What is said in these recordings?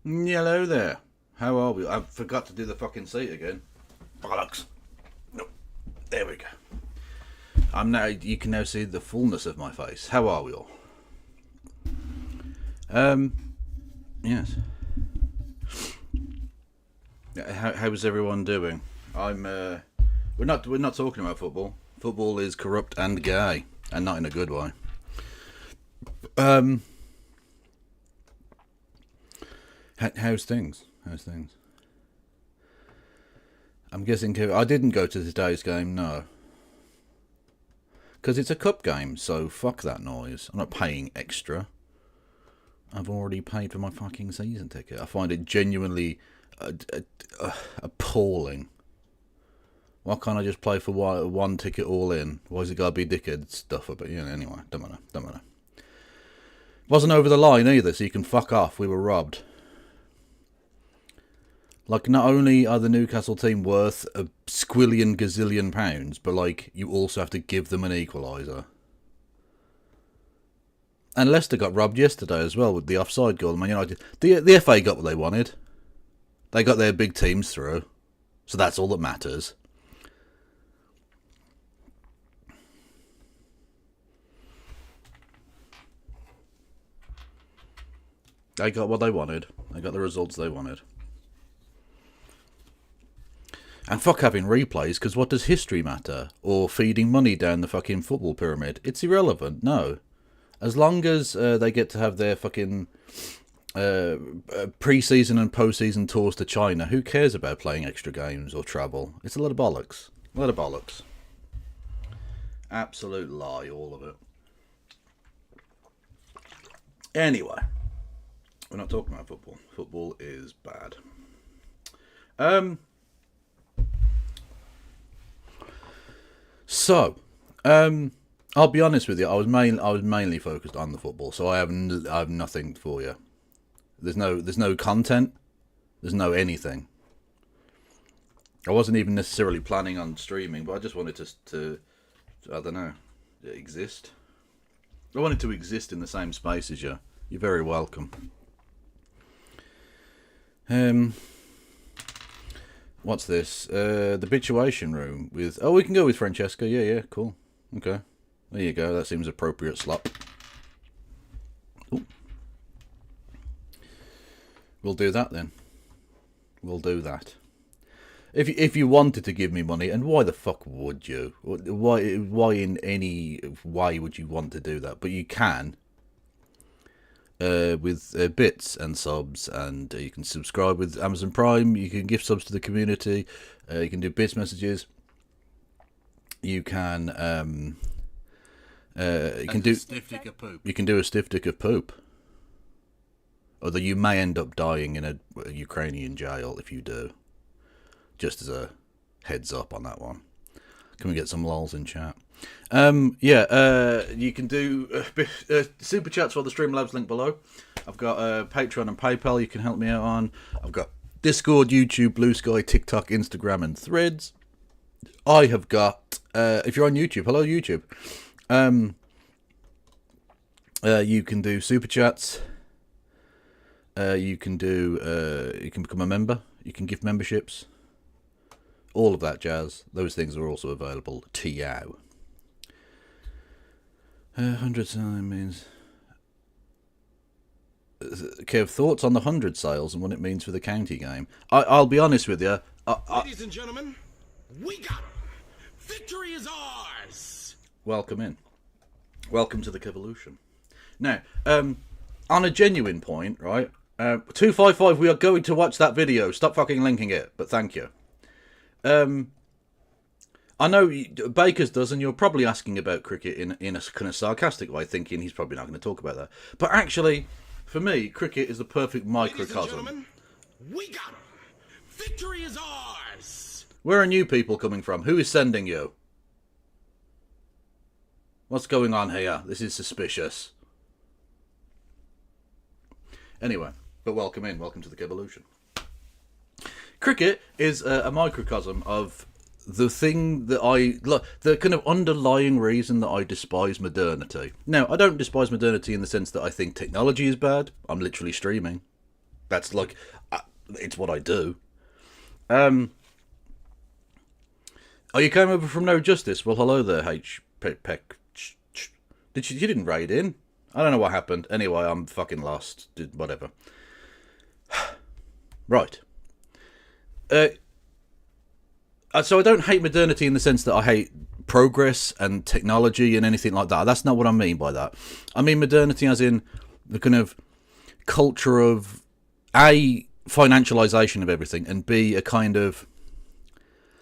Hello there. How are we? I forgot to do the fucking seat again. Bollocks. No. There we go. I'm now. You can now see the fullness of my face. How are we all? Yes. How's everyone doing? We're not talking about football. Football is corrupt and gay, and not in a good way. How's things? I'm guessing I didn't go to today's game, no. Because it's a cup game, so fuck that noise. I'm not paying extra. I've already paid for my fucking season ticket. I find it genuinely appalling. Why can't I just play for one ticket all in? Why has it got to be dickhead stuff? But yeah, anyway, don't matter. Wasn't over the line either, so you can fuck off. We were robbed. Like, not only are the Newcastle team worth a squillion gazillion pounds, but, like, you also have to give them an equaliser. And Leicester got robbed yesterday as well with the offside goal. Man United, the FA got what they wanted. They got their big teams through. So that's all that matters. They got what they wanted. They got the results they wanted. And fuck having replays, because what does history matter? Or feeding money down the fucking football pyramid? It's irrelevant, no. As long as they get to have their fucking pre-season and post-season tours to China, who cares about playing extra games or travel? It's a lot of bollocks. Absolute lie, all of it. Anyway, we're not talking about football. Football is bad. So, I'll be honest with you. I was mainly focused on the football, so I have nothing for you. There's no content. There's no anything. I wasn't even necessarily planning on streaming, but I just wanted to I don't know, exist. I wanted to exist in the same space as you. You're very welcome. What's this? The Bituation Room with... Oh, we can go with Francesca. Yeah, cool. Okay. There you go. That seems appropriate slot. Ooh. We'll do that then. We'll do that. If you wanted to give me money, and why the fuck would you? Why in any way would you want to do that? But you can. With bits and subs, and you can subscribe with Amazon Prime. You can gift subs to the community. You can do bits messages. You can you can do a stiff dick of poop. Although you may end up dying in a Ukrainian jail if you do. Just as a heads up on that one. Can we get some lols in chat? You can do super chats for the Streamlabs link below. I've got Patreon and PayPal you can help me out on. I've got Discord, YouTube, Blue Sky, TikTok, Instagram, and Threads. I have got if you're on YouTube, hello YouTube. You can do super chats. You can become a member. You can give memberships. All of that jazz. Those things are also available to you. 100 selling means... Kev, thoughts on the 100 sales and what it means for the county game? I'll be honest with you. Ladies and gentlemen, we got him. Victory is ours. Welcome in. Welcome to the Kevolution. Now, on a genuine point, right? 255, we are going to watch that video. Stop fucking linking it, but thank you. I know Baker's does, and you're probably asking about cricket in a kind of sarcastic way, thinking he's probably not going to talk about that. But actually, for me, cricket is the perfect microcosm. Ladies and gentlemen, we got him. Victory is ours. Where are new people coming from? Who is sending you? What's going on here? This is suspicious. Anyway, but welcome in. Welcome to the Kevolution. Cricket is a microcosm of the thing that the kind of underlying reason that I despise modernity. Now, I don't despise modernity in the sense that I think technology is bad. I'm literally streaming. That's like, it's what I do. Oh, you came over from No Justice? Well, hello there, H. Peck. You didn't raid in? I don't know what happened. Anyway, I'm fucking lost. Whatever. Right. So I don't hate modernity in the sense that I hate progress and technology and anything like that. That's not what I mean by that. I mean modernity as in the kind of culture of A, financialization of everything, and B, a kind of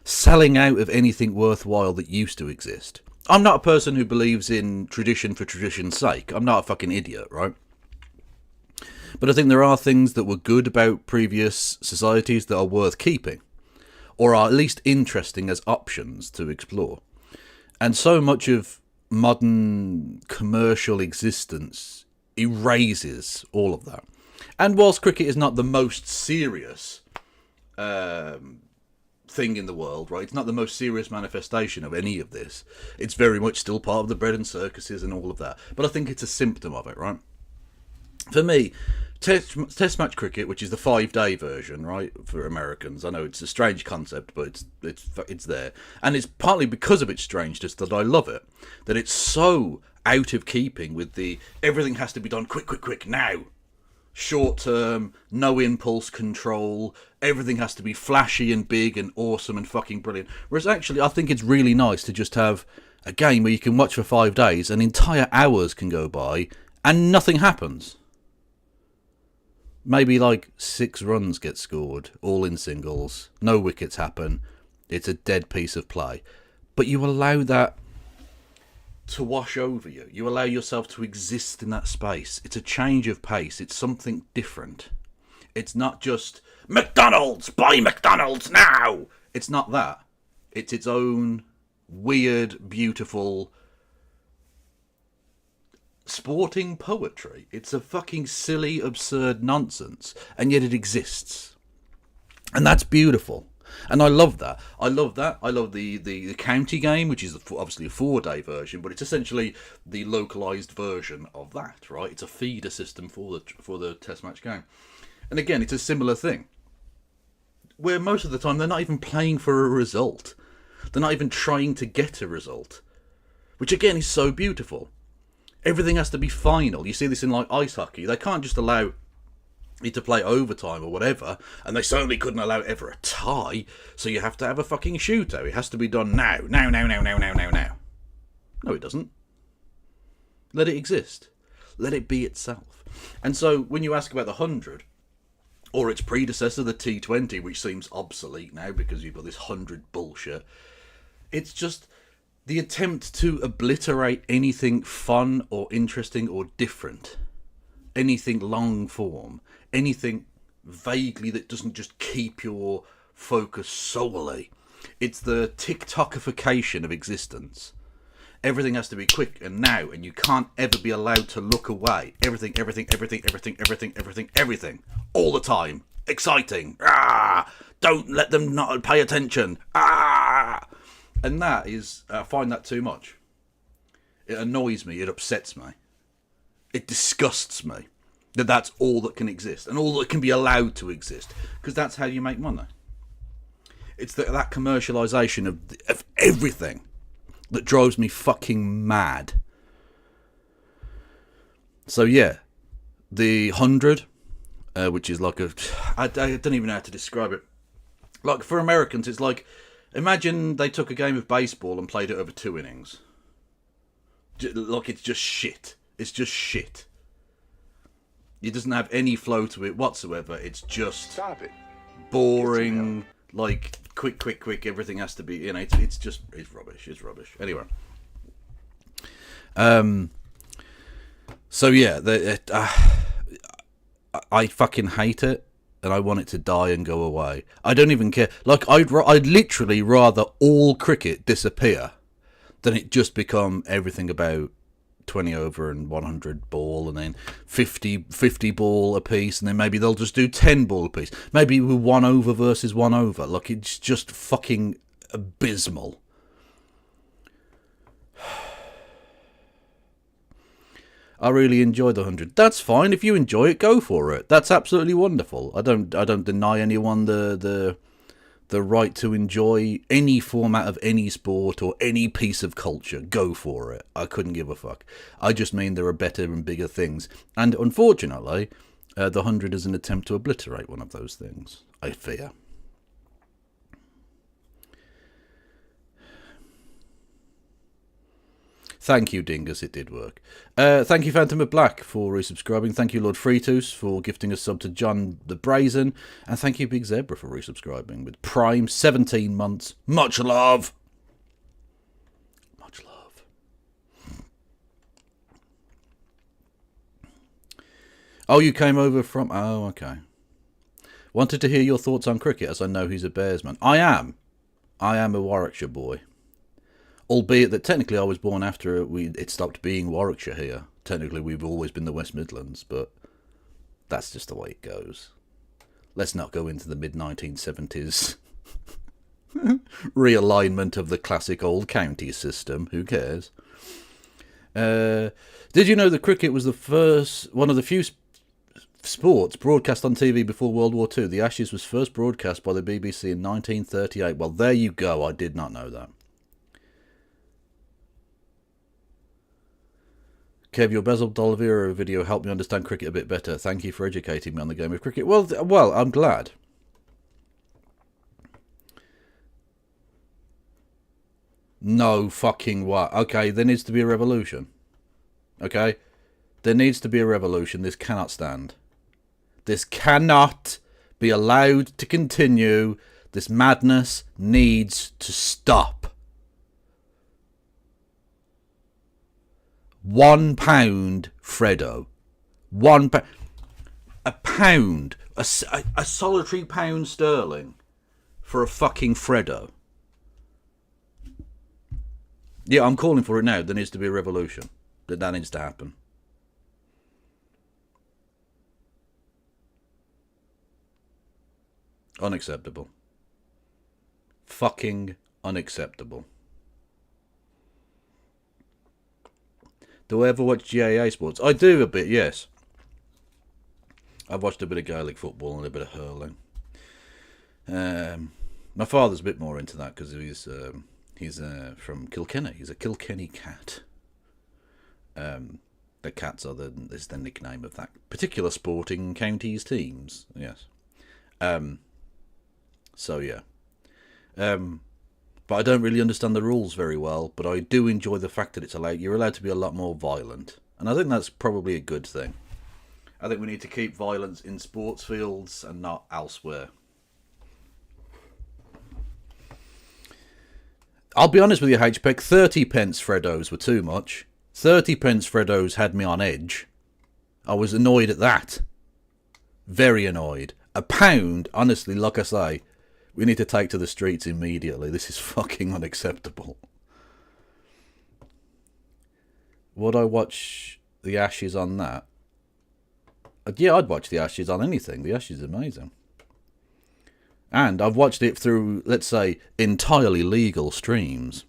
selling out of anything worthwhile that used to exist. I'm not a person who believes in tradition for tradition's sake. I'm not a fucking idiot, right? But I think there are things that were good about previous societies that are worth keeping, or are at least interesting as options to explore. And so much of modern commercial existence erases all of that. And whilst cricket is not the most serious thing in the world, right? It's not the most serious manifestation of any of this. It's very much still part of the bread and circuses and all of that. But I think it's a symptom of it, right? For me, Test match cricket, which is the 5-day version, right, for Americans. I know it's a strange concept, but it's there, and it's partly because of its strangeness that I love it. That it's so out of keeping with the everything has to be done quick now, short term, no impulse control. Everything has to be flashy and big and awesome and fucking brilliant. Whereas actually, I think it's really nice to just have a game where you can watch for 5 days and entire hours can go by and nothing happens. Maybe like 6 runs get scored, all in singles, no wickets happen, it's a dead piece of play. But you allow that to wash over you. You allow yourself to exist in that space. It's a change of pace. It's something different. It's not just, McDonald's, buy McDonald's now! It's not that. It's its own weird, beautiful sporting poetry. It's a fucking silly, absurd nonsense, and yet it exists, and that's beautiful. And I love that. I love the county game, which is obviously a 4-day version, but it's essentially the localized version of that, right? It's a feeder system for the test match game, and again, it's a similar thing where most of the time they're not even playing for a result. They're not even trying to get a result, which again is so beautiful. Everything has to be final. You see this in like ice hockey. They can't just allow you to play overtime or whatever, and they certainly couldn't allow ever a tie, so you have to have a fucking shootout. It has to be done now. No, it doesn't. Let it exist. Let it be itself. And so when you ask about the 100, or its predecessor, the T20, which seems obsolete now because you've got this 100 bullshit, it's just the attempt to obliterate anything fun or interesting or different, anything long form, anything vaguely that doesn't just keep your focus solely. It's the TikTokification of existence. Everything has to be quick and now, and you can't ever be allowed to look away. Everything, all the time. Exciting. Don't let them not pay attention. And that is, I find that too much. It annoys me, it upsets me. It disgusts me that that's all that can exist and all that can be allowed to exist, because that's how you make money. It's that commercialisation of everything that drives me fucking mad. So yeah, the 100, which is like I don't even know how to describe it. Like for Americans, it's like, imagine they took a game of baseball and played it over 2 innings. Like it's just shit. It's just shit. It doesn't have any flow to it whatsoever. It's just boring. Like quick. Everything has to be. You know, it's rubbish. It's rubbish. Anyway. So yeah, I fucking hate it. And I want it to die and go away. I don't even care. Like, I'd literally rather all cricket disappear than it just become everything about 20 over and 100 ball and then 50 ball a piece, and then maybe they'll just do 10 ball a piece. Maybe with 1 over versus 1 over. Like, it's just fucking abysmal. I really enjoyed the 100. That's fine. If you enjoy it, go for it. That's absolutely wonderful. I don't deny anyone the right to enjoy any format of any sport or any piece of culture. Go for it. I couldn't give a fuck. I just mean there are better and bigger things. And unfortunately, the 100 is an attempt to obliterate one of those things, I fear. Thank you, Dingus. It did work. Thank you, Phantom of Black, for resubscribing. Thank you, Lord Fritus, for gifting a sub to John the Brazen. And thank you, Big Zebra, for resubscribing with Prime 17 months. Much love. Much love. Oh, you came over from... Oh, okay. Wanted to hear your thoughts on cricket, as I know he's a Bearsman. I am a Warwickshire boy. Albeit that technically I was born after it stopped being Warwickshire here. Technically we've always been the West Midlands, but that's just the way it goes. Let's not go into the mid-1970s realignment of the classic old county system. Who cares? Did you know that cricket was one of the few sports broadcast on TV before World War II? The Ashes was first broadcast by the BBC in 1938. Well, there you go. I did not know that. Kev, your Basil D'Oliveira video helped me understand cricket a bit better. Thank you for educating me on the game of cricket. Well, I'm glad. No fucking what? Okay, there needs to be a revolution. Okay? There needs to be a revolution. This cannot stand. This cannot be allowed to continue. This madness needs to stop. £1, Freddo. £1. A pound. A solitary pound sterling for a fucking Freddo. Yeah, I'm calling for it now. There needs to be a revolution. That needs to happen. Unacceptable. Fucking unacceptable. Do I ever watch GAA sports? I do a bit, yes. I've watched a bit of Gaelic football and a bit of hurling. My father's a bit more into that because he's from Kilkenny. He's a Kilkenny cat. The cats is the nickname of that particular sporting county's teams. Yes. So yeah. But I don't really understand the rules very well, but I do enjoy the fact that you're allowed to be a lot more violent. And I think that's probably a good thing. I think we need to keep violence in sports fields and not elsewhere. I'll be honest with you, HPEC, 30 pence Freddos were too much. 30 pence Freddos had me on edge. I was annoyed at that. Very annoyed. £1, honestly, like I say, we need to take to the streets immediately. This is fucking unacceptable. Would I watch the Ashes on that? Yeah, I'd watch the Ashes on anything. The Ashes is amazing. And I've watched it through, let's say, entirely legal streams.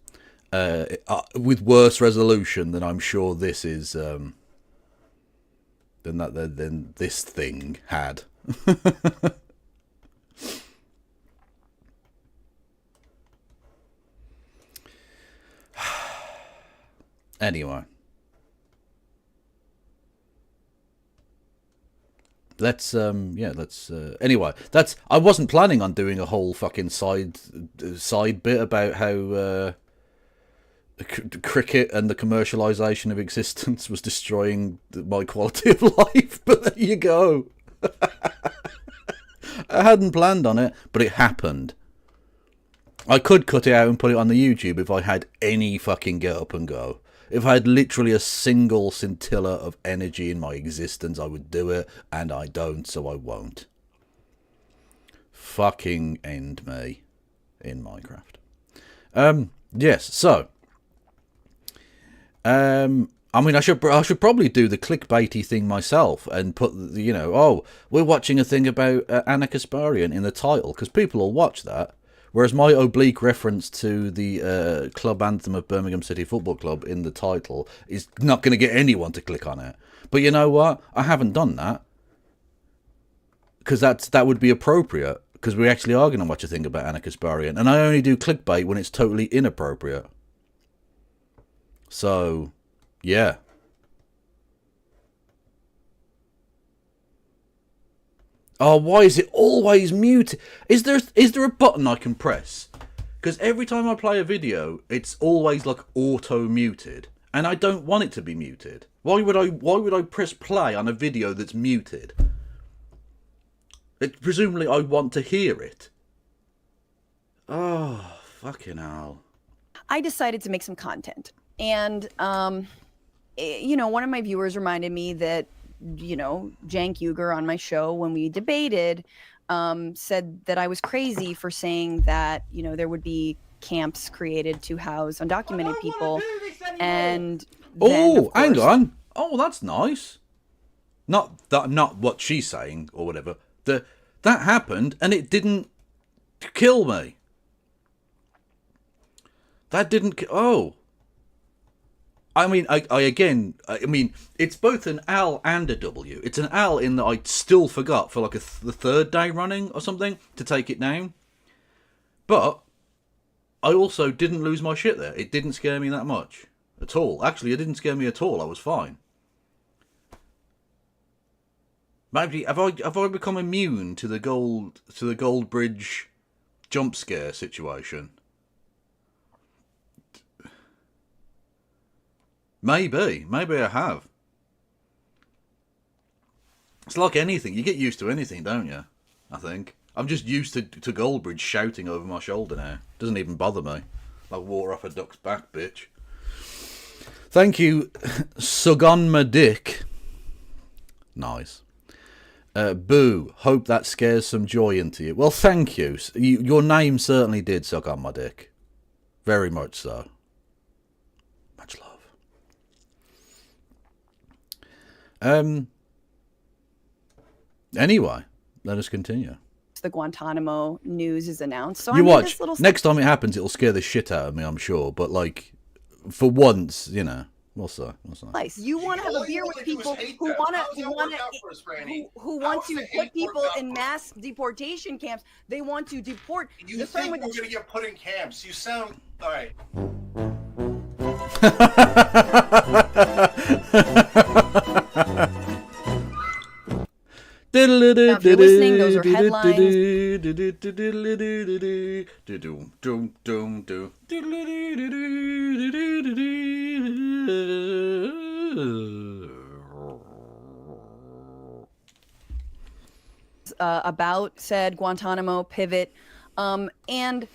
With worse resolution than I'm sure this is... than this thing had. Anyway, anyway, I wasn't planning on doing a whole fucking side bit about how cricket and the commercialisation of existence was destroying my quality of life, but there you go. I hadn't planned on it, but it happened. I could cut it out and put it on the YouTube if I had any fucking get up and go. If I had literally a single scintilla of energy in my existence, I would do it, and I don't, so I won't. Fucking end me in Minecraft. Yes, so. I mean, I should probably do the clickbaity thing myself and put, oh, we're watching a thing about Anna Kasparian in the title, because people will watch that. Whereas my oblique reference to the club anthem of Birmingham City Football Club in the title is not going to get anyone to click on it. But you know what? I haven't done that. Because that would be appropriate. Because we actually are going to watch a thing about Anna Kasparian. And I only do clickbait when it's totally inappropriate. So, yeah. Oh, why is it always muted? Is there a button I can press? Because every time I play a video, it's always like auto muted, and I don't want it to be muted. Why would I press play on a video that's muted? Presumably I want to hear it. Oh, fucking hell. I decided to make some content, and one of my viewers reminded me that Cenk Uygur on my show when we debated said that I was crazy for saying that, there would be camps created to house undocumented people. And oh, hang on. Oh, that's nice. Not what she's saying or whatever. That happened and it didn't kill me. That didn't. Oh. I mean, I mean, it's both an L and a W. It's an L in that I still forgot for like the third day running or something to take it down. But I also didn't lose my shit there. It didn't scare me that much at all. Actually, it didn't scare me at all. I was fine. Maybe have I become immune to the Gold Bridge jump scare situation? Maybe I have. It's like anything. You get used to anything, don't you? I think. I'm just used to Goldbridge shouting over my shoulder now. Doesn't even bother me. Like water off a duck's back, bitch. Thank you, Sug on my dick. Nice. Boo. Hope that scares some joy into you. Well, thank you. Your name certainly did suck on my dick. Very much so. Much love. Anyway, let us continue. The Guantanamo news is announced. So you watch. Next time it happens, it'll scare the shit out of me, I'm sure. But like, for once, we'll see. Nice. You want to have a beer with people who want to put people in mass deportation camps. They want to deport. You think we're going to get put in camps? You sound all right. Now, if you're listening, those are headlines. About said Guantanamo pivot. And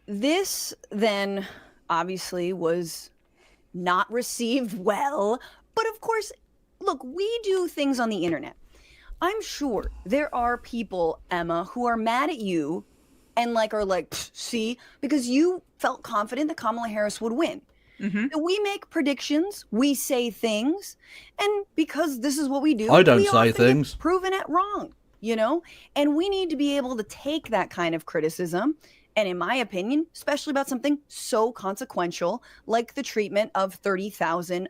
this then obviously was not received well. But of course, look, we do things on the internet. I'm sure there are people, Emma, who are mad at you and are like, see, because you felt confident that Kamala Harris would win. Mm-hmm. We make predictions, we say things, and because this is what we do, I don't say things. Proven it wrong, and we need to be able to take that kind of criticism. And in my opinion, especially about something so consequential like the treatment of 30,000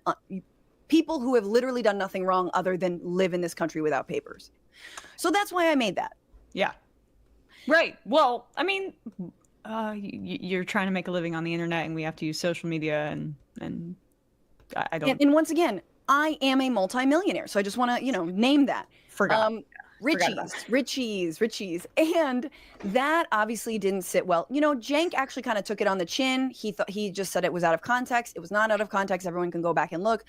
people who have literally done nothing wrong other than live in this country without papers. So that's why I made that. Yeah. Right. Well, I mean, you're trying to make a living on the internet and we have to use social media and I don't. And once again, I am a multimillionaire. So I just want to, name that. Forgot. Richies. And that obviously didn't sit well. Cenk actually kind of took it on the chin. He just said it was out of context. It was not out of context. Everyone can go back and look.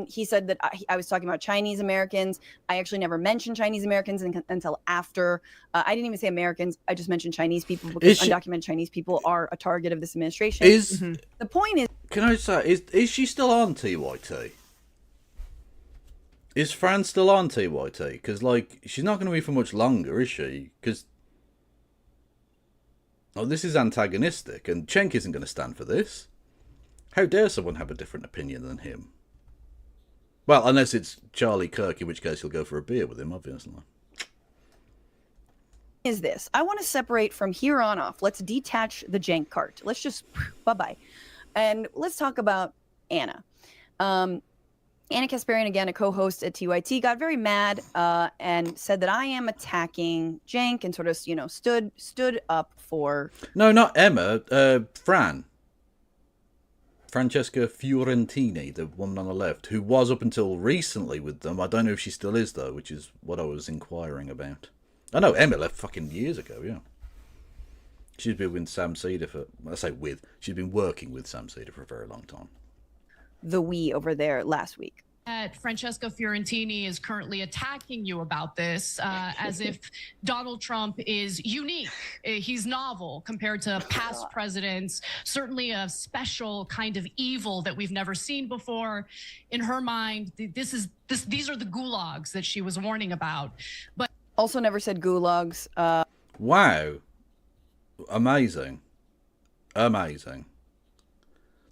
He said that I was talking about Chinese Americans. I actually never mentioned Chinese Americans until after. I didn't even say Americans. I just mentioned Chinese people because undocumented Chinese people are a target of this administration. The point is. Can I say, is she still on TYT? Is Fran still on TYT? Because, she's not going to be for much longer, is she? Because this is antagonistic, and Cenk isn't going to stand for this. How dare someone have a different opinion than him? Well, unless it's Charlie Kirk, in which case he'll go for a beer with him, obviously. is this. I want to separate from here on off. Let's detach the jank cart. Let's just bye-bye. And let's talk about Anna. Anna Kasparian, again, a co-host at TYT, got very mad and said that I am attacking jank and sort of, stood up for... No, not Emma. Francesca Fiorentini, the woman on the left, who was up until recently with them. I don't know if she still is, though, which is what I was inquiring about. I know Emma left fucking years ago, yeah. She's been with Sam Cedar she's been working with Sam Cedar for a very long time. The we over there last week. Francesca Fiorentini is currently attacking you about this as if Donald Trump is unique. He's novel compared to past presidents, certainly a special kind of evil that we've never seen before. In her mind, these are the gulags that she was warning about. But also never said gulags. Wow. Amazing. Amazing.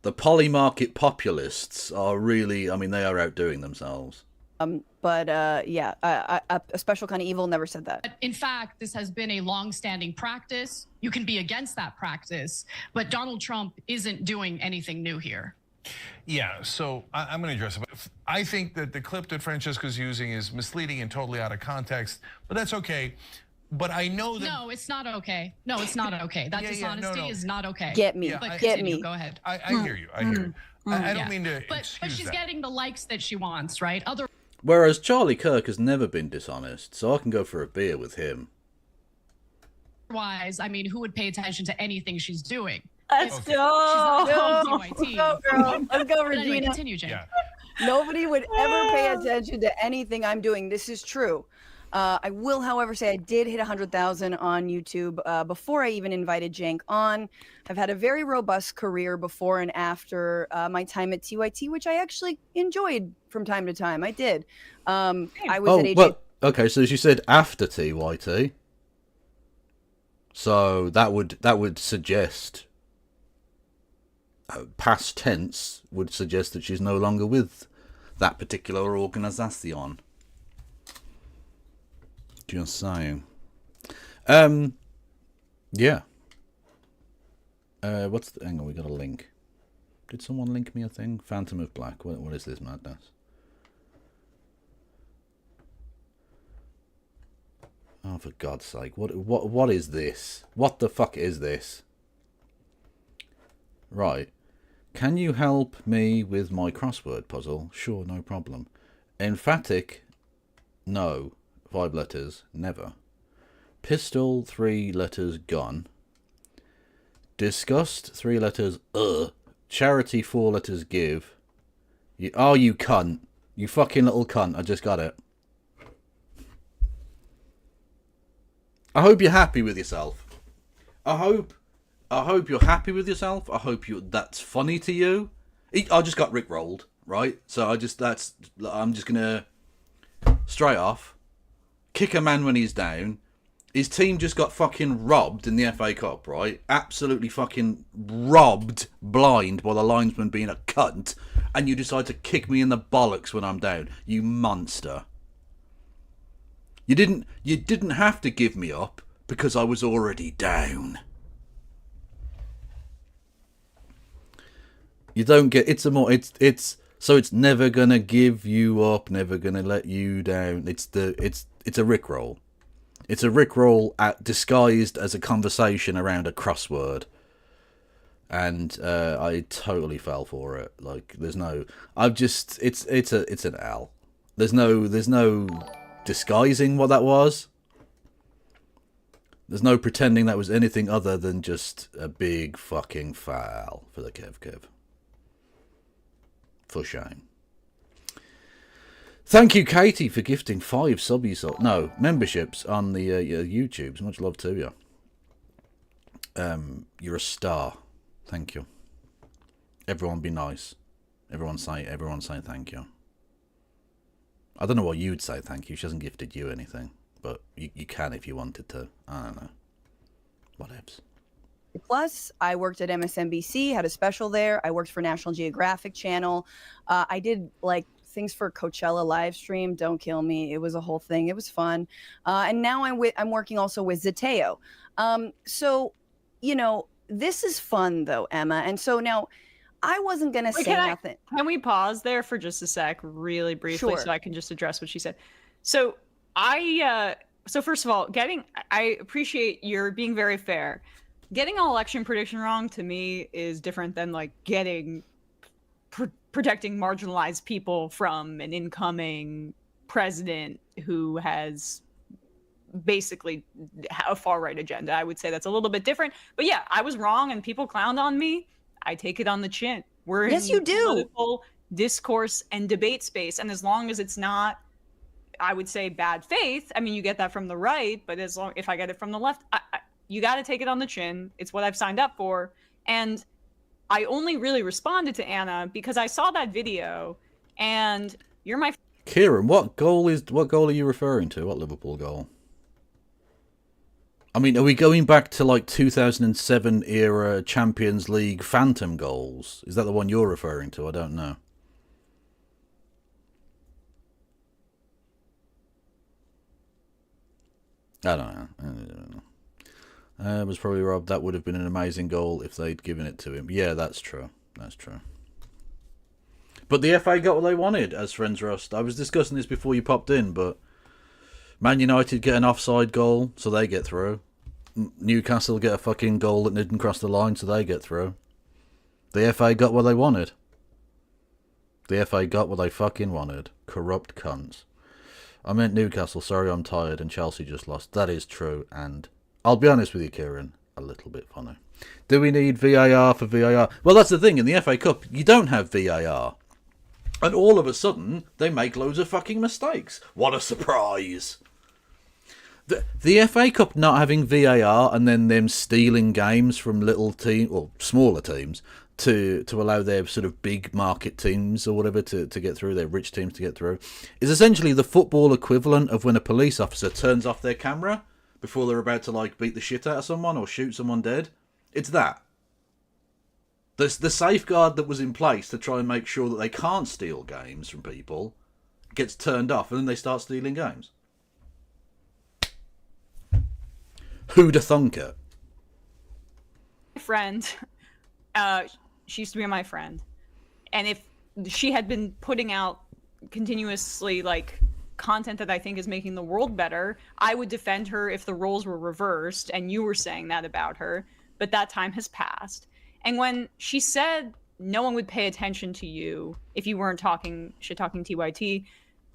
The polymarket populists are really, I mean, they are outdoing themselves. Yeah, a special kind of evil, never said that. In fact, this has been a long-standing practice. You can be against that practice, but Donald Trump isn't doing anything new here. Yeah, so I'm going to address it. I think that the clip that Francesca's using is misleading and totally out of context, but that's okay. But I know that... No, it's not okay. No, it's not okay. That dishonesty is not okay. Get me. But Get continue. me. Go ahead. I hear you. I hear you. I don't mean to But she's getting the likes that she wants, right? Whereas Charlie Kirk has never been dishonest, so I can go for a beer with him. Otherwise, I mean, who would pay attention to anything she's doing? Let's go. She's not on TYT. Let's go, girl. Let's go, Regina. Anyway, continue, Jane. Yeah. Nobody would ever pay attention to anything I'm doing. This is true. I will, however, say I did hit 100,000 on YouTube before I even invited Jank on. I've had a very robust career before and after my time at TYT, which I actually enjoyed from time to time. I did. I was at AJ. Well, okay, so she said after TYT. So that would suggest past tense would suggest that she's no longer with that particular organisation. Just saying. Yeah. Hang on, we got a link. Did someone link me a thing? Phantom of Black. What is this madness? Oh, for God's sake! What is this? What the fuck is this? Right. Can you help me with my crossword puzzle? Sure, no problem. Emphatic, no. 5 letters, never. Pistol, 3 letters, gun. Disgust, 3 letters, Charity, 4 letters, give. You cunt. You fucking little cunt. I just got it. I hope you're happy with yourself. I hope you're happy with yourself. I hope that's funny to you. I just got rickrolled, right? So I'm just gonna straight off kick a man when he's down. His team just got fucking robbed in the FA Cup, right? Absolutely fucking robbed blind by the linesman being a cunt, and you decide to kick me in the bollocks when I'm down. You monster. You didn't have to give me up because I was already down. You don't get it's so it's never gonna give you up, never gonna let you down. It's a rickroll. It's a rickroll disguised as a conversation around a crossword. And I totally fell for it. Like it's an L. There's no disguising what that was. There's no pretending that was anything other than just a big fucking foul for the Kev. For shame. Thank you, Katie, for gifting 5 memberships on the YouTubes. Much love to you. You're a star. Thank you. Everyone be nice. Everyone say thank you. I don't know what you'd say thank you. She hasn't gifted you anything. But you can if you wanted to. I don't know. Whatevs. Plus, I worked at MSNBC, had a special there. I worked for National Geographic Channel. I did things for Coachella live stream. Don't kill me. It was a whole thing. It was fun. And now I'm working also with Zateo. So, you know, this is fun though, Emma. And so now I wasn't going to say nothing. Can we pause there for just a sec, really briefly, Sure. so I can just address what she said? So so first of all, I appreciate your being very fair. Getting an election prediction wrong to me is different than like protecting marginalized people from an incoming president who has basically a far right agenda. I would say that's a little bit different. But yeah, I was wrong and people clowned on me. I take it on the chin. We're Yes, in you do. political discourse and debate space, and as long as it's not, I would say, bad faith. I mean, you get that from the right, but if I get it from the left, you got to take it on the chin. It's what I've signed up for, and I only really responded to Anna because I saw that video, and you're my. Kieran, what goal are you referring to? What Liverpool goal? I mean, are we going back to like 2007 era Champions League phantom goals? Is that the one you're referring to? I don't know. I don't know. It was probably Rob. That would have been an amazing goal if they'd given it to him. Yeah, that's true. That's true. But the FA got what they wanted, as Friends Rust. I was discussing this before you popped in, but Man United get an offside goal, so they get through. Newcastle get a fucking goal that didn't cross the line, so they get through. The FA got what they wanted. The FA got what they fucking wanted. Corrupt cunts. I meant Newcastle, sorry I'm tired, and Chelsea just lost. That is true, and I'll be honest with you, Kieran, a little bit funny. Do we need VAR for VAR? Well, that's the thing, in the FA Cup, you don't have VAR. And all of a sudden, they make loads of fucking mistakes. What a surprise! The FA Cup not having VAR and then them stealing games from little teams, or smaller teams, to allow their sort of big market teams or whatever to get through, their rich teams to get through, is essentially the football equivalent of when a police officer turns off their camera before they're about to like beat the shit out of someone or shoot someone dead. It's that. The safeguard that was in place to try and make sure that they can't steal games from people gets turned off and then they start stealing games. Who'da thunk it? My friend, she used to be my friend, and if she had been putting out continuously like content that I think is making the world better, I would defend her if the roles were reversed, and you were saying that about her, but that time has passed. And when she said no one would pay attention to you if you weren't talking TYT,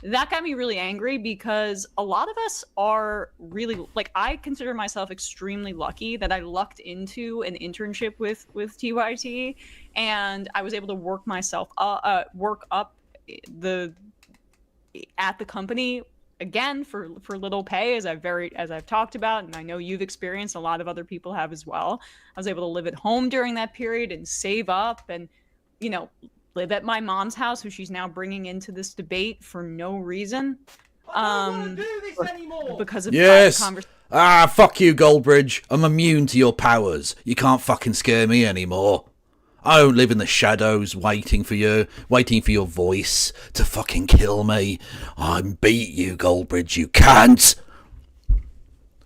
that got me really angry because a lot of us are really, like, I consider myself extremely lucky that I lucked into an internship with TYT, and I was able to work up at the company again for little pay, as I've talked about, and I know you've experienced, a lot of other people have as well. I was able to live at home during that period and save up and, you know, live at my mom's house, who she's now bringing into this debate for no reason. I don't want to do this anymore. Because of Yes. conversation. Fuck you, Goldbridge. I'm immune to your powers. You can't fucking scare me anymore. I don't live in the shadows waiting for your voice to fucking kill me. I'm beat you, Goldbridge, you can't.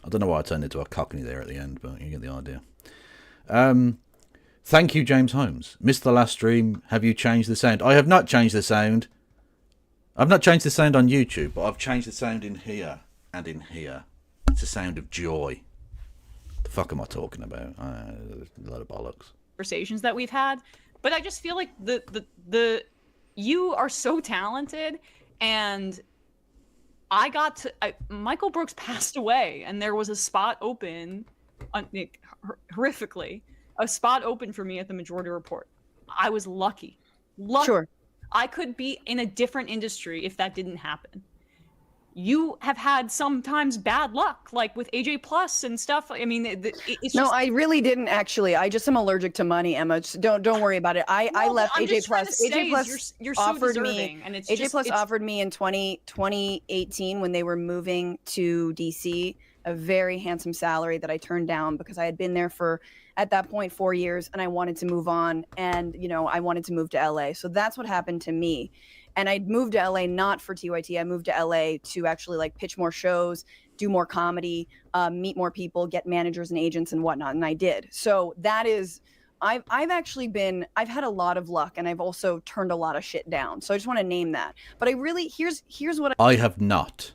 I don't know why I turned into a cockney there at the end, but you get the idea. Thank you, James Holmes. Missed the last stream. Have you changed the sound? I have not changed the sound. I've not changed the sound on YouTube, but I've changed the sound in here and in here. It's a sound of joy. The fuck am I talking about? A lot of bollocks. Conversations that we've had, but I just feel like the you are so talented, and Michael Brooks passed away, and there was a spot open, horrifically, a spot open for me at the Majority Report. I was lucky. Sure. I could be in a different industry if that didn't happen. You have had sometimes bad luck, like with AJ Plus and stuff. I mean, it's No, just... I really didn't actually. I just am allergic to money, Emma. Just don't worry about it. I left I'm AJ just trying Plus. to say AJ Plus is you're so offered deserving, me. and it's AJ just, Plus offered me in 2018 when they were moving to DC a very handsome salary that I turned down because I had been there for, at that point, 4 years, and I wanted to move on, and I wanted to move to LA. So that's what happened to me. And I'd moved to LA not for TYT. I moved to LA to actually like pitch more shows, do more comedy, meet more people, get managers and agents and whatnot. And I did. So that is, I've had a lot of luck, and I've also turned a lot of shit down. So I just want to name that. But I really, here's what I have not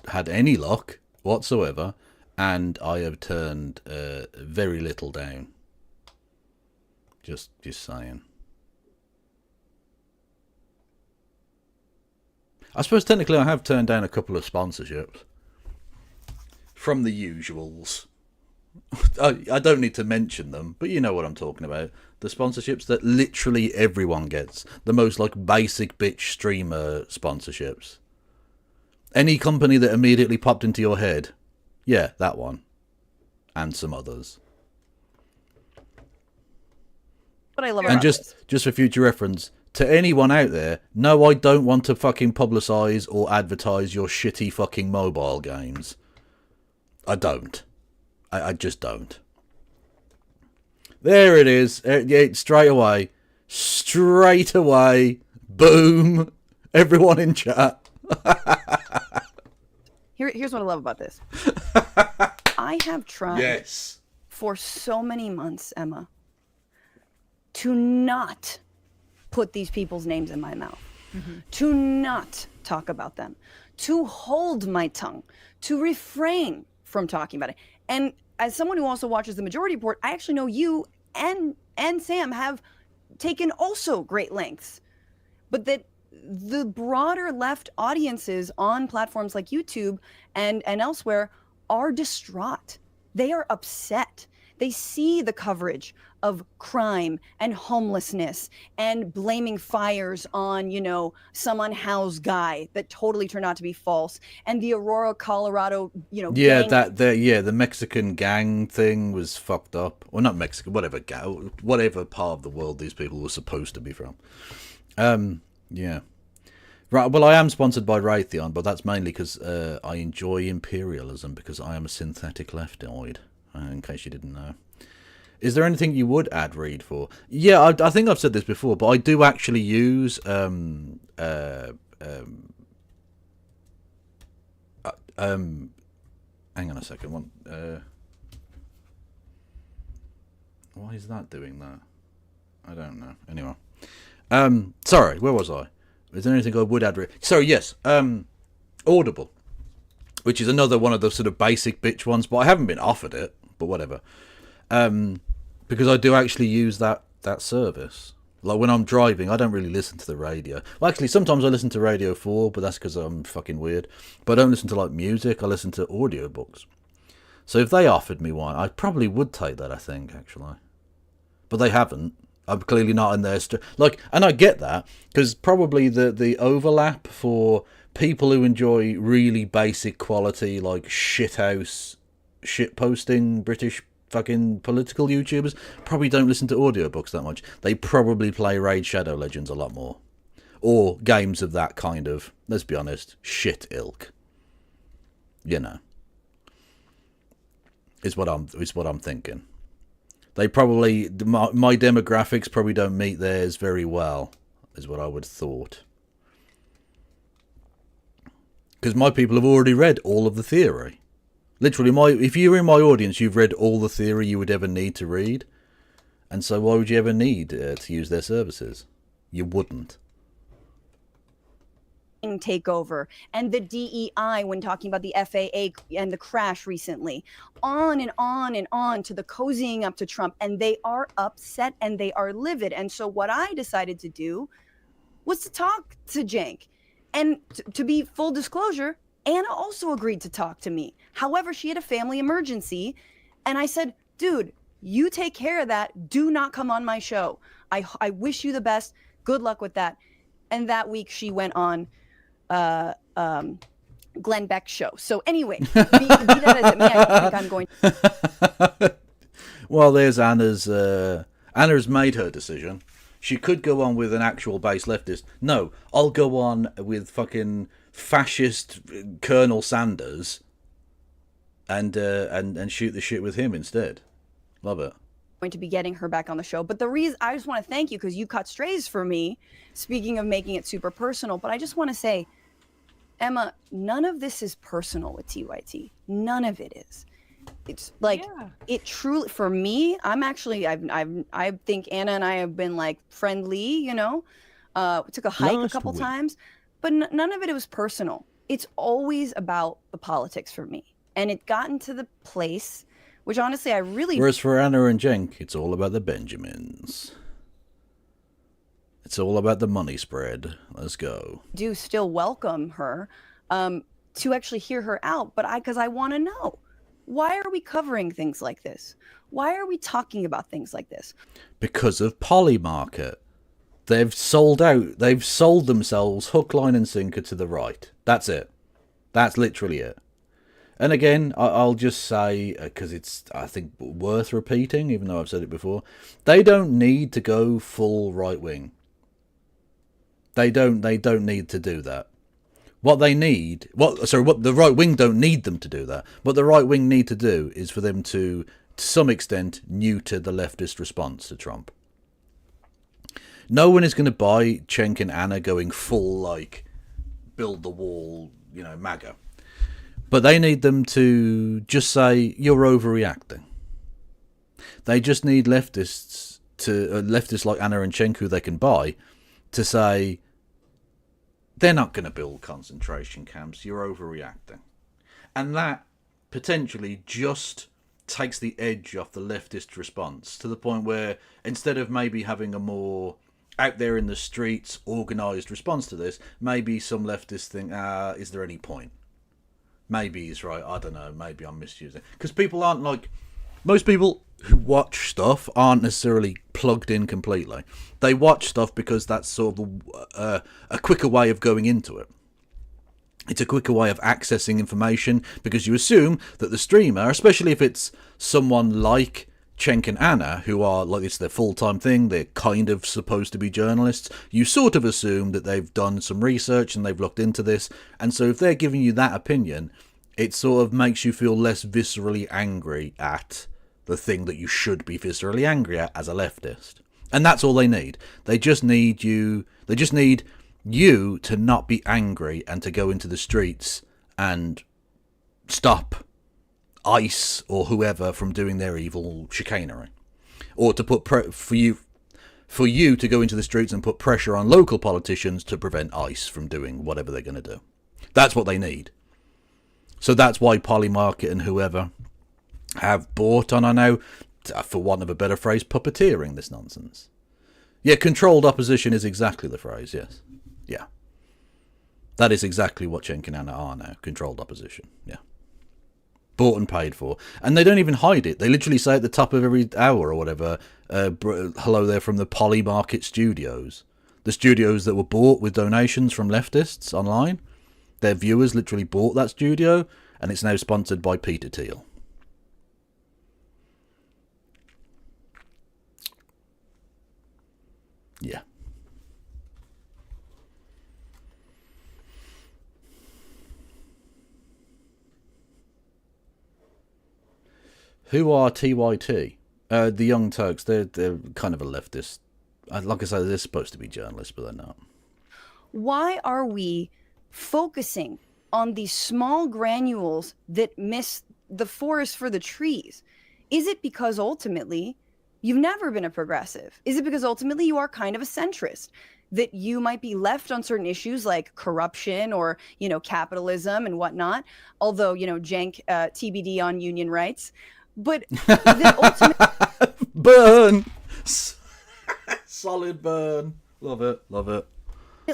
had any luck whatsoever, and I have turned very little down. Just saying. I suppose technically I have turned down a couple of sponsorships from the usuals. I don't need to mention them, but you know what I'm talking about. The sponsorships that literally everyone gets. The most like basic bitch streamer sponsorships. Any company that immediately popped into your head. Yeah, that one. And some others. I love And about just for future reference, to anyone out there, no, I don't want to fucking publicise or advertise your shitty fucking mobile games. I don't. I just don't. There it is. Yeah, straight away. Straight away. Boom. Everyone in chat. Here's what I love about this. I have tried for so many months, Emma, to not put these people's names in my mouth, to not talk about them, to hold my tongue, to refrain from talking about it. And as someone who also watches the Majority Report, I actually know you and Sam have taken also great lengths, but that the broader left audiences on platforms like YouTube and elsewhere are distraught. They are upset. They see the coverage of crime and homelessness and blaming fires on, you know, some unhoused guy that totally turned out to be false. And the Aurora, Colorado, you know, yeah, gang. the Mexican gang thing was fucked up. Well, not Mexican, whatever part of the world these people were supposed to be from. Yeah. Right, well, I am sponsored by Raytheon, but that's mainly because I enjoy imperialism, because I am a synthetic leftoid, in case you didn't know. Is there anything you would ad read for? Yeah, I think I've said this before, but I do actually use hang on a second. Why is that doing that? I don't know. Anyway, sorry, where was I? Is there anything I would add? So yes, Audible, which is another one of the sort of basic bitch ones, but I haven't been offered it. But whatever, because I do actually use that service. Like when I'm driving, I don't really listen to the radio. Well, actually, sometimes I listen to Radio 4, but that's because I'm fucking weird. But I don't listen to like music. I listen to audiobooks. So if they offered me one, I probably would take that. I think actually, but they haven't. I'm clearly not in their and I get that, because probably the overlap for people who enjoy really basic quality like shithouse shit posting British fucking political YouTubers probably don't listen to audiobooks that much. They probably play Raid Shadow Legends a lot more, or games of that kind of, let's be honest, shit ilk. You know, is what I'm thinking. They probably, my demographics probably don't meet theirs very well, is what I would have thought. Because my people have already read all of the theory. Literally, if you're in my audience, you've read all the theory you would ever need to read. And so why would you ever need to use their services? You wouldn't. Takeover and the DEI when talking about the FAA and the crash recently, on and on and on to the cozying up to Trump, and they are upset and they are livid. And so what I decided to do was to talk to Cenk, and to be full disclosure, Anna also agreed to talk to me. However, she had a family emergency, and I said, dude, you take care of that. Do not come on my show. I wish you the best. Good luck with that. And that week she went on Glenn Beck's show. So anyway, be that as it may, I think I'm going. Well, there's Anna's. Anna's made her decision. She could go on with an actual base leftist. No, I'll go on with fucking fascist Colonel Sanders and shoot the shit with him instead. Love it. going to be getting her back on the show. But the reason I just want to thank you, because you cut strays for me, speaking of making it super personal. But I just want to say, Emma, none of this is personal with TYT. None of it is. It's like, it truly, for me, I'm actually, I think Anna and I have been like friendly, you know, we took a hike a couple times, but none of it was personal. It's always about the politics for me. And it gotten to the place, which honestly, I really... Whereas for Anna and Cenk, it's all about the Benjamins. It's all about the money spread. Let's go. Do still welcome her to actually hear her out, but because I want to know, why are we covering things like this? Why are we talking about things like this? Because of Polymarket. They've sold out. They've sold themselves hook, line and sinker to the right. That's it. That's literally it. And again, I'll just say, because it's, I think, worth repeating, even though I've said it before, they don't need to go full right wing. They don't need to do that. What they need, what the right wing don't need them to do that. What the right wing need to do is for them to some extent, neuter the leftist response to Trump. No one is going to buy Cenk and Anna going full, like, build the wall, you know, MAGA. But they need them to just say, you're overreacting. They just need leftists like Anna and Cenk, who they can buy, to say, they're not going to build concentration camps, you're overreacting. And that potentially just takes the edge off the leftist response to the point where instead of maybe having a more out there in the streets organised response to this, maybe some leftists think, is there any point? Maybe he's right, I don't know, maybe I'm misusing it. Because people aren't like... Most people who watch stuff aren't necessarily plugged in completely. They watch stuff because that's sort of a quicker way of going into it. It's a quicker way of accessing information because you assume that the streamer, especially if it's someone like Cenk and Anna, who are, like, it's their full-time thing, they're kind of supposed to be journalists, you sort of assume that they've done some research and they've looked into this, and so if they're giving you that opinion, it sort of makes you feel less viscerally angry at the thing that you should be viscerally angry at as a leftist. And that's all they need. They just need you to not be angry and to go into the streets and stop ICE or whoever from doing their evil chicanery, or to put for you to go into the streets and put pressure on local politicians to prevent ICE from doing whatever they're going to do. That's what they need. So that's why Polymarket and whoever have bought on, I know, for want of a better phrase, puppeteering this nonsense. Yeah, controlled opposition is exactly the phrase, yes. Yeah. That is exactly what Cenk and Anna are now, controlled opposition, yeah. Bought and paid for. And they don't even hide it. They literally say at the top of every hour or whatever, hello there from the Polymarket studios. The studios that were bought with donations from leftists online. Their viewers literally bought that studio, and it's now sponsored by Peter Thiel. Yeah. Who are TYT? The Young Turks. They're kind of a leftist. Like I said, they're supposed to be journalists, but they're not. Why are we focusing on these small granules that miss the forest for the trees? Is it because ultimately you've never been a progressive? Is it because ultimately you are kind of a centrist? That you might be left on certain issues like corruption or, you know, capitalism and whatnot. Although, you know, Cenk, TBD on union rights. But the ultimate... Burn! Solid burn. Love it, love it.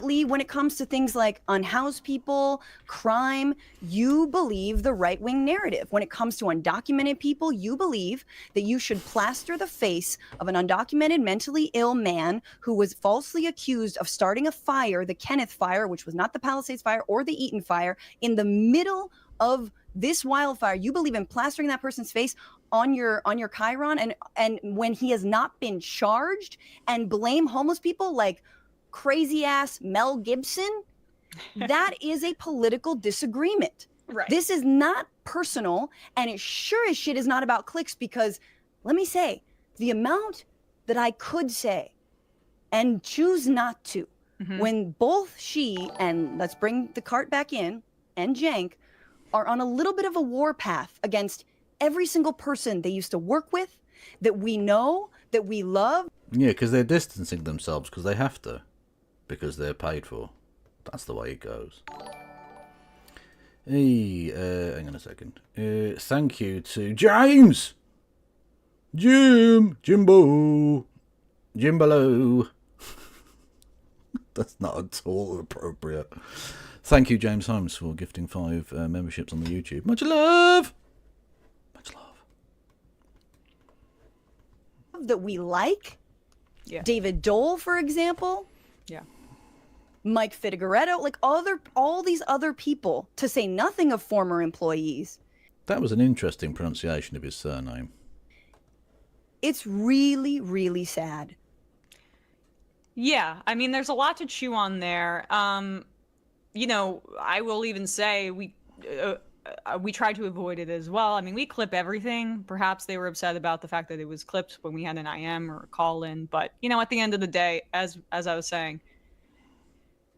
When it comes to things like unhoused people, crime, you believe the right-wing narrative. When it comes to undocumented people, you believe that you should plaster the face of an undocumented mentally ill man who was falsely accused of starting a fire, the Kenneth Fire, which was not the Palisades Fire or the Eaton Fire, in the middle of this wildfire. You believe in plastering that person's face on your Chiron, and when he has not been charged, and blame homeless people like crazy ass Mel Gibson. That is a political disagreement. Right. This is not personal, and it sure as shit is not about clicks, because let me say, the amount that I could say and choose not to when both she and, let's bring the cart back in, and Jank are on a little bit of a war path against every single person they used to work with, that we know, that we love. Yeah, because they're distancing themselves because they have to. Because they're paid for. That's the way it goes. Hey, hang on a second. Thank you to James! Jimbo! Jimbalo! That's not at all appropriate. Thank you, James Holmes, for gifting 5 memberships on the YouTube. Much love! Much love. That we like. Yeah. David Dole, for example. Yeah. Mike Figueredo, like all these other people, to say nothing of former employees. That was an interesting pronunciation of his surname. It's really, really sad. Yeah, I mean, there's a lot to chew on there. You know, I will even say we tried to avoid it as well. I mean, we clip everything. Perhaps they were upset about the fact that it was clipped when we had an IM or a call in. But, you know, at the end of the day, as I was saying,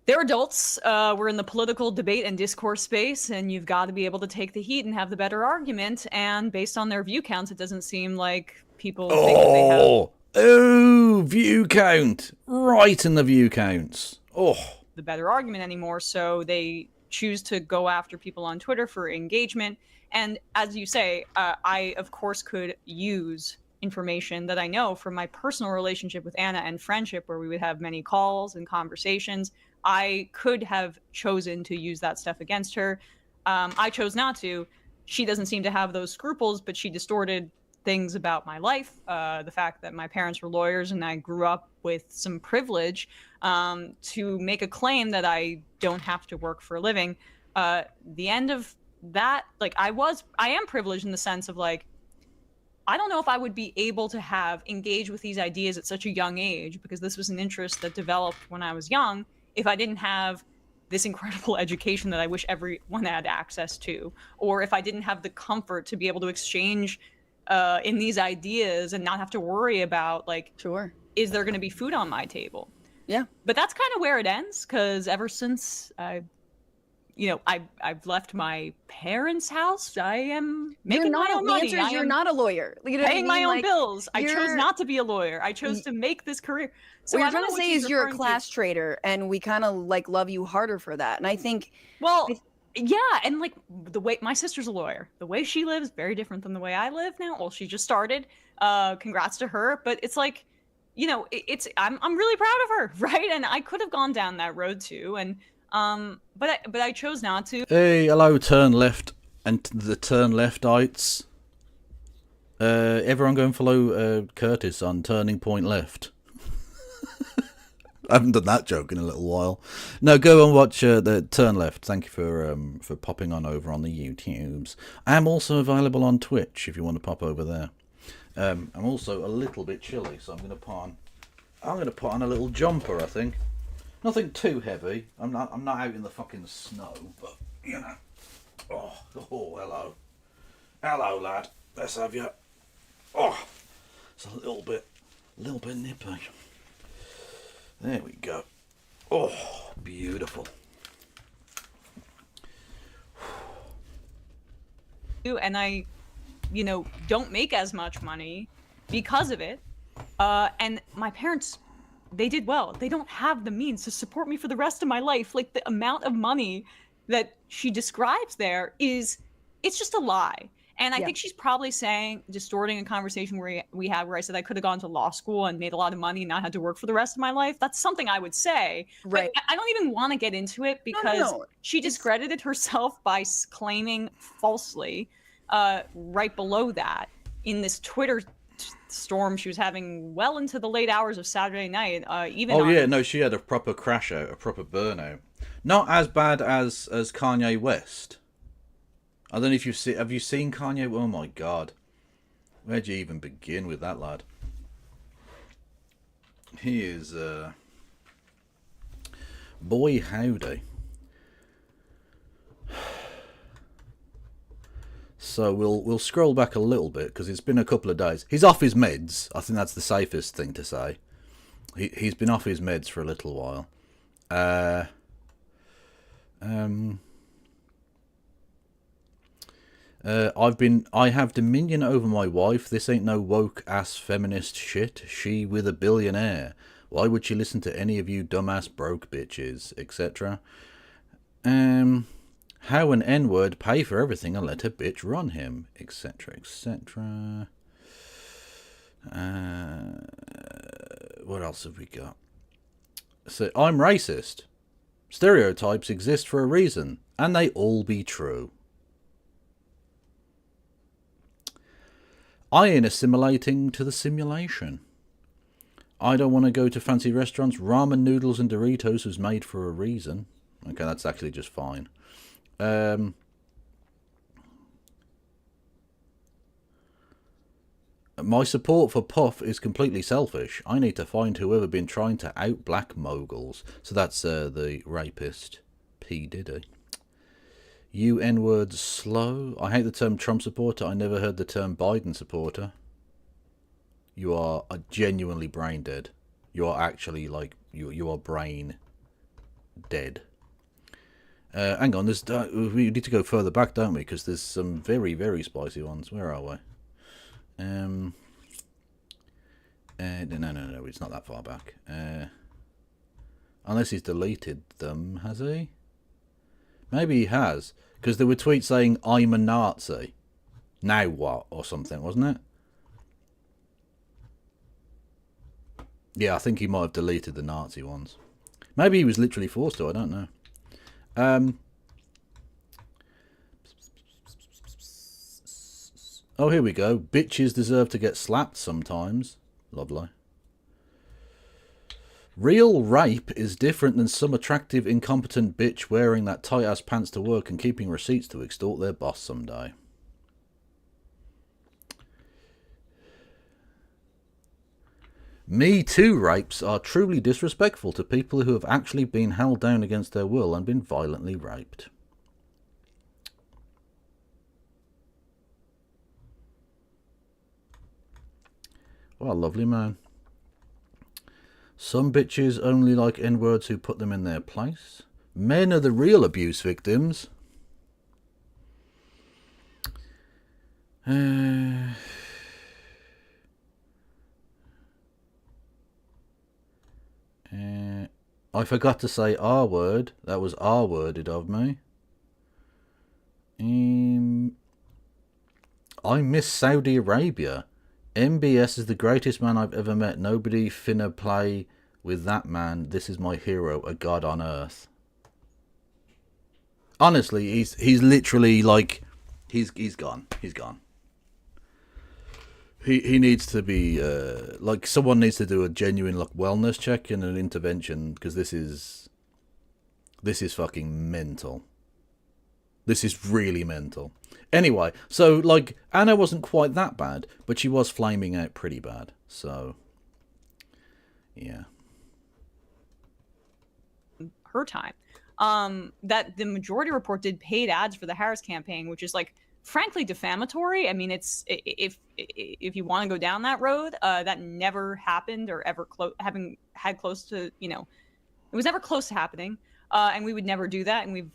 they're adults. We're in the political debate and discourse space, and you've got to be able to take the heat and have the better argument. And based on their view counts, it doesn't seem like people think that they have... Oh, view count. Right in the view counts. Oh. The better argument anymore, so they choose to go after people on Twitter for engagement. And as you say, I of course could use information that I know from my personal relationship with Anna and friendship, where we would have many calls and conversations. I could have chosen to use that stuff against her. I chose not to. She doesn't seem to have those scruples, but she distorted things about my life, the fact that my parents were lawyers and I grew up with some privilege, to make a claim that I don't have to work for a living. The end of that, like, I am privileged in the sense of, like, I don't know if I would be able to have engaged with these ideas at such a young age, because this was an interest that developed when I was young, if I didn't have this incredible education that I wish everyone had access to, or if I didn't have the comfort to be able to exchange in these ideas and not have to worry about, like, Sure. is there going to be food on my table? Yeah. But that's kind of where it ends, because ever since I've left my parents' house, I am making my own money. The answer is you're not a lawyer. You know what I paying mean? my own Like, bills. I chose not to be a lawyer. I chose to make this career. So what I you're don't trying know to what say she's is you're a referring class to. trader, and we kind of like love you harder for that. And I think, Well, yeah, and like the way my sister's a lawyer, the way she lives very different than the way I live now. Well, she just started. Congrats to her. But it's like, you know, I'm really proud of her, right? And I could have gone down that road too, and but I chose not to. Hey, hello, turn left and the turn leftites. Everyone go and follow Curtis on Turning Point Left. I haven't done that joke in a little while. No, go and watch the Turn Left. Thank you for popping on over on the YouTubes. I am also available on Twitch if you want to pop over there. I'm also a little bit chilly, so I'm going to put on a little jumper. I think nothing too heavy. I'm not out in the fucking snow, but you know. Oh, hello, lad. Let's have you. Oh, it's a little bit nippy. There we go. Oh, beautiful. And I, you know, don't make as much money because of it. And my parents, they did well. They don't have the means to support me for the rest of my life. Like, the amount of money that she describes there it's just a lie. And I think she's probably distorting a conversation where I said I could have gone to law school and made a lot of money and not had to work for the rest of my life. That's something I would say. Right. But I don't even want to get into it because she discredited herself by claiming falsely right below that in this Twitter storm she was having well into the late hours of Saturday night. She had a proper crash out, a proper burnout. Not as bad as Kanye West. I don't know if have you seen Kanye? Oh my God. Where'd you even begin with that lad? He is, boy howdy. So we'll scroll back a little bit because it's been a couple of days. He's off his meds. I think that's the safest thing to say. He's been off his meds for a little while. I have dominion over my wife. This ain't no woke ass feminist shit. She with a billionaire. Why would she listen to any of you dumbass broke bitches, etc. How an N-word pay for everything and let a bitch run him, etc., etc. What else have we got? So, I'm racist. Stereotypes exist for a reason, and they all be true. I ain't assimilating to the simulation. I don't want to go to fancy restaurants. Ramen noodles and Doritos was made for a reason. Okay, that's actually just fine. My support for Puff is completely selfish. I need to find whoever been trying to out black moguls. So that's the rapist, P. Diddy. You N-words slow. I hate the term Trump supporter. I never heard the term Biden supporter. You are genuinely brain dead. You are actually like you are brain dead. Hang on, we need to go further back, don't we? Because there's some very, very spicy ones. Where are we? No, it's not that far back. Unless he's deleted them, has he? Maybe he has, because there were tweets saying, I'm a Nazi. Now what? Or something, wasn't it? Yeah, I think he might have deleted the Nazi ones. Maybe he was literally forced to, I don't know. Oh, here we go. Bitches deserve to get slapped sometimes. Lovely. Real rape is different than some attractive, incompetent bitch wearing that tight-ass pants to work and keeping receipts to extort their boss someday. Me Too rapes are truly disrespectful to people who have actually been held down against their will and been violently raped. Well, lovely man. Some bitches only like N-words who put them in their place. Men are the real abuse victims. I forgot to say R-word. That was R-worded of me. I miss Saudi Arabia. MBS is the greatest man I've ever met. Nobody finna play with that man. This is my hero, a god on earth. Honestly, he's literally like he's gone. He's gone. He needs to be like someone needs to do a genuine like wellness check and an intervention because this is fucking mental. This is really mental. Anyway, so like Anna wasn't quite that bad, but she was flaming out pretty bad. So yeah. Her time. That the Majority Report did paid ads for the Harris campaign, which is like frankly defamatory. I mean, it's if you want to go down that road, that never happened or ever having had close to, you know, it was never close to happening, and we would never do that, and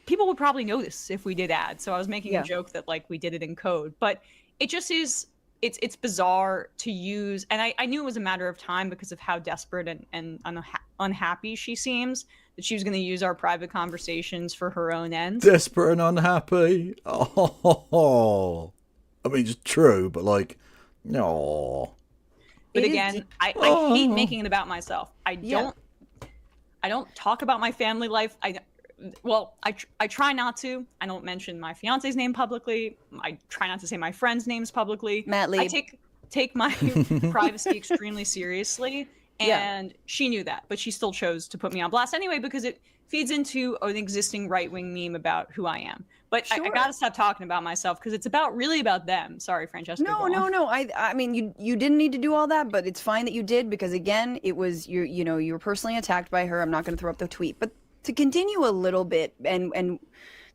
people would probably notice if we did ads. So I was making a joke that like we did it in code, but it just is. It's bizarre to use, and I knew it was a matter of time because of how desperate and unhappy she seems, that she was going to use our private conversations for her own ends. Desperate and unhappy. Oh, I mean, it's true, but like, no. But again, I hate making it about myself. I don't talk about my family life. I try not to. I don't mention my fiance's name publicly. I try not to say my friends' names publicly. Matt Lee. I take my privacy extremely seriously, and she knew that, but she still chose to put me on blast anyway because it feeds into an existing right-wing meme about who I am. But I gotta stop talking about myself because it's really about them. Sorry, Francesca. No. I mean, you didn't need to do all that, but it's fine that you did because again, it was you were personally attacked by her. I'm not going to throw up the tweet, but to continue a little bit and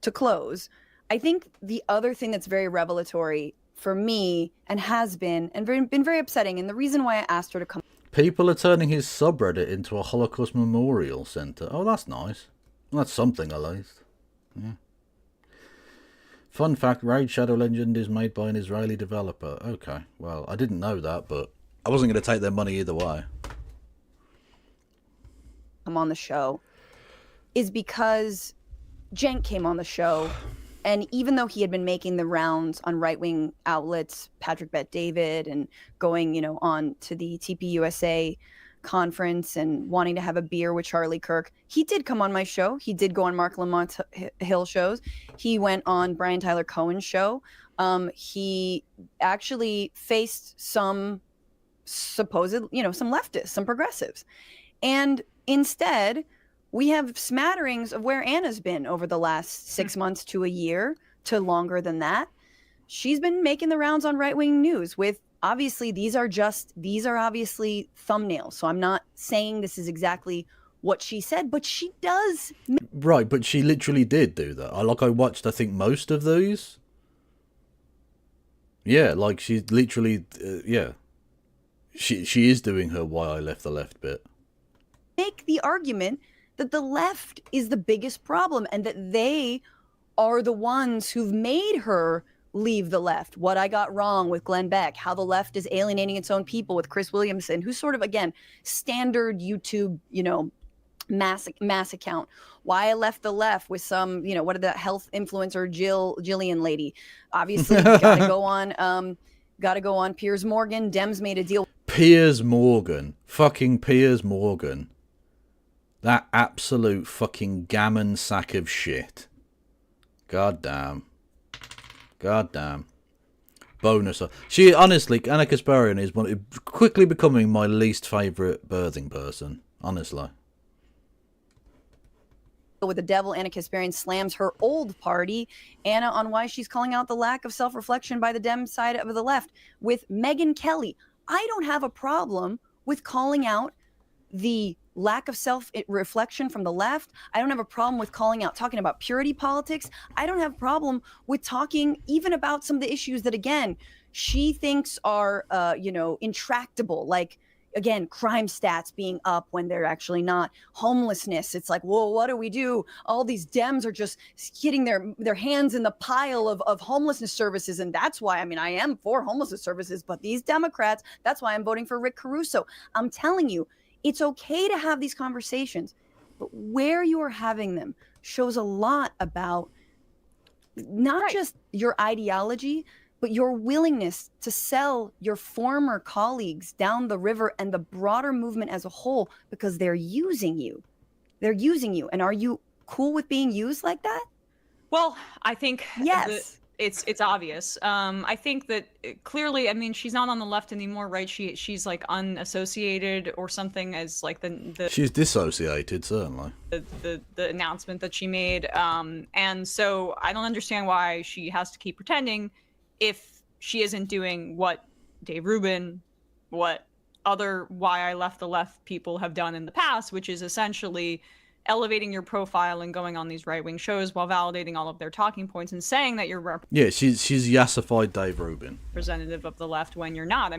to close, I think the other thing that's very revelatory for me and has been very upsetting, and the reason why I asked her to come. People are turning his subreddit into a Holocaust memorial center. Oh, that's nice. Well, that's something at least. Yeah. Fun fact, Raid Shadow Legend is made by an Israeli developer. Okay, well, I didn't know that, but I wasn't going to take their money either way. Come on the show is because Cenk came on the show, and even though he had been making the rounds on right-wing outlets, Patrick Bet David, and going, on to the TPUSA conference and wanting to have a beer with Charlie Kirk, he did come on my show. He did go on Mark Lamont Hill shows. He went on Brian Tyler Cohen's show. He actually faced some supposed, some leftists, some progressives. And instead, we have smatterings of where Anna's been over the last 6 months to a year to longer than that. She's been making the rounds on right-wing news with, obviously, these are obviously thumbnails. So I'm not saying this is exactly what she said, but she does. Right, but she literally did do that. I watched, I think, most of these. Yeah, like she literally, yeah. She is doing her why I left the left bit. Make the argument that the left is the biggest problem and that they are the ones who've made her leave the left. What I got wrong with Glenn Beck, how the left is alienating its own people with Chris Williamson, who's sort of, again, standard YouTube, mass account. Why I left the left with some, what did that health influencer Jillian lady? Obviously, gotta go on Piers Morgan. Dems made a deal. Piers Morgan. Fucking Piers Morgan. That absolute fucking gammon sack of shit. God damn. Bonus. She, honestly, Anna Kasparian is quickly becoming my least favourite birthing person. Honestly. With the devil, Anna Kasparian slams her old party, Anna, on why she's calling out the lack of self-reflection by the Dem side of the left. With Megyn Kelly, I don't have a problem with calling out the lack of self-reflection from the left. I don't have a problem with talking about purity politics. I don't have a problem with talking even about some of the issues that, again, she thinks are, intractable, like, again, crime stats being up when they're actually not. Homelessness. It's like, well, what do we do? All these Dems are just getting their hands in the pile of homelessness services. And that's why, I am for homelessness services, but these Democrats, that's why I'm voting for Rick Caruso. I'm telling you, it's okay to have these conversations, but where you are having them shows a lot about not just your ideology, but your willingness to sell your former colleagues down the river and the broader movement as a whole because they're using you. And are you cool with being used like that? Well, I think yes. It's obvious. I think that clearly, she's not on the left anymore, right? She's like unassociated or something, as like the she's dissociated, certainly. The announcement that she made. And so I don't understand why she has to keep pretending if she isn't doing what Dave Rubin, what other why I left the left people have done in the past, which is essentially elevating your profile and going on these right-wing shows while validating all of their talking points and saying that you're she's yassified Dave Rubin, representative of the left, when you're not.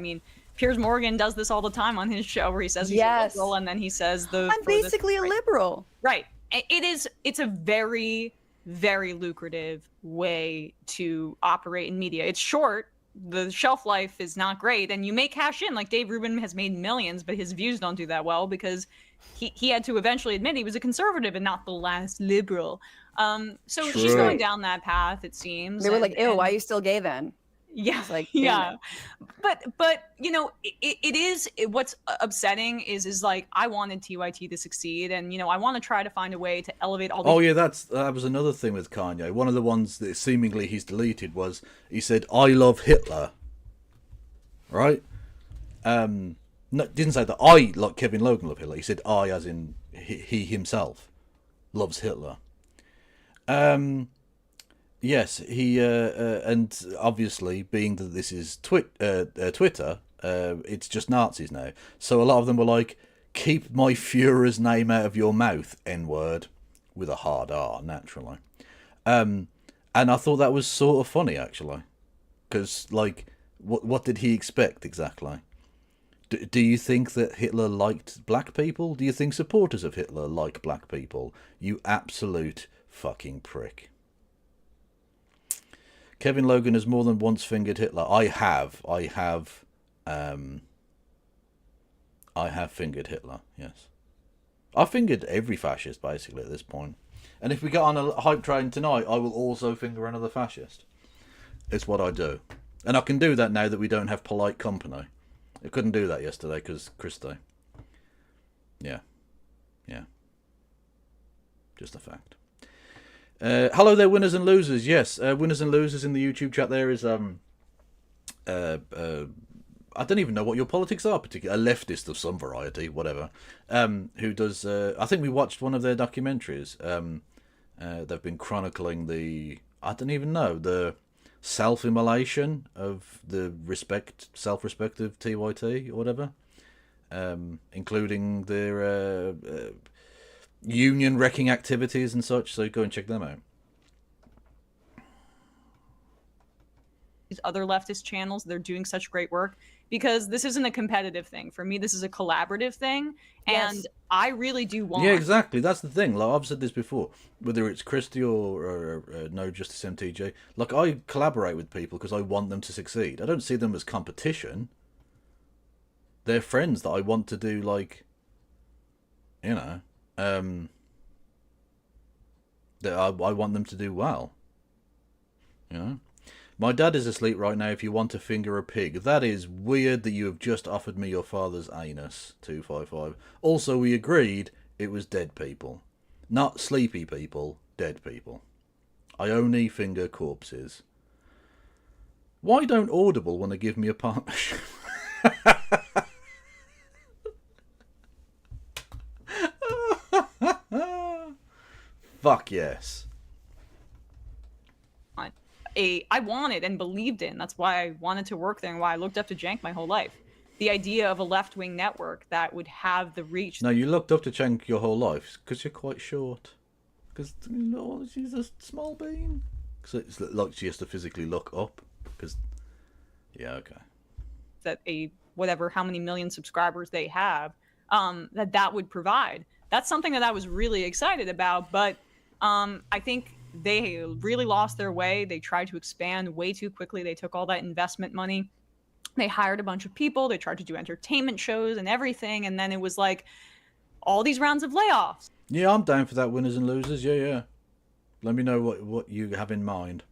Piers Morgan does this all the time on his show where he says he's a liberal and then he says I'm basically a liberal. Right. It's a very, very lucrative way to operate in media. It's short. The shelf life is not great, and you may cash in. Like Dave Rubin has made millions, but his views don't do that well because he had to eventually admit he was a conservative and not the last liberal. So she's going down that path, it seems. They were like, ew, why are you still gay then? Yeah, like, yeah. But it is what's upsetting is like I wanted TYT to succeed, and I want to try to find a way to elevate all. Oh yeah, that was another thing with Kanye. One of the ones that seemingly he's deleted was he said I love Hitler. Right? No, didn't say that I like Kevin Logan love Hitler. He said I, as in he himself loves Hitler. Yes, he and obviously being that this is Twitter, it's just Nazis now. So a lot of them were like, "Keep my Führer's name out of your mouth, N-word," with a hard R, naturally. And And I thought that was sort of funny, actually. Because, like, what did he expect exactly? Do you think that Hitler liked black people? Do you think supporters of Hitler like black people? You absolute fucking prick. Kevin Logan has more than once fingered Hitler. I have fingered Hitler, yes. I've fingered every fascist, basically, at this point. And if we get on a hype train tonight, I will also finger another fascist. It's what I do. And I can do that now that we don't have polite company. I couldn't do that yesterday because Christo. Yeah. Just a fact. Hello there, winners and losers. Yes, winners and losers in the YouTube chat there is... I don't even know what your politics are, particularly. A leftist of some variety, whatever. Who does... I think we watched one of their documentaries. They've been chronicling the... I don't even know. The self-immolation of the self-respect of TYT or whatever. Including their union-wrecking activities and such. So go and check them out. These other leftist channels, they're doing such great work, because this isn't a competitive thing. For me, this is a collaborative thing, and Yes. I really do want... Yeah, exactly. That's the thing. Like, I've said this before, whether it's Christie or No Justice MTJ. Like, I collaborate with people because I want them to succeed. I don't see them as competition. They're friends that I want to do, like, you know, that I want them to do well. You know. My dad is asleep right now if you want to finger a pig. That is weird that you have just offered me your father's anus, 255. Also, we agreed it was dead people. Not sleepy people, dead people. I only finger corpses. Why don't Audible want to give me a partnership? Fuck yes. I wanted and believed in. That's why I wanted to work there and why I looked up to Cenk my whole life. The idea of a left-wing network that would have the reach. No, you looked up to Cenk your whole life because you're quite short. Because she's a small bean. So it's like she has to physically look up. Because, yeah, okay. That how many million subscribers they have, that would provide. That's something that I was really excited about. But I think they really lost their way. They tried to expand way too quickly. They took all that investment money. They hired a bunch of people. They tried to do entertainment shows and everything. And then it was like all these rounds of layoffs. Yeah, I'm down for that, winners and losers. Yeah. Let me know what you have in mind.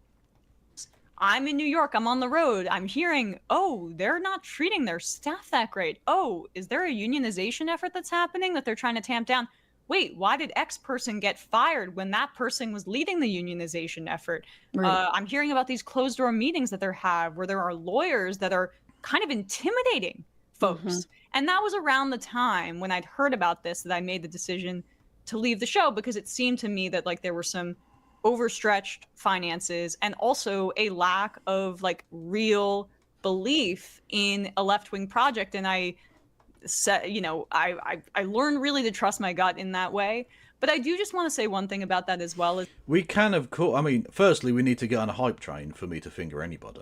I'm in New York. I'm on the road. I'm hearing, oh, they're not treating their staff that great. Oh, is there a unionization effort that's happening that they're trying to tamp down? Wait, why did X person get fired when that person was leading the unionization effort? Right. I'm hearing about these closed door meetings that they have where there are lawyers that are kind of intimidating folks. Mm-hmm. And that was around the time when I'd heard about this that I made the decision to leave the show, because it seemed to me that like there were some overstretched finances and also a lack of like real belief in a left-wing project. And I learned really to trust my gut in that way. But I do just want to say one thing about that as well. We can, of course. I mean, firstly, we need to get on a hype train for me to finger anybody.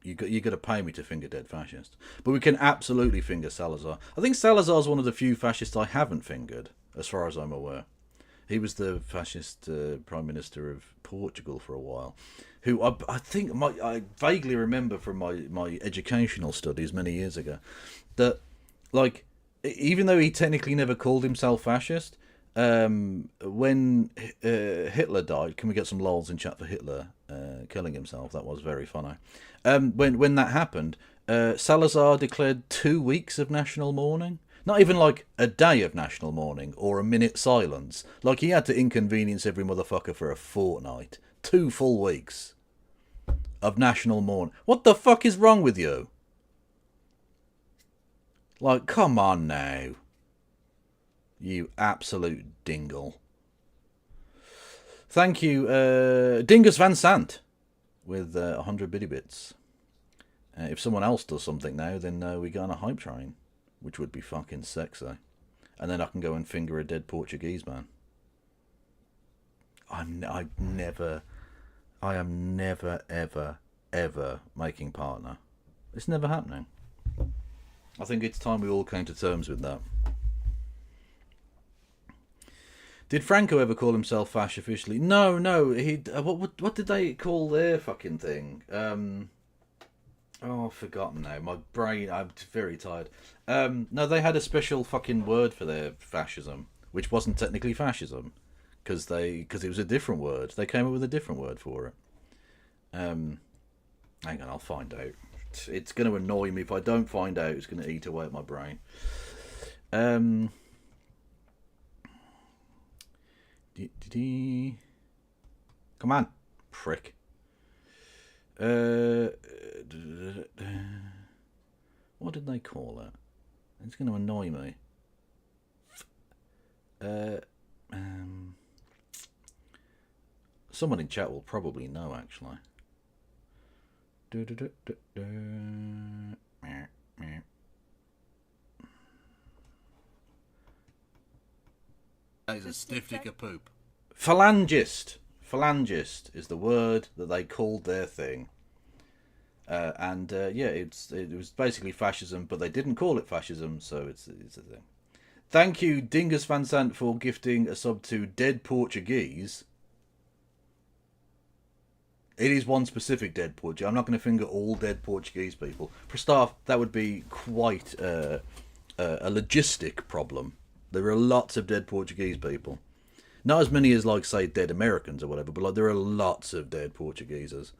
You got to pay me to finger dead fascists. But we can absolutely finger Salazar. I think Salazar's one of the few fascists I haven't fingered, as far as I'm aware. He was the fascist prime minister of Portugal for a while, who I think I vaguely remember from my educational studies many years ago, that like even though he technically never called himself fascist, when Hitler died, can we get some lols in chat for Hitler killing himself? That was very funny. When that happened, Salazar declared 2 weeks of national mourning. Not even like a day of national mourning or a minute silence. Like he had to inconvenience every motherfucker for a fortnight. 2 full weeks of national mourning. What the fuck is wrong with you? Like, come on now. You absolute dingle. Thank you, Dingus Van Sant, with 100 bitty bits. If someone else does something now, then we go on a hype train, which would be fucking sexy. And then I can go and finger a dead Portuguese man. I've never I am never, ever, ever making partner. It's never happening. I think it's time we all came to terms with that. Did Franco ever call himself Fash officially? No. He what did they call their fucking thing? I've forgotten now. My brain. I'm very tired. No, they had a special fucking word for their fascism, which wasn't technically fascism, because it was a different word. They came up with a different word for it. Hang on, I'll find out. It's going to annoy me if I don't find out. It's going to eat away at my brain. Come on, prick. What did they call it? It's going to annoy me. Someone in chat will probably know, actually. That is a stiff dick of poop. Phalangist. Phalangist is the word that they called their thing. It was basically fascism, but they didn't call it fascism, so it's a thing. Thank you, Dingus Van Sant, for gifting a sub to Dead Portuguese. It is one specific dead Portuguese. I'm not going to finger all dead Portuguese people. For staff, that would be quite a logistic problem. There are lots of dead Portuguese people. Not as many as, like, say, dead Americans or whatever, but like there are lots of dead Portugueses.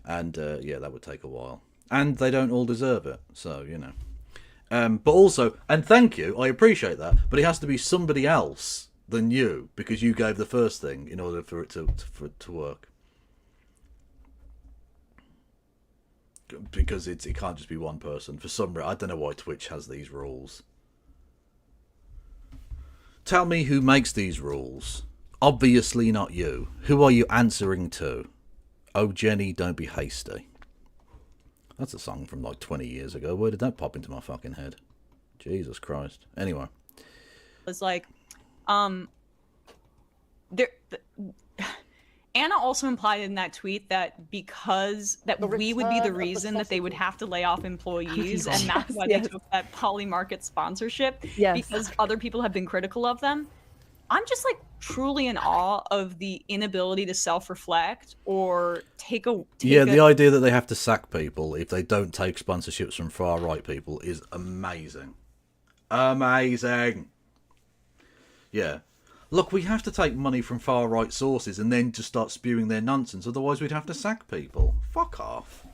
And, that would take a while. And they don't all deserve it, so, you know. But also, and thank you, I appreciate that, but it has to be somebody else than you, because you gave the first thing in order for it to work. Because it can't just be one person. For some reason, I don't know why Twitch has these rules. Tell me who makes these rules. Obviously not you. Who are you answering to? Oh, Jenny, don't be hasty. That's a song from like 20 years ago. Where did that pop into my fucking head? Jesus Christ. Anyway. It's like, Anna also implied in that tweet that we would be the reason that they would have to lay off employees, and that's why they took that Polymarket sponsorship, because other people have been critical of them. I'm just like truly in awe of the inability to self-reflect or the idea that they have to sack people if they don't take sponsorships from far-right people is amazing. Amazing. Yeah. Look, we have to take money from far-right sources and then just start spewing their nonsense. Otherwise, we'd have to sack people. Fuck off.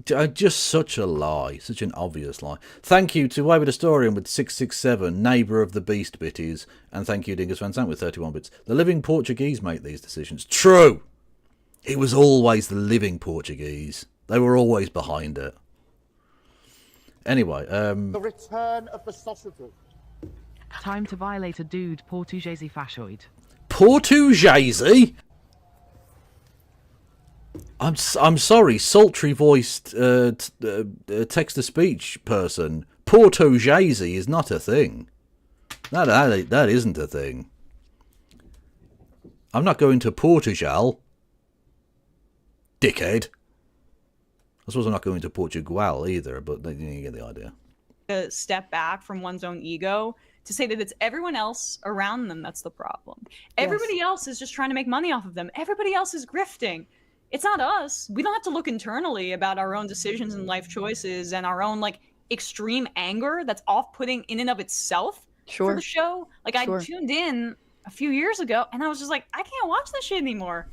Just such a lie. Such an obvious lie. Thank you to Way with Historian with 667, Neighbour of the Beast Bitties. And thank you, Dingus Van Sant with 31 bits. The living Portuguese make these decisions. True! It was always the living Portuguese. They were always behind it. Anyway, The return of the sausage. Time to violate a dude, Portuguese fashoid. Portuguese? I'm sorry, sultry-voiced text-to-speech person. Portuguese is not a thing. That isn't a thing. I'm not going to Portugal. Dickhead. I suppose I'm not going to Portugal either, but you get the idea. To step back from one's own ego to say that it's everyone else around them that's the problem. Everybody else is just trying to make money off of them. Everybody else is grifting. It's not us. We don't have to look internally about our own decisions and life choices and our own like extreme anger that's off-putting in and of itself for the show. Like I tuned in a few years ago and I was just like, I can't watch this shit anymore.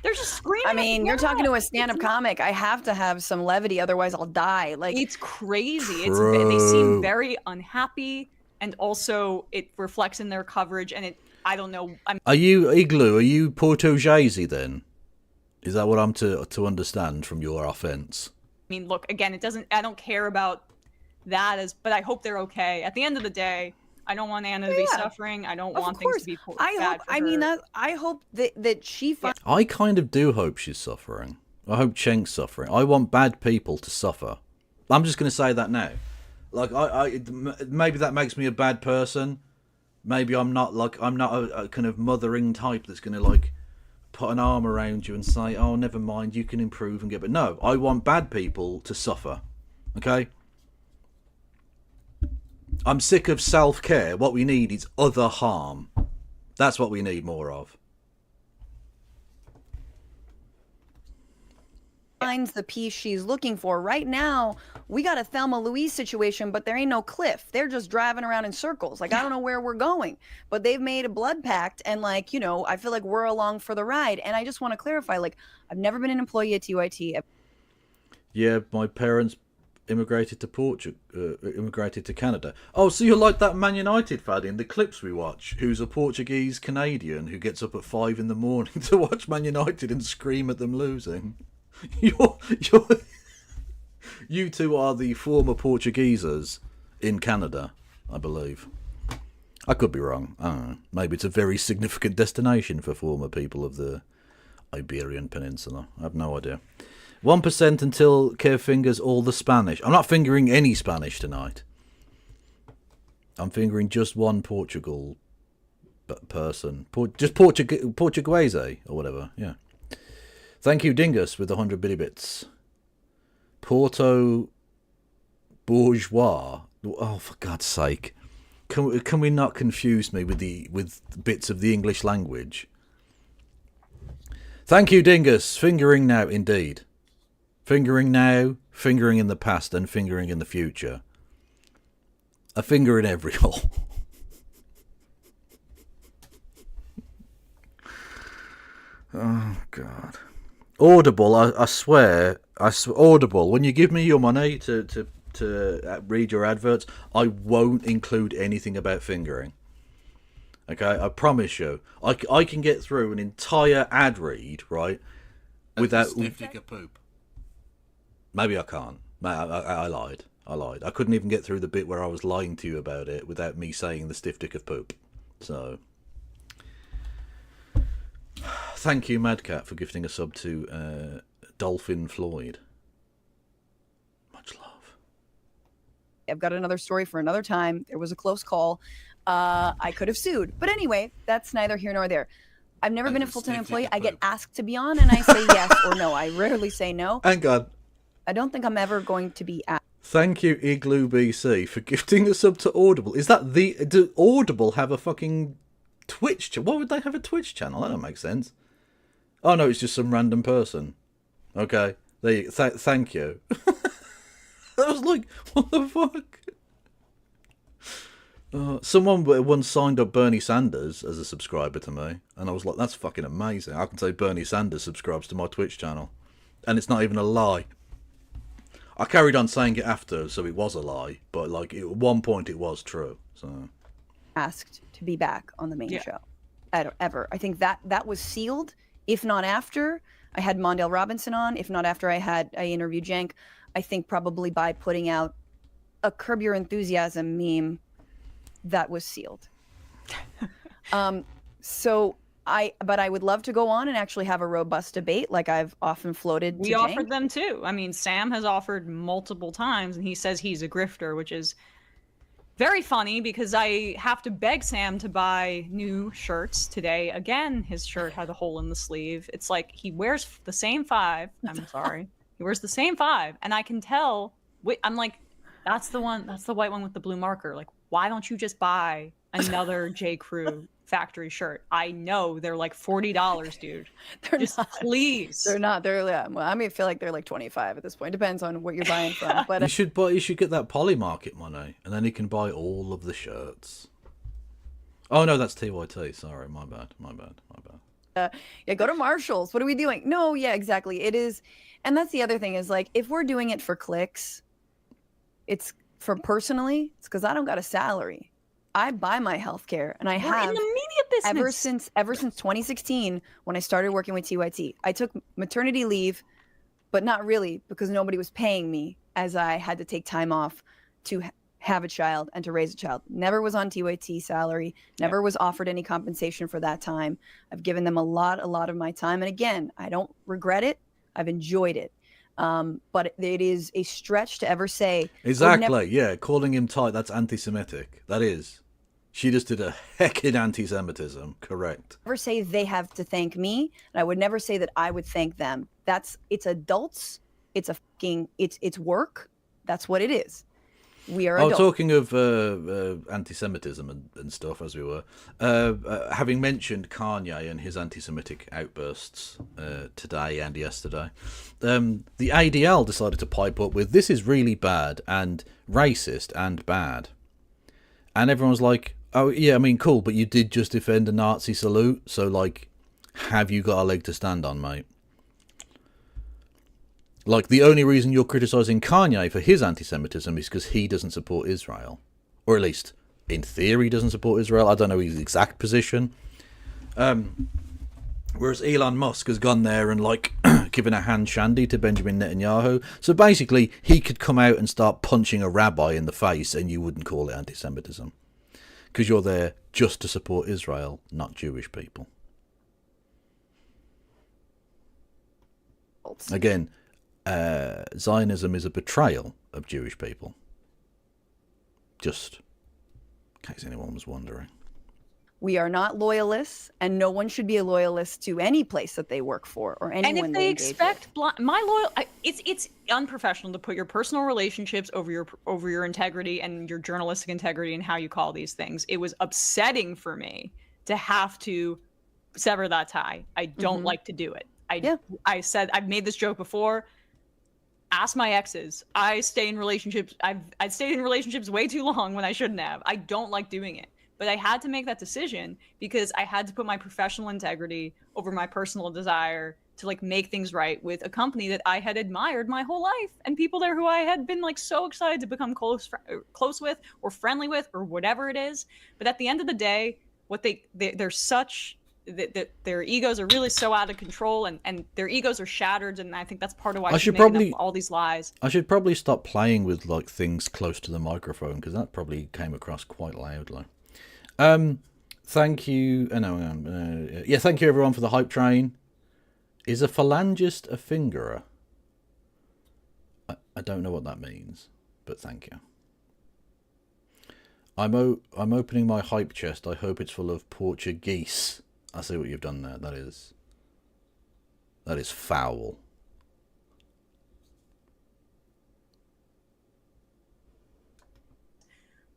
They're just screaming. I mean, you're talking to a stand-up comic. I have to have some levity, otherwise I'll die. Like it's crazy. They seem very unhappy, and also it reflects in their coverage. And I don't know. Are you Igloo? Are you Portuguese then? Is that what I'm to understand from your offense? I mean, look, again, I don't care about that but I hope they're okay. At the end of the day, I don't want Anna to be suffering. I don't want things to be bad for her. I hope that she I kind of do hope she's suffering. I hope Chenk's suffering. I want bad people to suffer. I'm just going to say that now. Like maybe that makes me a bad person. Maybe I'm not a kind of mothering type that's going to like put an arm around you and say, "Oh, never mind, you can improve and get." But no, I want bad people to suffer. Okay. I'm sick of self-care. What we need is other harm. That's what we need more of. Finds the piece she's looking for. Right now, we got a Thelma Louise situation, but there ain't no cliff. They're just driving around in circles. Like, I don't know where we're going, but they've made a blood pact, and like, you know, I feel like we're along for the ride. And I just want to clarify, like, I've never been an employee at TYT. Yeah, my parents immigrated to Canada. Oh, so you're like that Man United fan in the clips we watch, who's a Portuguese Canadian who gets up at 5 a.m. to watch Man United and scream at them losing. You two are the former Portuguesers in Canada, I believe. I could be wrong. I don't know. Maybe it's a very significant destination for former people of the Iberian Peninsula. I have no idea. 1% until Kev fingers all the Spanish. I'm not fingering any Spanish tonight. I'm fingering just one Portugal person. Just Portuguese or whatever. Yeah. Thank you, Dingus, with the 100 bitty bits. Porto Bourgeois. Oh, for God's sake. Can we not confuse me with bits of the English language? Thank you, Dingus. Fingering now, indeed. Fingering now, fingering in the past, and fingering in the future. A finger in every hole. Oh, God. Audible, I swear, Audible, when you give me your money to read your adverts, I won't include anything about fingering. Okay, I promise you. I can get through an entire ad read, right, without... Stiff dick of poop. Maybe I can't. I lied. I couldn't even get through the bit where I was lying to you about it without me saying the stiff dick of poop. So, thank you, Madcat, for gifting a sub to Dolphin Floyd. Much love. I've got another story for another time. There was a close call. I could have sued. But anyway, that's neither here nor there. I've never been a full-time employee. I get asked to be on, and I say yes or no. I rarely say no. Thank God. I don't think I'm ever going to be asked. Thank you, Igloo BC, for gifting a sub to Audible. Is that do Audible have a fucking Twitch channel? Why would they have a Twitch channel? That don't make sense. Oh no, it's just some random person. Okay, there you thank you. I was like, what the fuck? Someone once signed up Bernie Sanders as a subscriber to me, and I was like, that's fucking amazing. I can say Bernie Sanders subscribes to my Twitch channel, and it's not even a lie. I carried on saying it after, so it was a lie, but like at one point it was true. So asked to be back on the main show. Ever. I think that was sealed, if not after I had Mondale Robinson on, if not after I interviewed Jank. I think probably by putting out a Curb Your Enthusiasm meme that was sealed. But I would love to go on and actually have a robust debate like I've often floated to We Jank. offered them too. I mean, Sam has offered multiple times, and he says he's a grifter, which is very funny because I have to beg Sam to buy new shirts today. Again, his shirt had a hole in the sleeve. It's like he wears the same 5. I'm sorry. He wears the same 5, and I can tell. I'm like, that's the one. That's the white one with the blue marker. Like, why don't you just buy another J. Crew factory shirt? I know they're like $40, dude. They're just not. Please. They're not. They're well, I mean, feel like they're like 25 at this point. Depends on what you're buying from. But you should get that Polymarket money, and then you can buy all of the shirts. Oh no, that's TYT. Sorry, my bad. Yeah, go to Marshall's. What are we doing? No, yeah, exactly. It is, and that's the other thing is like if we're doing it for clicks, it's for personally. It's because I don't got a salary. I buy my healthcare, and I have in the media business ever since 2016 when I started working with TYT. I took maternity leave, but not really because nobody was paying me, as I had to take time off to have a child and to raise a child. Never was on TYT salary. Never was offered any compensation for that time. I've given them a lot of my time, and again, I don't regret it. I've enjoyed it. But it is a stretch to ever say exactly. Yeah, calling him tight, that's anti-Semitic. That is. She just did a heckin' anti-Semitism. Correct. Never say they have to thank me, and I would never say that I would thank them. It's adults. It's work. That's what it is. We are adults. Talking of anti-Semitism and stuff, as we were, having mentioned Kanye and his anti-Semitic outbursts today and yesterday, the ADL decided to pipe up with, this is really bad and racist and bad. And everyone was like, oh, yeah, I mean, cool, but you did just defend a Nazi salute, so, like, have you got a leg to stand on, mate? Like, the only reason you're criticising Kanye for his anti-Semitism is because he doesn't support Israel. Or at least, in theory, doesn't support Israel. I don't know his exact position. Whereas Elon Musk has gone there and, like, given a hand shandy to Benjamin Netanyahu. So basically, he could come out and start punching a rabbi in the face and you wouldn't call it anti-Semitism. Because you're there just to support Israel, not Jewish people. Again, Zionism is a betrayal of Jewish people. Just in case anyone was wondering. We are not loyalists, and no one should be a loyalist to any place that they work for or anyone. And if they expect it's unprofessional to put your personal relationships over your integrity and your journalistic integrity and how you call these things. It was upsetting for me to have to sever that tie. I don't like to do it. I said, I've made this joke before. Ask my exes. I stay in relationships. I've stayed in relationships way too long when I shouldn't have. I don't like doing it. But I had to make that decision because I had to put my professional integrity over my personal desire to, like, make things right with a company that I had admired my whole life and people there who I had been, like, so excited to become close with or friendly with or whatever it is. But at the end of the day, what they're such that their egos are really so out of control and their egos are shattered, and I think that's part of why she's making up all these lies. I should probably stop playing with, like, things close to the microphone because that probably came across quite loudly. Thank you. Thank you everyone for the hype train. Is a phalangist a fingerer? I don't know what that means, but thank you. I'm opening my hype chest. I hope it's full of Portuguese. I see what you've done there. That is foul.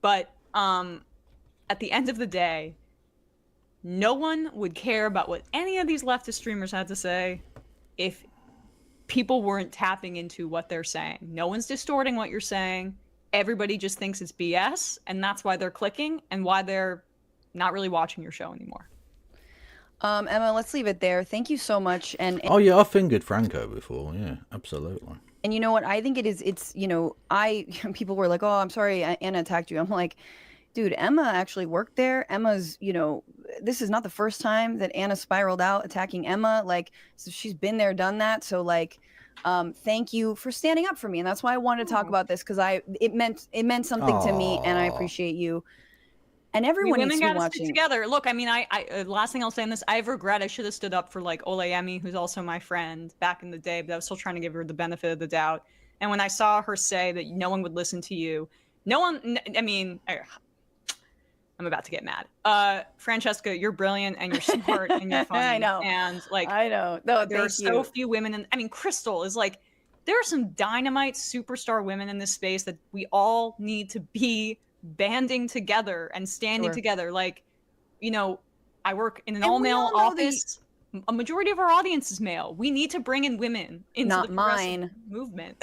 But at the end of the day, no one would care about what any of these leftist streamers had to say if people weren't tapping into what they're saying. No one's distorting what you're saying. Everybody just thinks it's BS, and that's why they're clicking and why they're not really watching your show anymore. Emma, let's leave it there. Thank you so much. And oh yeah, I fingered Franco before. Yeah, absolutely. And you know what? I think it's people were like, oh, I'm sorry, Anna attacked you. I'm like, dude, Emma actually worked there. Emma's, this is not the first time that Anna spiraled out attacking Emma. Like, so she's been there, done that. So, like, thank you for standing up for me. And that's why I wanted to talk about this, because it meant something to me, and I appreciate you. And everyone needs to be watching. Stick together. Look, I mean, I last thing I'll say on this, I have regret. I should have stood up for, like, Olayemi, who's also my friend back in the day, but I was still trying to give her the benefit of the doubt. And when I saw her say that no one would listen to you, I'm about to get mad. Francesca, you're brilliant and you're smart and you're funny. I know. And, like, I know. No, there are so few women. And I mean, Crystal is, like, there are some dynamite superstar women in this space that we all need to be banding together and standing together. Like, I work in an all-male office. A majority of our audience is male. We need to bring in women into the progressive movement.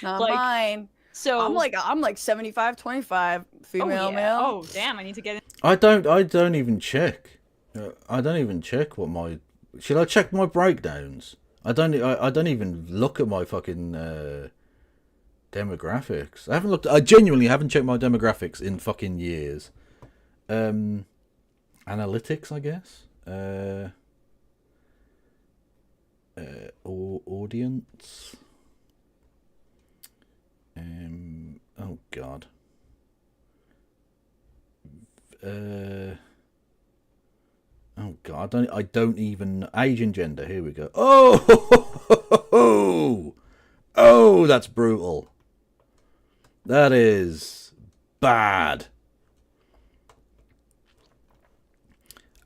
Not mine. So I'm like 75-25 female male. Oh damn! I need to get in. I don't even check. I don't even check what my. Should I check my breakdowns? I don't even look at my fucking demographics. I haven't looked. I genuinely haven't checked my demographics in fucking years. Analytics, I guess. Audience. Oh god. Oh god. I don't even age and gender. Here we go. Oh, that's brutal. That is bad.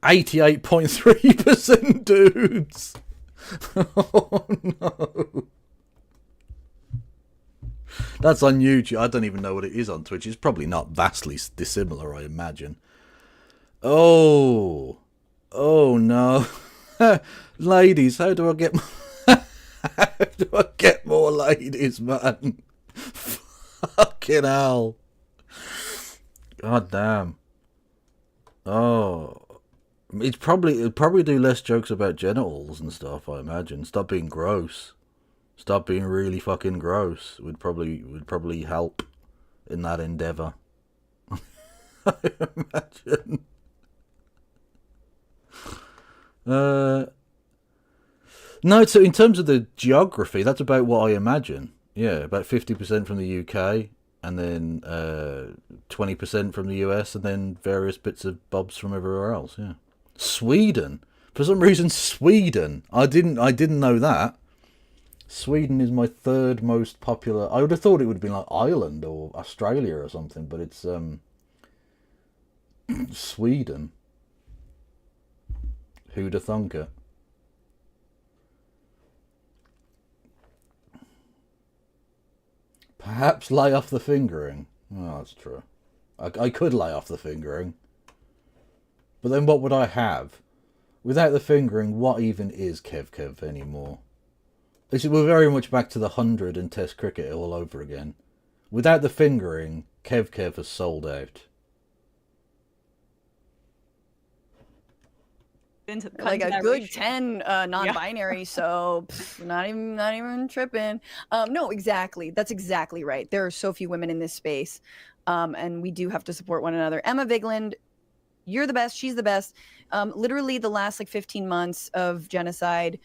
88.3% dudes. Oh no. That's on YouTube. I don't even know what it is on Twitch. It's probably not vastly dissimilar, I imagine. Oh no. Ladies, how do I get more ladies, man? Fucking hell. God damn. Oh. It'd probably do less jokes about genitals and stuff, I imagine. Stop being gross. Stop being really fucking gross. Would probably help in that endeavour. I imagine. No, so in terms of the geography, that's about what I imagine. Yeah, about 50% from the UK, and then 20% from the US, and then various bits of bobs from everywhere else. Yeah, Sweden. For some reason, Sweden. I didn't know that. Sweden is my third most popular. I would have thought it would have been like Ireland or Australia or something, but it's Sweden. Who'd have thunk it? Perhaps lay off the fingering. Oh, that's true. I could lay off the fingering. But then what would I have? Without the fingering, what even is Kev anymore? We're very much back to the 100 and Test cricket all over again. Without the fingering, Kev has sold out. Like a good 10 non-binary, so not even tripping. No, exactly. That's exactly right. There are so few women in this space, and we do have to support one another. Emma Vigland, you're the best. She's the best. Literally the last 15 months of genocide,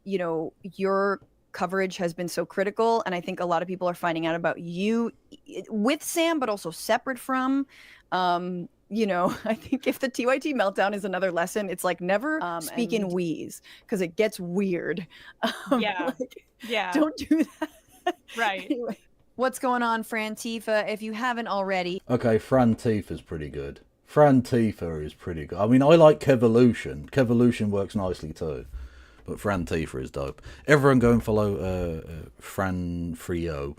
your coverage has been so critical, and I think a lot of people are finding out about you with Sam, but also separate from. I think if the TYT meltdown is another lesson, it's never speak in wheeze, because it gets weird. Yeah. Don't do that. Right. Anyway, what's going on, Fran Tifa? If you haven't already. Okay, Fran Tifa's pretty good. Fran Tifa is pretty good. I mean, I like Kevolution. Kevolution works nicely too. But Fran Tifa is dope. Everyone go and follow Fran Frio.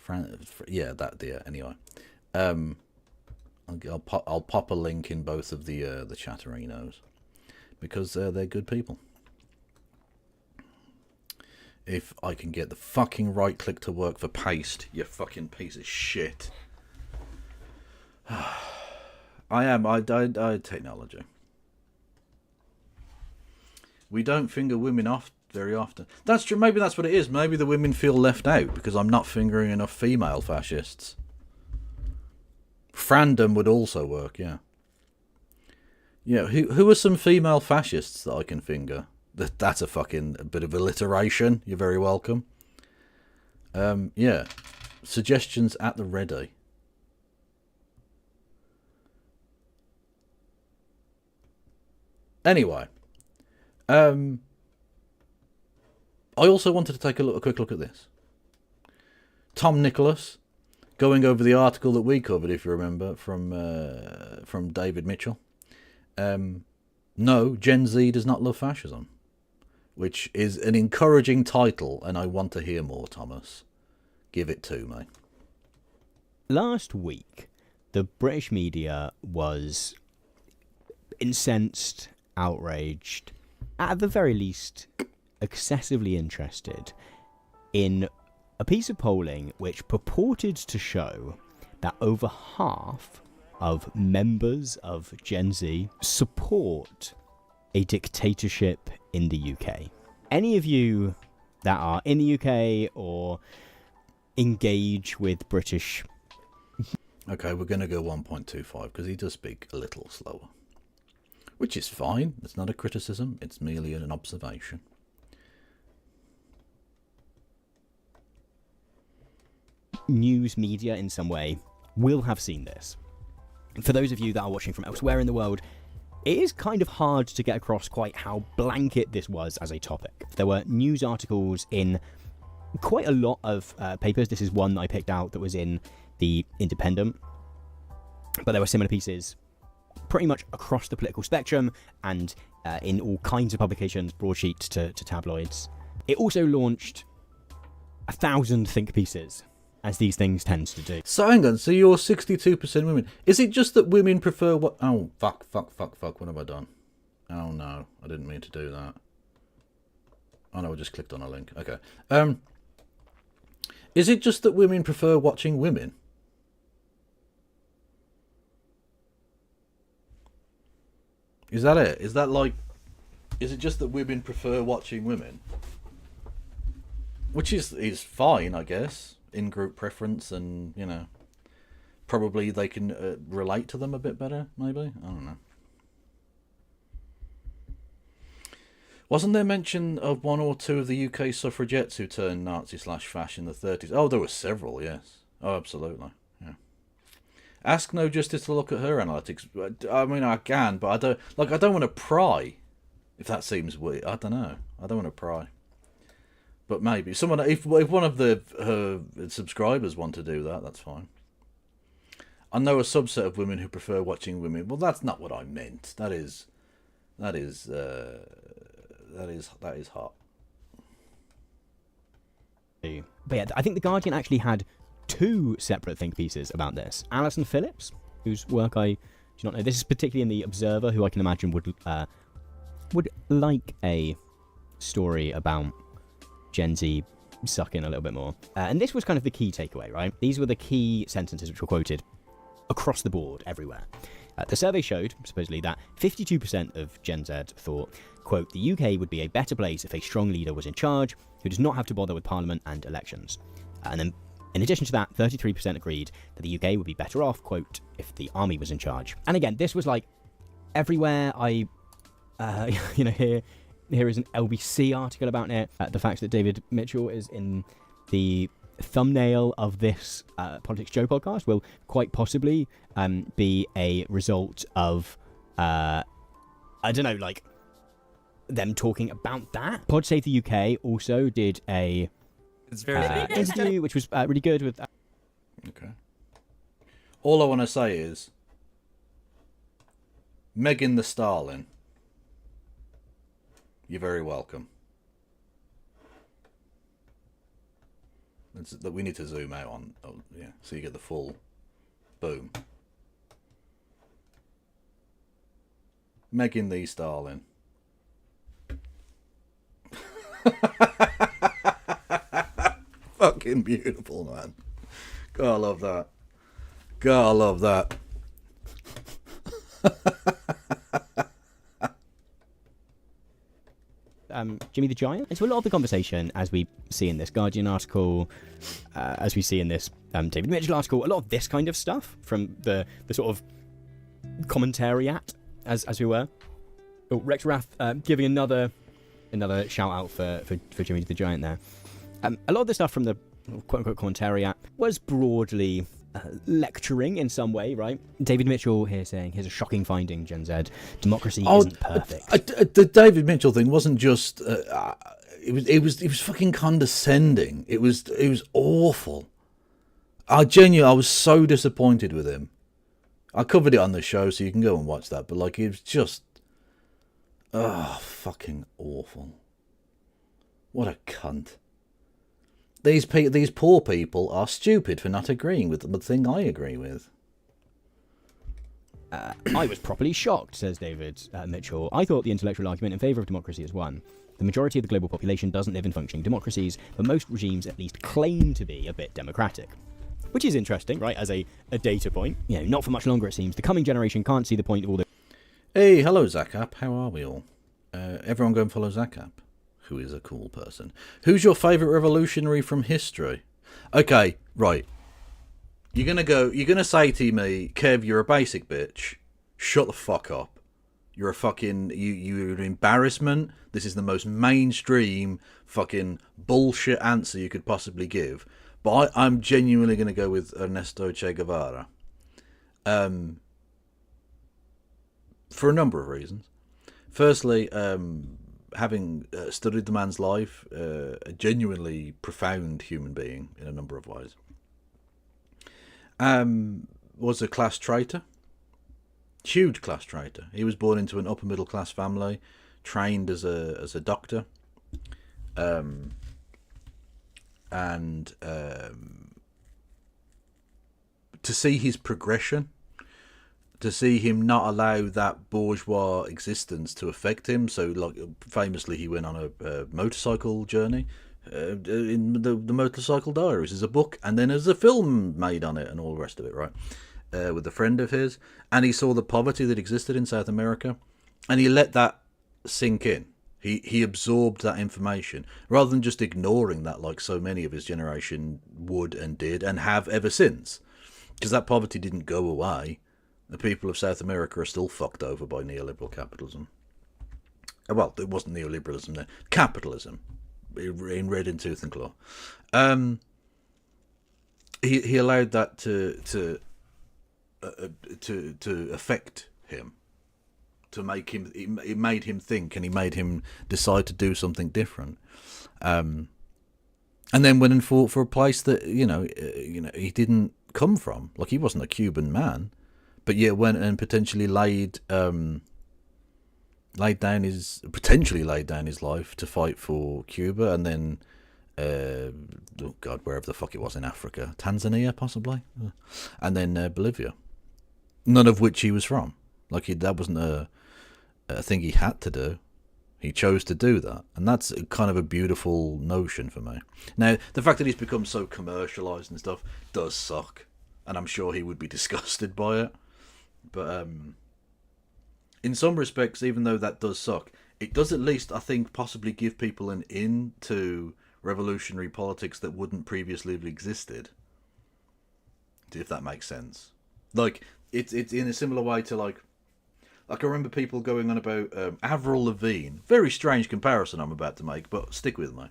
Anyway. I'll pop a link in both of the chatterinos, because they're good people. If I can get the fucking right click to work for paste, you fucking piece of shit. I technology. We don't finger women off very often. That's true. Maybe that's what it is. Maybe the women feel left out because I'm not fingering enough female fascists. Frandom would also work, yeah. Yeah, who are some female fascists that I can finger? That's a bit of alliteration. You're very welcome. Yeah. Suggestions at the ready. Anyway. I also wanted to take a quick look at this. Tom Nicholas, going over the article that we covered, if you remember, from David Mitchell. No, Gen Z does not love fascism, which is an encouraging title, and I want to hear more, Thomas. Give it to me. Last week, the British media was incensed, outraged, at the very least, excessively interested in a piece of polling which purported to show that over half of members of Gen Z support a dictatorship in the UK. Any of you that are in the UK or engage with British... Okay, we're going to go 1.25 because he does speak a little slower. Which is fine. It's not a criticism. It's merely an observation. News media in some way will have seen this. For those of you that are watching from elsewhere in the world, it is kind of hard to get across quite how blanket this was as a topic. There were news articles in quite a lot of papers. This is one that I picked out that was in The Independent. But there were similar pieces pretty much across the political spectrum and in all kinds of publications, broadsheets to tabloids. It also launched 1,000 think pieces, as these things tend to do. So hang on, so you're 62% women. Is it just that women prefer what... Oh, fuck, what have I done? Oh no, I didn't mean to do that. Oh no, I just clicked on a link. Okay. Is it just that women prefer watching women? Is that it? Is that like... Is it just that women prefer watching women? Which is fine, I guess. In-group preference and, you know... Probably they can relate to them a bit better, maybe? I don't know. Wasn't there mention of one or two of the UK suffragettes who turned Nazi/fash in the 30s? Oh, there were several, yes. Oh, absolutely. Yeah. Ask No Justice to look at her analytics. I mean, I can, but I don't want to pry. If that seems weird, I don't know. I don't want to pry. But maybe someone, if one of her subscribers want to do that, that's fine. I know a subset of women who prefer watching women. Well, that's not what I meant. That is hot. But yeah, I think The Guardian actually had 2 separate think pieces about this. Alison Phillips, whose work I do not know. This is particularly in The Observer, who I can imagine would like a story about Gen Z sucking a little bit more. And this was kind of the key takeaway, right? These were the key sentences which were quoted across the board, everywhere. The survey showed, supposedly, that 52% of Gen Z thought, quote, the UK would be a better place if a strong leader was in charge who does not have to bother with Parliament and elections. And then, in addition to that, 33% agreed that the UK would be better off, quote, if the army was in charge. And again, this was like everywhere. Here is an LBC article about it. The fact that David Mitchell is in the thumbnail of this Politics Joe podcast will quite possibly be a result of I don't know, like them talking about that. Pod Save the UK also did a interview which was really good with Okay. All I want to say is Megan the Stalin, you're very welcome. That we need to zoom out on, yeah, so you get the full boom. Megan the Stalin. Fucking beautiful, man. God, I love that. God, I love that. Jimmy the Giant. And so a lot of the conversation, as we see in this Guardian article, as we see in this David Mitchell article, a lot of this kind of stuff from the sort of commentariat, as we were. Oh, Rex Rath giving another shout out for Jimmy the Giant there. A lot of the stuff from the quote-unquote commentariat was broadly lecturing in some way, right? David Mitchell here saying, here's a shocking finding, Gen Z. Democracy isn't perfect. The David Mitchell thing wasn't just... it was fucking condescending. It was awful. I was so disappointed with him. I covered it on the show, so you can go and watch that. But like, it was just... Oh, fucking awful. What a cunt. These poor people are stupid for not agreeing with the thing I agree with. I was properly shocked, says David Mitchell. I thought the intellectual argument in favour of democracy is won. The majority of the global population doesn't live in functioning democracies, but most regimes at least claim to be a bit democratic. Which is interesting, right, as a data point. You know, not for much longer, it seems. The coming generation can't see the point of all this. Hey, hello, Zakap. How are we all? Everyone go and follow Zakap, who is a cool person. Who's your favourite revolutionary from history? Okay, right. You're gonna say to me, Kev, you're a basic bitch. Shut the fuck up. You're a fucking... You're an embarrassment. This is the most mainstream fucking bullshit answer you could possibly give. But I'm genuinely going to go with Ernesto Che Guevara. For a number of reasons. Firstly, having studied the man's life, a genuinely profound human being in a number of ways. Was a class traitor. Huge class traitor. He was born into an upper middle class family, trained as a doctor, and to see his progression, to see him not allow that bourgeois existence to affect him. So, like, famously, he went on a motorcycle journey. In the Motorcycle Diaries is a book, and then there's a film made on it and all the rest of it, right? With a friend of his, and he saw the poverty that existed in South America, and he let that sink in. He absorbed that information rather than just ignoring that, like so many of his generation would and did and have ever since, because that poverty didn't go away. The people of South America are still fucked over by neoliberal capitalism. Well, it wasn't neoliberalism then, capitalism, in red in tooth and claw. He allowed that to affect him, to make him. It made him think, and he made him decide to do something different. And then went and fought for a place that he didn't come from. Like, he wasn't a Cuban man, but yet went and potentially laid down his life to fight for Cuba, and then wherever the fuck it was in Africa, Tanzania possibly, and then Bolivia, none of which he was from. Like, that wasn't a thing he had to do. He chose to do that, and that's kind of a beautiful notion for me. Now, the fact that he's become so commercialized and stuff does suck, and I'm sure he would be disgusted by it. But in some respects, even though that does suck, it does at least, I think, possibly give people an in to revolutionary politics that wouldn't previously have existed. If that makes sense. Like, it's in a similar way to, like I remember people going on about Avril Lavigne. Very strange comparison I'm about to make, but stick with me.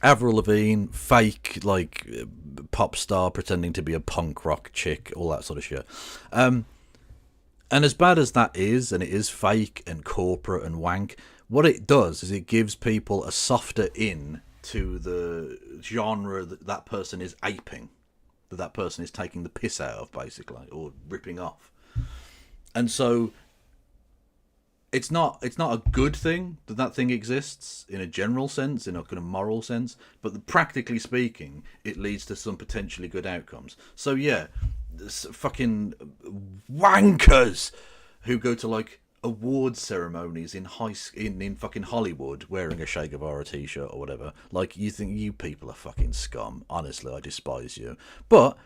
Avril Lavigne, fake, like, pop star pretending to be a punk rock chick, all that sort of shit. And as bad as that is, and it is fake and corporate and wank, what it does is it gives people a softer in to the genre that person is aping, that person is taking the piss out of, basically, or ripping off. And so it's not a good thing that thing exists in a general sense, in a kind of moral sense, but practically speaking, it leads to some potentially good outcomes. So yeah, this fucking wankers who go to, like, awards ceremonies in fucking Hollywood wearing a Che Guevara t-shirt or whatever, like, you think you people are fucking scum. Honestly, I despise you. But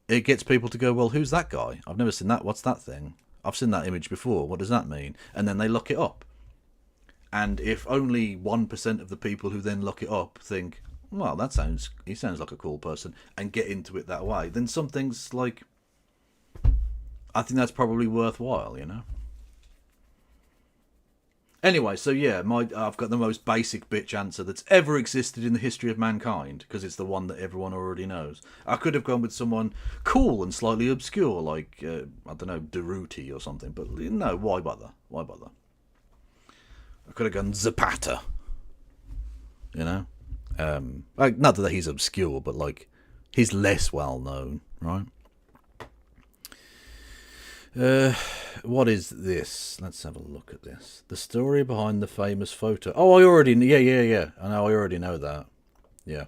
it gets people to go, well, who's that guy? I've never seen that. What's that thing? I've seen that image before. What does that mean? And then they look it up. And if only 1% of the people who then look it up think, well, he sounds like a cool person, and get into it that way, then something's like, I think that's probably worthwhile, you know? Anyway, so yeah, I've got the most basic bitch answer that's ever existed in the history of mankind, because it's the one that everyone already knows. I could have gone with someone cool and slightly obscure, like, I don't know, Durruti or something, but no, why bother? Why bother? I could have gone Zapata, you know? Like, not that he's obscure, but, like, he's less well known, right? What is this? Let's have a look at this. The story behind the famous photo. Oh, yeah. I know, I already know that. Yeah.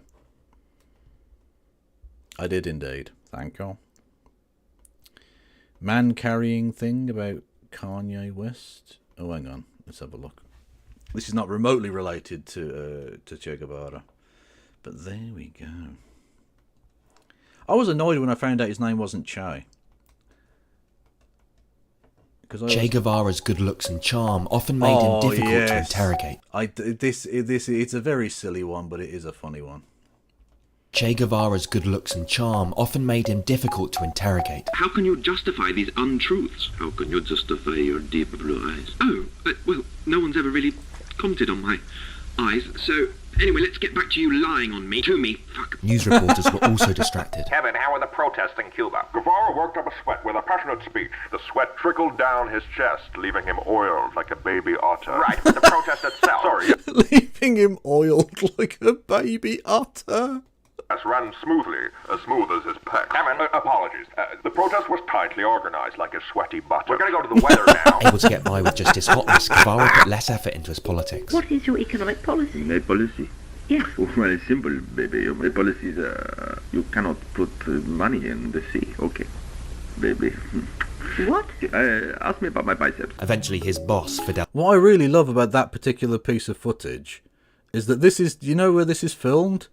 I did indeed. Thank you. Man carrying thing about Kanye West. Oh, hang on. Let's have a look. This is not remotely related to Che Guevara. But there we go. I was annoyed when I found out his name wasn't Che. Che Guevara's good looks and charm often made him difficult to interrogate. It's a very silly one, but it is a funny one. Che Guevara's good looks and charm often made him difficult to interrogate. How can you justify these untruths? How can you justify your deep blue eyes? Oh, well, no one's ever really commented on my eyes, so anyway, let's get back to you lying on me. To me, fuck. News reporters were also distracted. Kevin, how are the protests in Cuba? Guevara worked up a sweat with a passionate speech. The sweat trickled down his chest, leaving him oiled like a baby otter. Right, but the protest itself. Sorry. Leaving him oiled like a baby otter. ran smoothly, as smooth as his pec. Cameron, apologies. The protest was tightly organized, like a sweaty butt. We're gonna go to the weather now. Able to get by with just his hotness, Guevara put less effort into his politics. What is your economic policy? My policy? Yes. Well, it's simple, baby. My policy is, you cannot put money in the sea. Okay, baby. What? Ask me about my biceps. Eventually, his boss, Fidel. What I really love about that particular piece of footage is that this is, you know where this is filmed?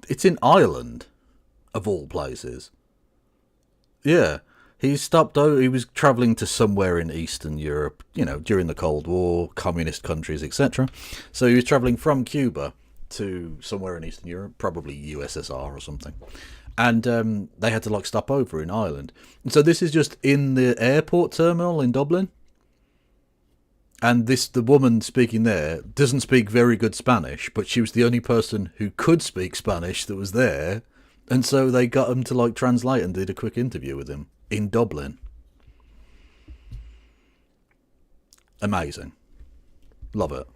It's in Ireland, of all places. Yeah. He was travelling to somewhere in Eastern Europe, you know, during the Cold War, communist countries, etc. So he was travelling from Cuba to somewhere in Eastern Europe, probably USSR or something. And they had to, like, stop over in Ireland. And so this is just in the airport terminal in Dublin. And the woman speaking there doesn't speak very good Spanish, but she was the only person who could speak Spanish that was there. And so they got him to, like, translate and did a quick interview with him in Dublin. Amazing. Love it.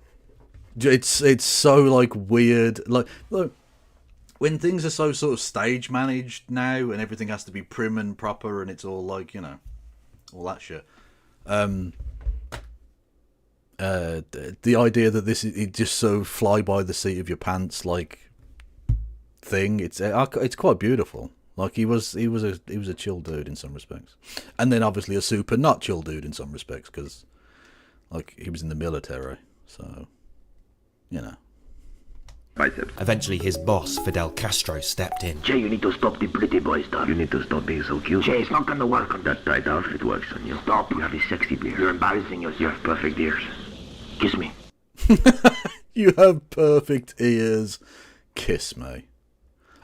It's so, like, weird. Like, look, when things are so sort of stage managed now and everything has to be prim and proper and it's all, like, you know, all that shit. The idea that this is just so fly by the seat of your pants, like, thing, it's quite beautiful. Like, he was a chill dude in some respects, and then obviously a super not chill dude in some respects because, like, he was in the military, so, you know. Biceps. Eventually, his boss, Fidel Castro, stepped in. Jay, you need to stop the pretty boy stuff. You need to stop being so cute. Jay, it's not gonna work on that tight outfit works on you. Stop. You have a sexy beard. You're embarrassing yourself. You have perfect ears. Kiss me. You have perfect ears. Kiss me.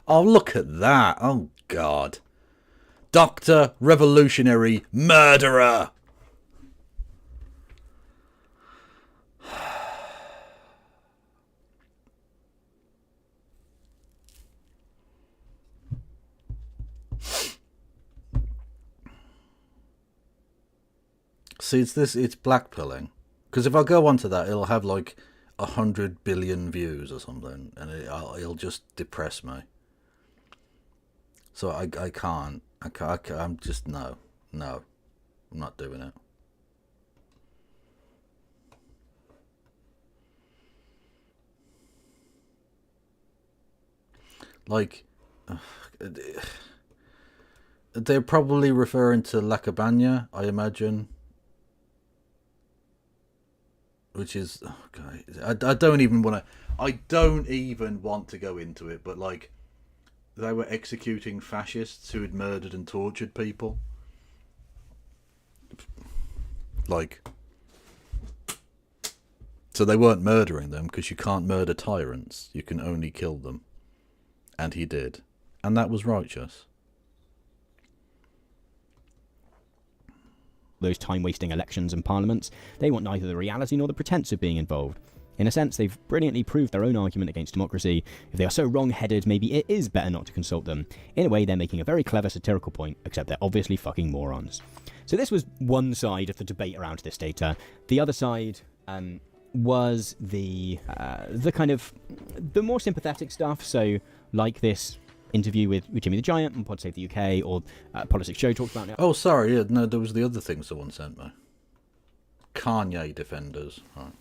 Oh, look at that. Oh, God. Dr. Revolutionary Murderer. See, it's blackpilling. Because if I go onto that, it'll have like 100 billion views or something, and it'll just depress me. So I can't. I'm just no. I'm not doing it. Like, they're probably referring to La Cabana, I imagine. Which is, okay, I don't even want to go into it, but, like, they were executing fascists who had murdered and tortured people. Like, so they weren't murdering them because you can't murder tyrants, you can only kill them. And he did. And that was righteous. Those time-wasting elections and parliaments, they want neither the reality nor the pretense of being involved. In a sense, they've brilliantly proved their own argument against democracy. If they are so wrong-headed, maybe it is better not to consult them. In a way, they're making a very clever satirical point, except they're obviously fucking morons. So this was one side of the debate around this data. The other side was the kind of the more sympathetic stuff. So, like this interview with Jimmy the Giant on Pod Save the UK, or Politics Joe talked about now. Oh, sorry, yeah, no, there was the other thing someone sent me. Kanye defenders. Right.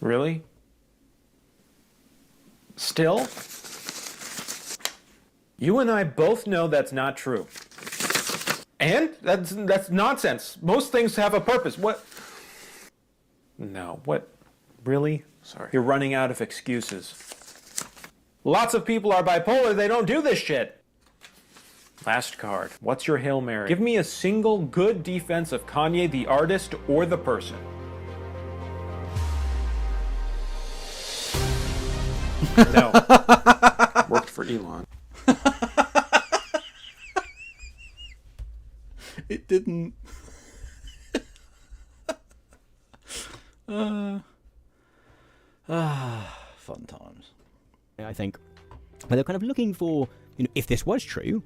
Really? Still? You and I both know that's not true. And that's nonsense. Most things have a purpose. What? No, what? Really? Sorry. You're running out of excuses. Lots of people are bipolar, they don't do this shit. Last card. What's your Hail Mary? Give me a single good defense of Kanye, the artist, or the person. No. Worked for Elon. It didn't. Fun times. I think they're kind of looking for, if this was true,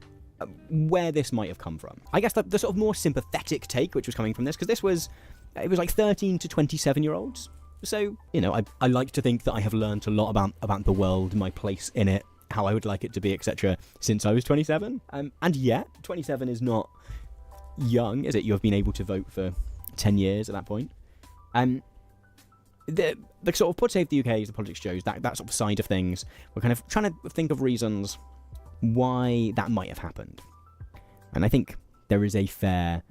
where this might have come from. I guess the sort of more sympathetic take which was coming from this, because it was like 13 to 27-year-olds So, you know, I like to think that I have learnt a lot about the world, my place in it, how I would like it to be, etc., since I was 27. And yet, 27 is not young, is it? You have been able to vote for 10 years at that point. The sort of Pod Save the UK, the politics shows, that sort of side of things, we're kind of trying to think of reasons why that might have happened. And I think there is a fair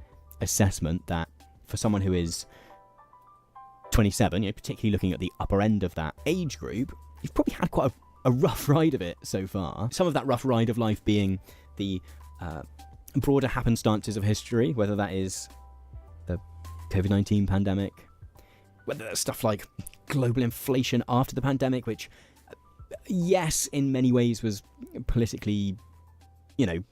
assessment that for someone who is 27, you know, particularly looking at the upper end of that age group, you've probably had quite a rough ride of it so far. Some of that rough ride of life being the broader happenstances of history, whether that is the COVID-19 pandemic, whether that's stuff like global inflation after the pandemic, which, yes, in many ways was politically, you know,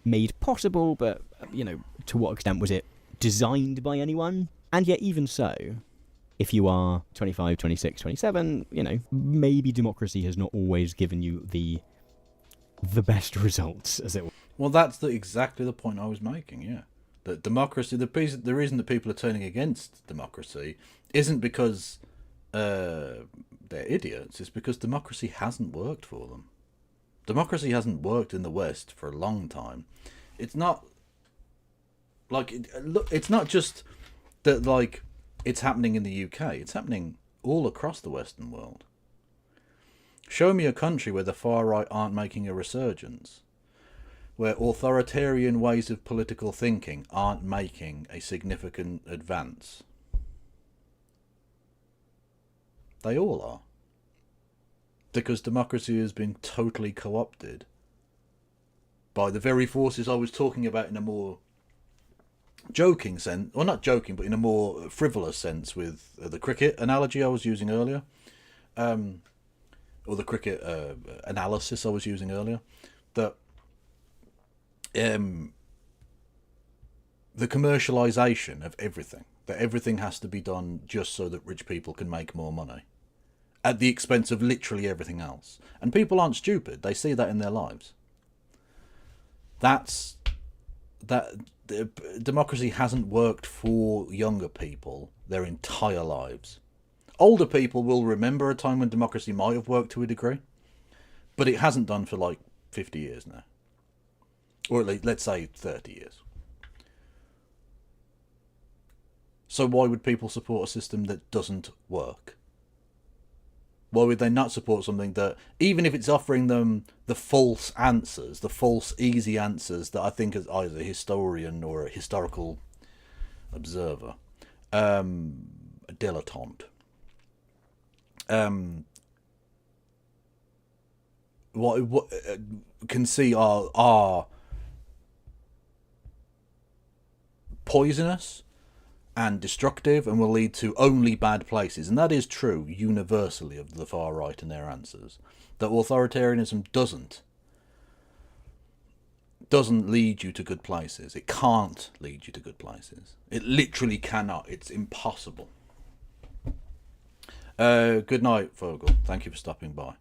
made possible, but, you know, to what extent was it designed by anyone? And yet, even so, if you are 25, 26, 27, you know, maybe democracy has not always given you the best results, as it were. Well, that's exactly the point I was making, yeah. That democracy, the reason that people are turning against democracy isn't because they're idiots, it's because democracy hasn't worked for them. Democracy hasn't worked in the West for a long time. It's not like it's not just that like it's happening in the UK. It's happening all across the Western world. Show me a country where the far right aren't making a resurgence, where authoritarian ways of political thinking aren't making a significant advance. They all are. Because democracy has been totally co-opted by the very forces I was talking about in a more joking sense, or not joking, but in a more frivolous sense with the cricket analogy I was using earlier, or the cricket analysis I was using earlier, that the commercialization of everything, that everything has to be done just so that rich people can make more money at the expense of literally everything else. And people aren't stupid. They see that in their lives. Democracy hasn't worked for younger people their entire lives. Older people will remember a time when democracy might have worked to a degree, but it hasn't done for like 50 years now. Or at least, let's say 30 years. So why would people support a system that doesn't work? Why would they not support something that, even if it's offering them the false answers, the false easy answers that I think as either a historian or a historical observer, a dilettante, what can see are poisonous and destructive and will lead to only bad places. And that is true universally of the far right and their answers. That authoritarianism doesn't lead you to good places. It can't lead you to good places. It literally cannot. It's impossible. Good night, Vogel. Thank you for stopping by.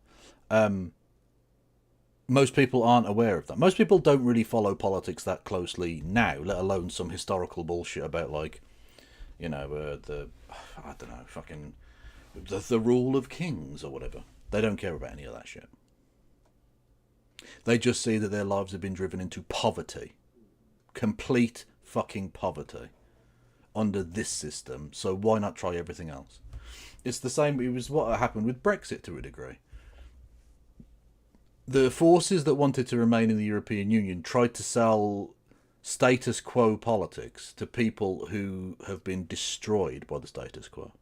Most people aren't aware of that. Most people don't really follow politics that closely now, let alone some historical bullshit about, like, you know, I don't know, fucking the rule of kings or whatever. They don't care about any of that shit. They just see that their lives have been driven into poverty. Complete fucking poverty under this system. So why not try everything else? It's the same. It was what happened with Brexit to a degree. The forces that wanted to remain in the European Union tried to sell status quo politics to people who have been destroyed by the status quo.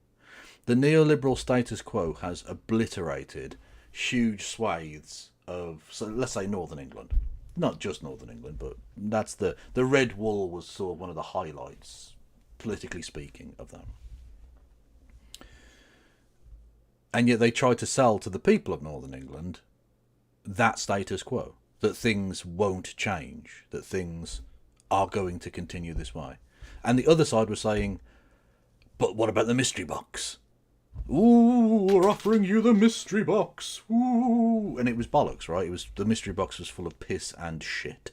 The neoliberal status quo has obliterated huge swathes of, so let's say, Northern England. Not just Northern England, but that's the Red Wall was sort of one of the highlights, politically speaking, of that. And yet they tried to sell to the people of Northern England that status quo, that things won't change, that things are going to continue this way. And the other side was saying, but what about the mystery box? Ooh, we're offering you the mystery box. Ooh. And it was bollocks, right? It was, the mystery box was full of piss and shit.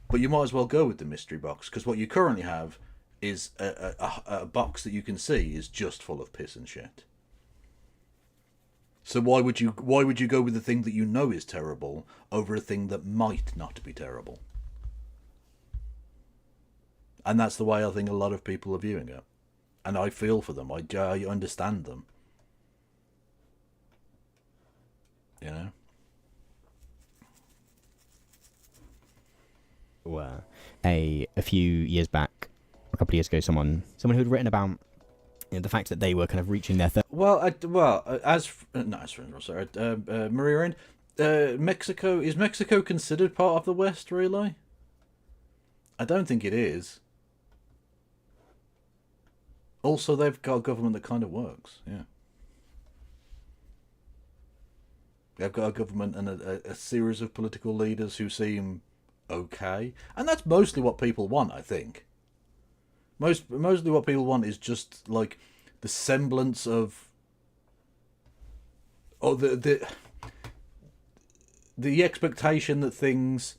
But you might as well go with the mystery box, because what you currently have is a box that you can see is just full of piss and shit. So why would you go with the thing that you know is terrible over a thing that might not be terrible? And that's the way I think a lot of people are viewing it. And I feel for them. I understand them. You know? A few years back, a couple of years ago, someone who had written about the fact that they were kind of reaching their Maria, Mexico, is Mexico considered part of the West, really? I don't think it is. Also, they've got a government that kind of works, yeah. They've got a government and a series of political leaders who seem okay. And that's mostly what people want, I think. Mostly what people want is just, like, the semblance of... Oh, the expectation that things...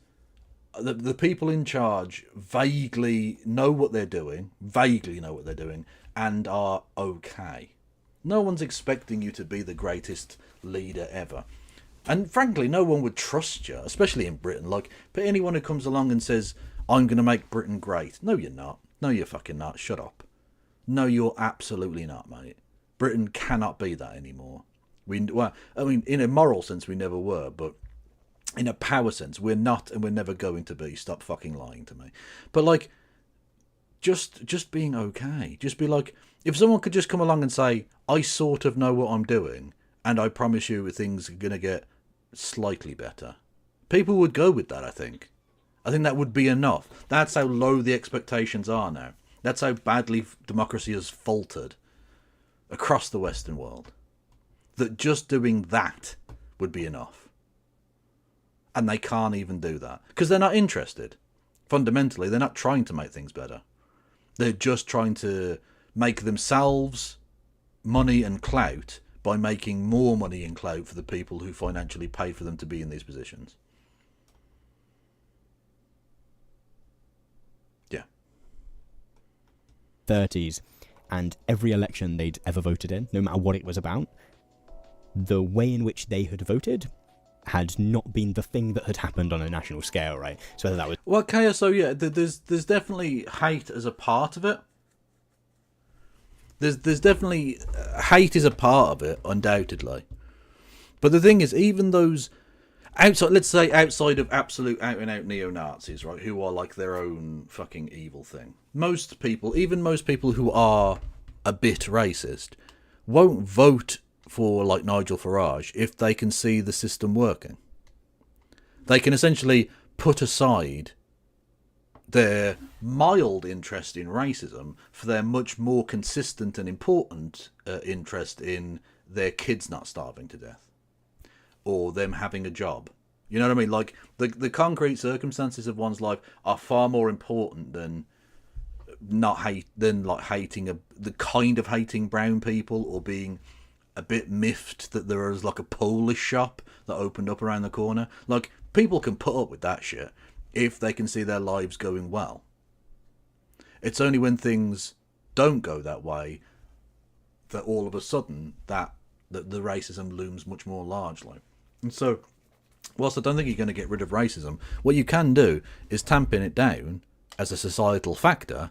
The people in charge vaguely know what they're doing, and are okay. No one's expecting you to be the greatest leader ever. And frankly, no one would trust you, especially in Britain. Like, but anyone who comes along and says, I'm going to make Britain great. No, you're not. No, you're fucking not. Shut up. No, you're absolutely not, mate. Britain cannot be that anymore. Well, I mean, in a moral sense, we never were, but in a power sense, we're not, and we're never going to be. Stop fucking lying to me. But, like, just being okay. Just be like, if someone could just come along and say, I sort of know what I'm doing, and I promise you things are going to get slightly better. People would go with that, I think. I think that would be enough. That's how low the expectations are now. That's how badly democracy has faltered across the Western world. That just doing that would be enough. And they can't even do that. Because they're not interested. Fundamentally, they're not trying to make things better. They're just trying to make themselves money and clout by making more money and clout for the people who financially paid for them to be in these positions. Yeah. 30s, and every election they'd ever voted in, no matter what it was about, the way in which they had voted had not been the thing that had happened on a national scale, right? So whether that was... Well, okay, so yeah, there's definitely hate as a part of it. There's definitely... hate is a part of it, undoubtedly. But the thing is, even those... let's say outside of absolute out-and-out neo-Nazis, right, who are like their own fucking evil thing. Most people, even most people who are a bit racist, won't vote for, like, Nigel Farage if they can see the system working. They can essentially put aside their mild interest in racism for their much more consistent and important interest in their kids not starving to death. Or them having a job. You know what I mean? Like, the concrete circumstances of one's life are far more important than hating the kind of hating brown people, or being a bit miffed that there was like a Polish shop that opened up around the corner. Like, people can put up with that shit if they can see their lives going well. It's only when things don't go that way that all of a sudden that the racism looms much more largely. And so, whilst I don't think you're going to get rid of racism, what you can do is tamping it down as a societal factor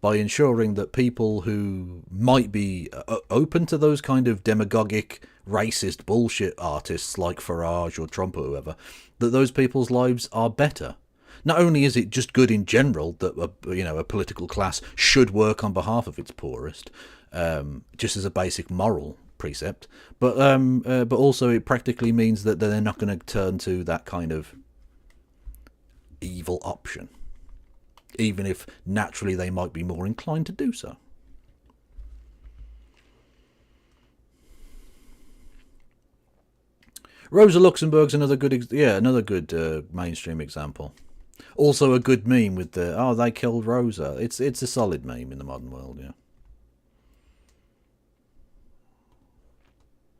by ensuring that people who might be open to those kind of demagogic, racist bullshit artists like Farage or Trump or whoever, that those people's lives are better. Not only is it just good in general that a political class should work on behalf of its poorest, just as a basic moral precept, but also it practically means that they're not going to turn to that kind of evil option, even if naturally they might be more inclined to do so. Rosa Luxemburg's another good mainstream example. Also a good meme with the they killed Rosa. It's a solid meme in the modern world, yeah.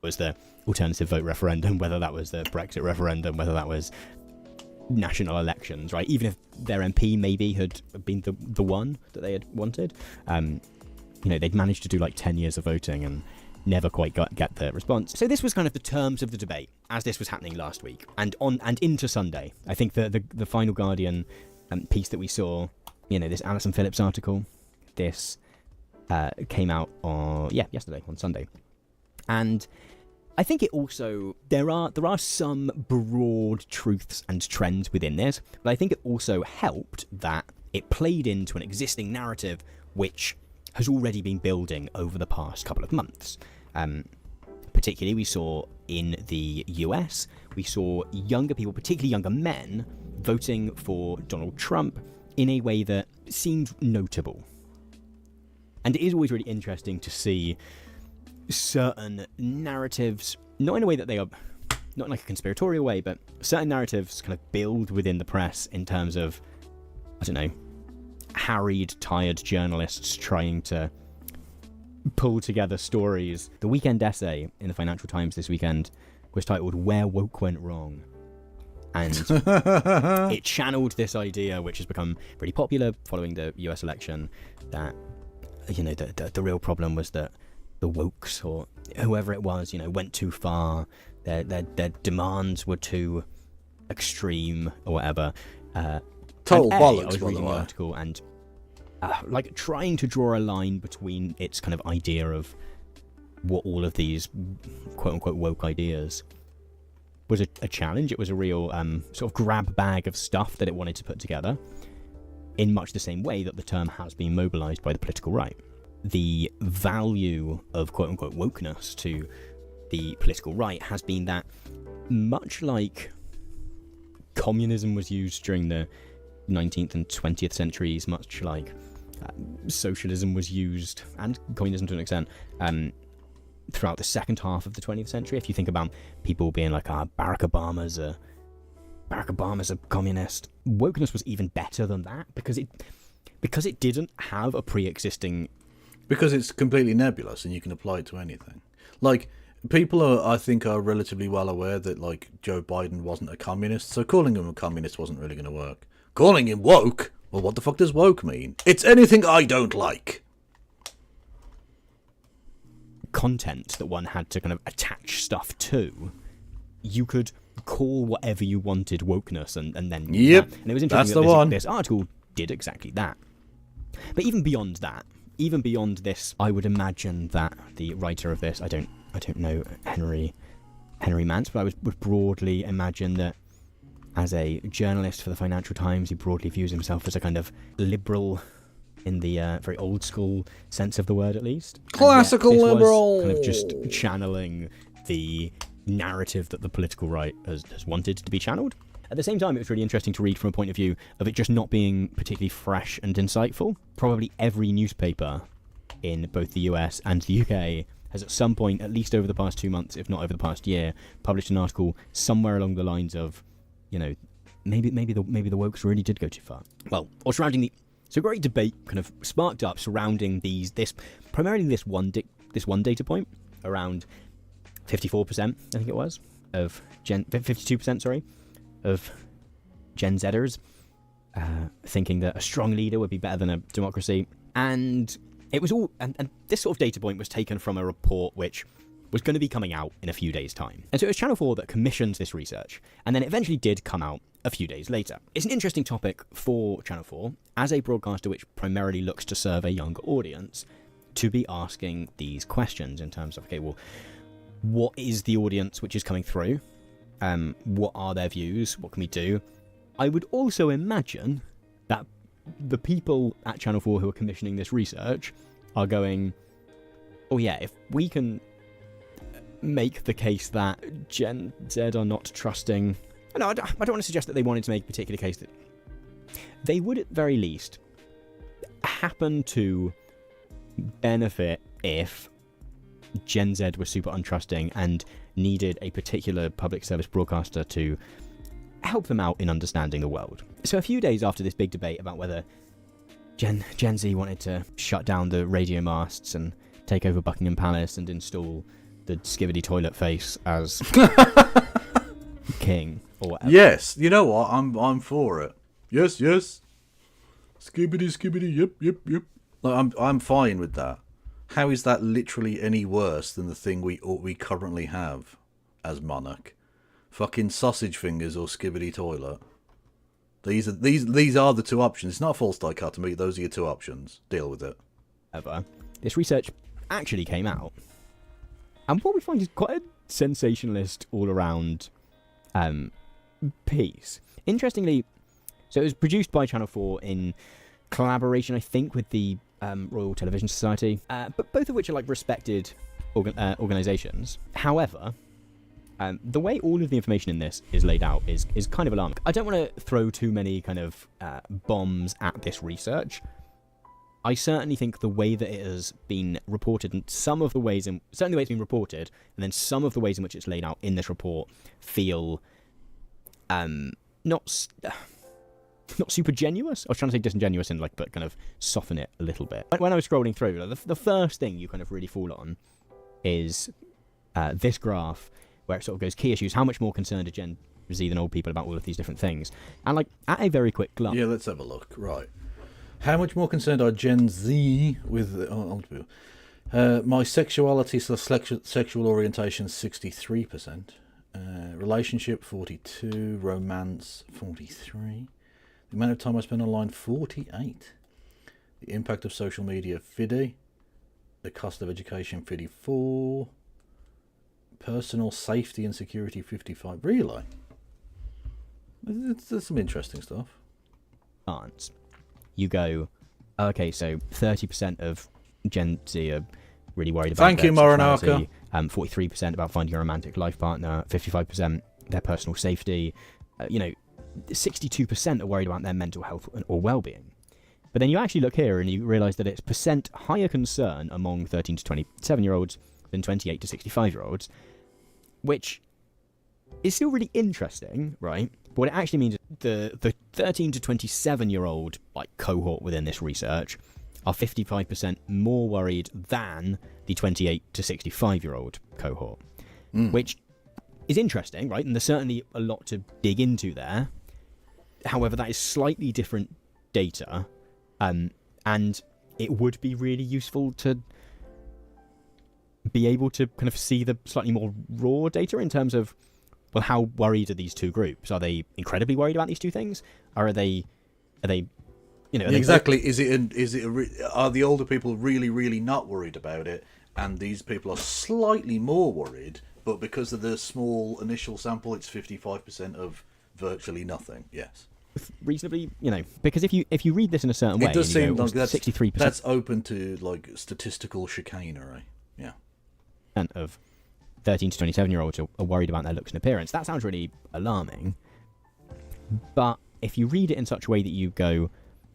Was the alternative vote referendum, whether that was the Brexit referendum, whether that was national elections, right? Even if their MP maybe had been the one that they had wanted, they'd managed to do like 10 years of voting and never quite get the response. So this was kind of the terms of the debate as this was happening last week and into Sunday. I think the final Guardian piece that we saw, this Alison Phillips article, this came out yesterday on Sunday, and I think it also there are some broad truths and trends within this, but I think it also helped that it played into an existing narrative which has already been building over the past couple of months. Particularly, we saw in the US, we saw younger people, particularly younger men, voting for Donald Trump in a way that seemed notable. And it is always really interesting to see certain narratives, not in a way that they are, not in like a conspiratorial way, but certain narratives kind of build within the press in terms of, I don't know, harried, tired journalists trying to pull together stories. The weekend essay in the Financial Times this weekend was titled "Where Woke Went Wrong," and it channeled this idea, which has become pretty popular following the US election, that the real problem was that the wokes, or whoever it was, went too far. Their demands were too extreme or whatever. Total bollocks, I was reading the article and like trying to draw a line between its kind of idea of what all of these quote-unquote woke ideas was a challenge. It was a real sort of grab bag of stuff that it wanted to put together in much the same way that the term has been mobilized by the political right. The value of quote-unquote wokeness to the political right has been that, much like communism was used during the 19th and 20th centuries, much like socialism was used, and communism to an extent, throughout the second half of the 20th century. If you think about people being like, Barack Obama's a communist, wokeness was even better than that because it didn't have a pre-existing... Because it's completely nebulous and you can apply it to anything. Like, people I think are relatively well aware that, like, Joe Biden wasn't a communist, so calling him a communist wasn't really going to work. Calling him woke? Well, what the fuck does woke mean? It's anything I don't like. Content that one had to kind of attach stuff to, you could call whatever you wanted wokeness, and then... Yep, and it was interesting that's the one. This article did exactly that. But even beyond that, even beyond this, I would imagine that the writer of this, I don't know Henry Mance, but I would broadly imagine that as a journalist for the Financial Times, he broadly views himself as a kind of liberal in the very old school sense of the word, at least. Classical liberal! Kind of just channeling the narrative that the political right has wanted to be channeled. At the same time, it was really interesting to read from a point of view of it just not being particularly fresh and insightful. Probably every newspaper in both the US and the UK has at some point, at least over the past 2 months, if not over the past year, published an article somewhere along the lines of, maybe the wokes really did go too far. Well, or surrounding the... So a great debate kind of sparked up surrounding primarily this one data point, around 54%, I think it was, of 52%, sorry, of Gen Zers thinking that a strong leader would be better than a democracy. And it was all, and this sort of data point was taken from a report which was going to be coming out in a few days' time. And so it was Channel 4 that commissioned this research, and then it eventually did come out a few days later. It's an interesting topic for Channel 4, as a broadcaster which primarily looks to serve a younger audience, to be asking these questions in terms of, okay, well, what is the audience which is coming through? What are their views? What can we do? I would also imagine that the people at Channel 4 who are commissioning this research are going, oh yeah, if we can make the case that Gen Z are not trusting... No, I don't want to suggest that they wanted to make a particular case that they would at very least happen to benefit if Gen Z were super untrusting and needed a particular public service broadcaster to help them out in understanding the world. So a few days after this big debate about whether Gen Z wanted to shut down the radio masts and take over Buckingham Palace and install the skivvy toilet face as king, or whatever. Yes, you know what? I'm for it. Yes, yes. Skibbity, yep. Like, I'm fine with that. How is that literally any worse than the thing we currently have as monarch? Fucking sausage fingers or skibbity toilet. These are the two options. It's not a false dichotomy. Those are your two options. Deal with it. This research actually came out, and what we find is quite a sensationalist all-around piece. Interestingly, so it was produced by Channel 4 in collaboration, I think, with the Royal Television Society, but both of which are like respected organisations. However, the way all of the information in this is laid out is kind of alarming. I don't want to throw too many kind of bombs at this research. I certainly think the way that it has been reported, and certainly the way it's been reported, and then some of the ways in which it's laid out in this report feel not super genuous. I was trying to say disingenuous and but kind of soften it a little bit. When I was scrolling through, the first thing you kind of really fall on is this graph where it sort of goes key issues. How much more concerned are Gen Z than old people about all of these different things? And at a very quick glance. Yeah, let's have a look. Right. How much more concerned are Gen Z with old people? My sexuality / sexual orientation 63%. Relationship 42%. Romance 43%. The amount of time I spend online 48%. The impact of social media 50%. The cost of education 54%. Personal safety and security 55%. Really? There's some interesting stuff. You go, okay, so 30% of Gen Z are really worried about their sexuality, 43% about finding a romantic life partner, 55% their personal safety, 62% are worried about their mental health or well-being. But then you actually look here and you realise that it's % higher concern among 13 to 27-year-olds than 28 to 65-year-olds, which is still really interesting, right? But what it actually means is the 13 to 27-year-old cohort within this research are 55% more worried than the 28 to 65-year-old cohort, which is interesting, right? And there's certainly a lot to dig into there. However, that is slightly different data, and it would be really useful to be able to kind of see the slightly more raw data in terms of, well, how worried are these two groups? Are they incredibly worried about these two things? Or are they exactly? Are the older people really, really not worried about it, and these people are slightly more worried, but because of the small initial sample, it's 55% of virtually nothing? Yes. Reasonably, because if you read this in a certain way, it does seem like 63%. That's open to statistical chicanery. Yeah. Of 13 to 27-year-olds are worried about their looks and appearance. That sounds really alarming. But if you read it in such a way that you go,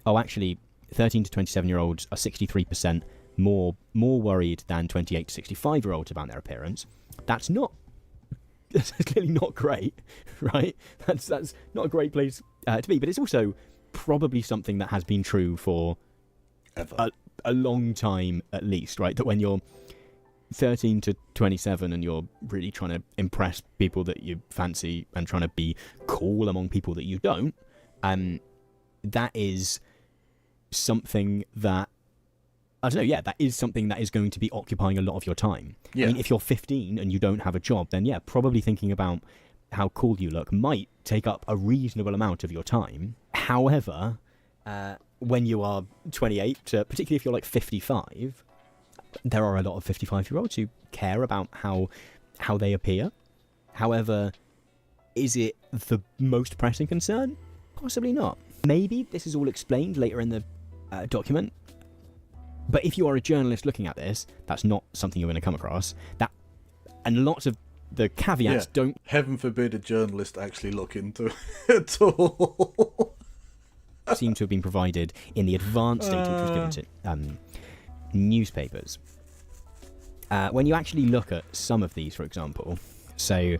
oh, actually, 13 to 27-year-olds are 63% more worried than 28 to 65-year-olds about their appearance, that's clearly not great, right? That's not a great place to be. But it's also probably something that has been true for a long time at least, right? That when you're 13 to 27 and you're really trying to impress people that you fancy and trying to be cool among people that you don't, that is something that that is something that is going to be occupying a lot of your time. Yeah. I mean, if you're 15 and you don't have a job, then probably thinking about how cool you look might take up a reasonable amount of your time. However, when you are 28, particularly if you're 55, there are a lot of 55-year-olds who care about how they appear. However, is it the most pressing concern? Possibly not. Maybe this is all explained later in the document. But if you are a journalist looking at this, that's not something you're going to come across. And lots of the caveats don't... Heaven forbid a journalist actually look into it at all. seem to have been provided in the advanced data which was given to newspapers. When you actually look at some of these, for example, so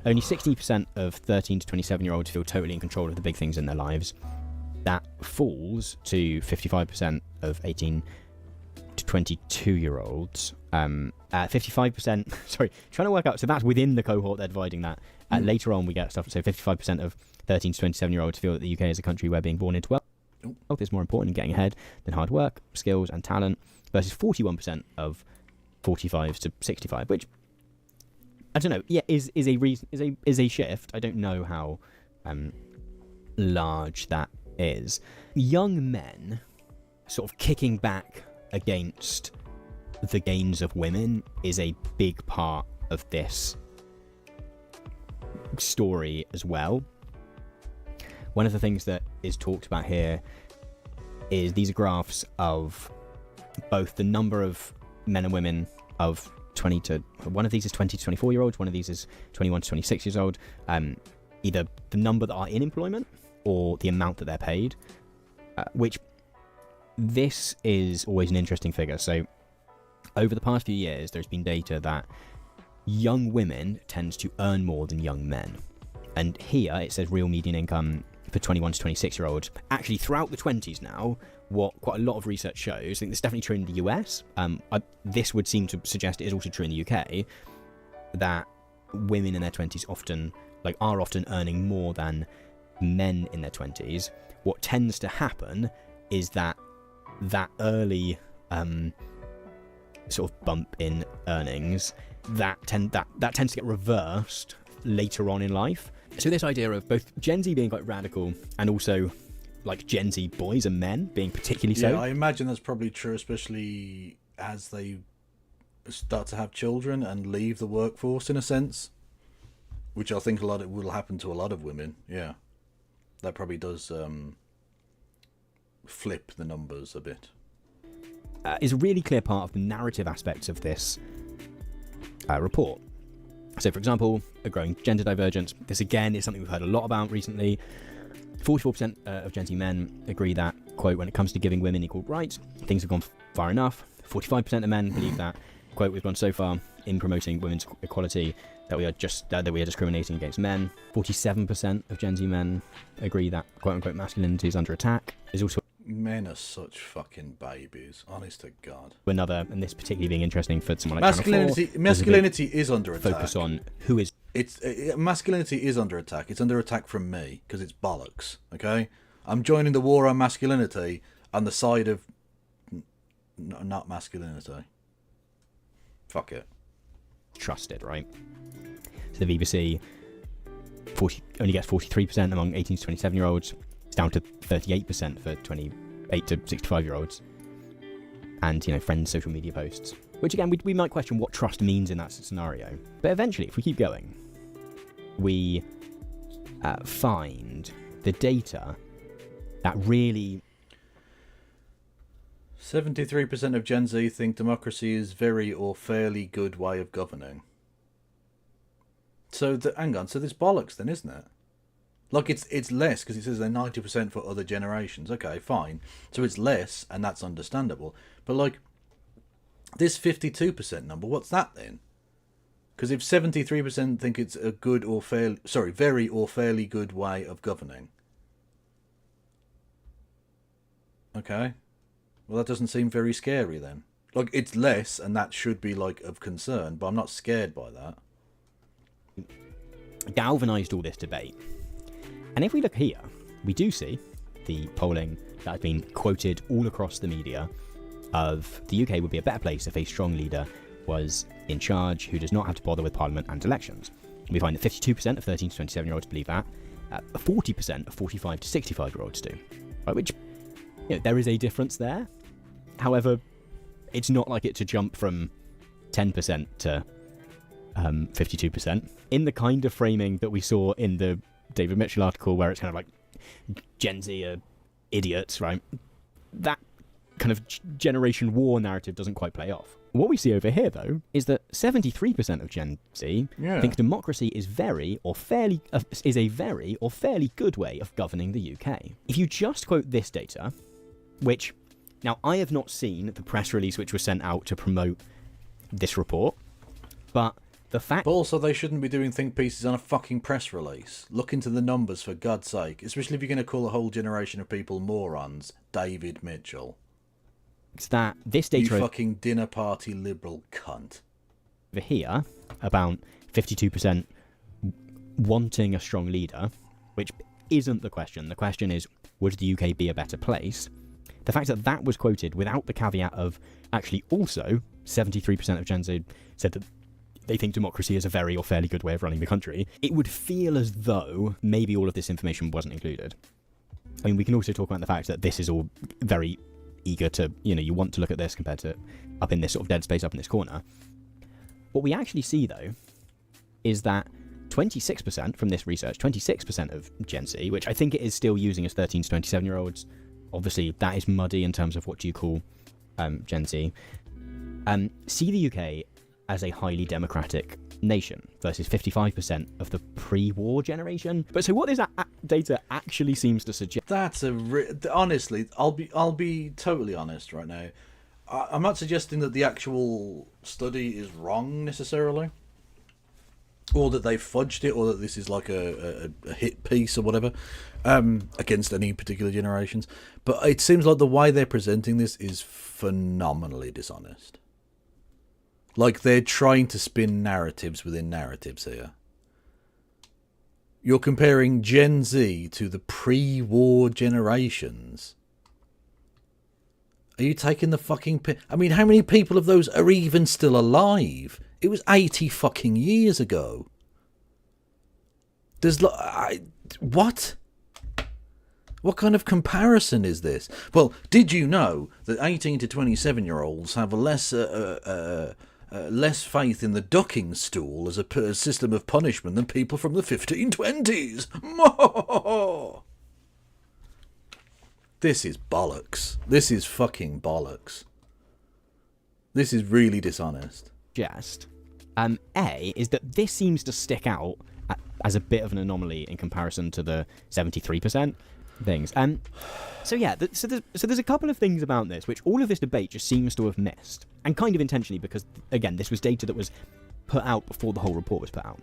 only 60% of 13 to 27-year-olds feel totally in control of the big things in their lives. That falls to 55% of 18 to 22-year-olds. 55%, sorry, trying to work out, so that's within the cohort, they're dividing that. Later on, we get stuff, so 55% of 13 to 27-year-olds feel that the UK is a country where being born into wealth is more important in getting ahead than hard work, skills, and talent, versus 41% of 45 to 65, which, I don't know, yeah, is a shift. I don't know how large that is. Young men sort of kicking back against the gains of women is a big part of this story as well. One of the things that is talked about here is these are graphs of both the number of men and women of 20 to, one of these is 20 to 24 year olds, one of these is 21 to 26 years old, either the number that are in employment or the amount that they're paid, which this is always an interesting figure. So over the past few years, there's been data that young women tend to earn more than young men. And here it says real median income for 21 to 26 year olds. Actually, throughout the 20s now, what quite a lot of research shows, I think this is definitely true in the US, this would seem to suggest it is also true in the UK, that women in their 20s are often earning more than men in their 20s. What tends to happen is that early sort of bump in earnings that tends to get reversed later on in life. So this idea of both Gen Z being quite radical and also like Gen Z boys and men being particularly so. Yeah, I imagine that's probably true, especially as they start to have children and leave the workforce in a sense, which I think will happen to a lot of women. Yeah, that probably does flip the numbers a bit. Is a really clear part of the narrative aspects of this report. So, for example, a growing gender divergence. This, again, is something we've heard a lot about recently. 44% of Gen Z men agree that, quote, when it comes to giving women equal rights, things have gone far enough. 45% of men believe that, quote, we've gone so far in promoting women's equality that we are discriminating against men. 47% of Gen Z men agree that, quote unquote, masculinity is under attack. There's also men are such fucking babies, honest to God. Another, and this particularly being interesting for someone like masculinity is under attack. Focus on who is. Masculinity is under attack. It's under attack from me because it's bollocks. Okay, I'm joining the war on masculinity on the side of not masculinity. Fuck it. Trusted, right? So the BBC only gets 43% among 18 to 27 year olds. It's down to 38% for 28 to 65 year olds. And, friends' social media posts. Which, again, we might question what trust means in that scenario. But eventually, if we keep going, we find the data that really... 73% of Gen Z think democracy is very or fairly good way of governing. So, hang on, so there's bollocks then, isn't it? Like, it's less, because it says they're 90% for other generations. Okay, fine. So it's less, and that's understandable. But, like, this 52% number, what's that then? Because if 73% think it's a good or very or fairly good way of governing. Okay. Well, that doesn't seem very scary then. Like, it's less, and that should be, like, of concern, but I'm not scared by that. Galvanised all this debate. And if we look here, we do see the polling that has been quoted all across the media of the UK would be a better place if a strong leader was in charge who does not have to bother with Parliament and elections. We find that 52% of 13 to 27 year olds believe that, 40% of 45 to 65 year olds do. Right, which, there is a difference there. However, it's not like it to jump from 10% to 52%. In the kind of framing that we saw in the David Mitchell article where it's kind of like Gen Z are idiots, right? That kind of generation war narrative doesn't quite play off. What we see over here, though, is that 73% of Gen Z think democracy is a very or fairly good way of governing the UK. If you just quote this data, which, now I have not seen the press release which was sent out to promote this report, but the fact... But also, they shouldn't be doing think pieces on a fucking press release. Look into the numbers, for God's sake. Especially if you're going to call a whole generation of people morons. David Mitchell. that this data You fucking dinner party liberal cunt. over here, about 52% wanting a strong leader, which isn't the question. The question is, would the UK be a better place? The fact that that was quoted without the caveat of actually also 73% of Gen Z said that they think democracy is a very or fairly good way of running the country, it would feel as though maybe all of this information wasn't included. I mean, we can also talk about the fact that this is all very eager to, you want to look at this compared to up in this sort of dead space up in this corner. What we actually see, though, is that 26% from this research, 26% of Gen Z, which I think it is still using as 13 to 27-year-olds, obviously that is muddy in terms of what do you call Gen Z, see the UK as a highly democratic nation versus 55% of the pre-war generation. But so what this data actually seems to suggest... That's honestly, I'll be totally honest right now. I'm not suggesting that the actual study is wrong necessarily, or that they fudged it, or that this is like a hit piece or whatever against any particular generations. But it seems like the way they're presenting this is phenomenally dishonest. Like they're trying to spin narratives within narratives here. You're comparing Gen Z to the pre-war generations. Are you taking the fucking I mean, how many people of those are even still alive? It was 80 fucking years ago. There's what? What kind of comparison is this? Well, did you know that 18 to 27-year-olds have less faith in the ducking stool as a system of punishment than people from the 1520s? This is bollocks. This is fucking bollocks. This is really dishonest. Is that this seems to stick out as a bit of an anomaly in comparison to the 73% things. So there's a couple of things about this which all of this debate just seems to have missed, and kind of intentionally, because again this was data that was put out before the whole report was put out.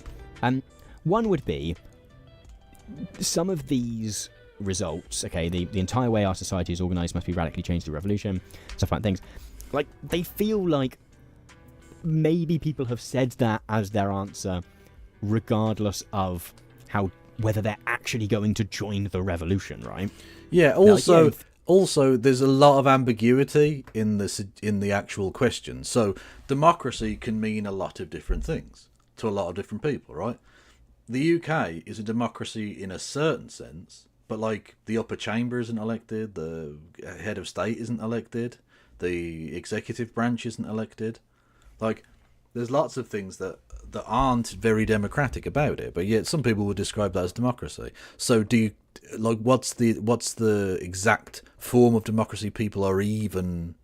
One would be some of these results. Okay, the entire way our society is organised must be radically changed through revolution, stuff like things. Like, they feel like maybe people have said that as their answer, regardless of whether they're actually going to join the revolution, right? Yeah. Also, there's a lot of ambiguity in the actual question. So, democracy can mean a lot of different things to a lot of different people, right? The UK is a democracy in a certain sense, but like the upper chamber isn't elected, the head of state isn't elected, the executive branch isn't elected. Like, there's lots of things that aren't very democratic about it, but yet some people would describe that as democracy. So do you, like, what's the exact form of democracy people are even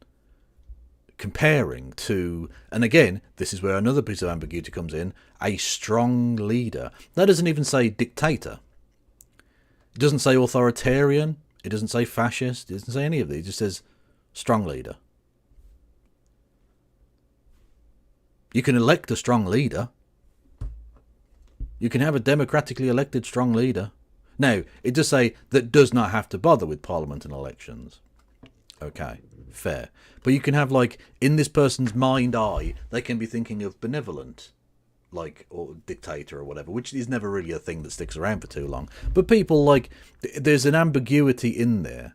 comparing to? And again, this is where another piece of ambiguity comes in: a strong leader. That doesn't even say dictator. It doesn't say authoritarian. It doesn't say fascist. It doesn't say any of these. It just says strong leader. You can elect a strong leader. You can have a democratically elected strong leader. Now, it does say that does not have to bother with parliament and elections. Okay, fair. But you can have, like, in this person's mind eye, they can be thinking of benevolent, like, or dictator or whatever, which is never really a thing that sticks around for too long. But people, like, there's an ambiguity in there.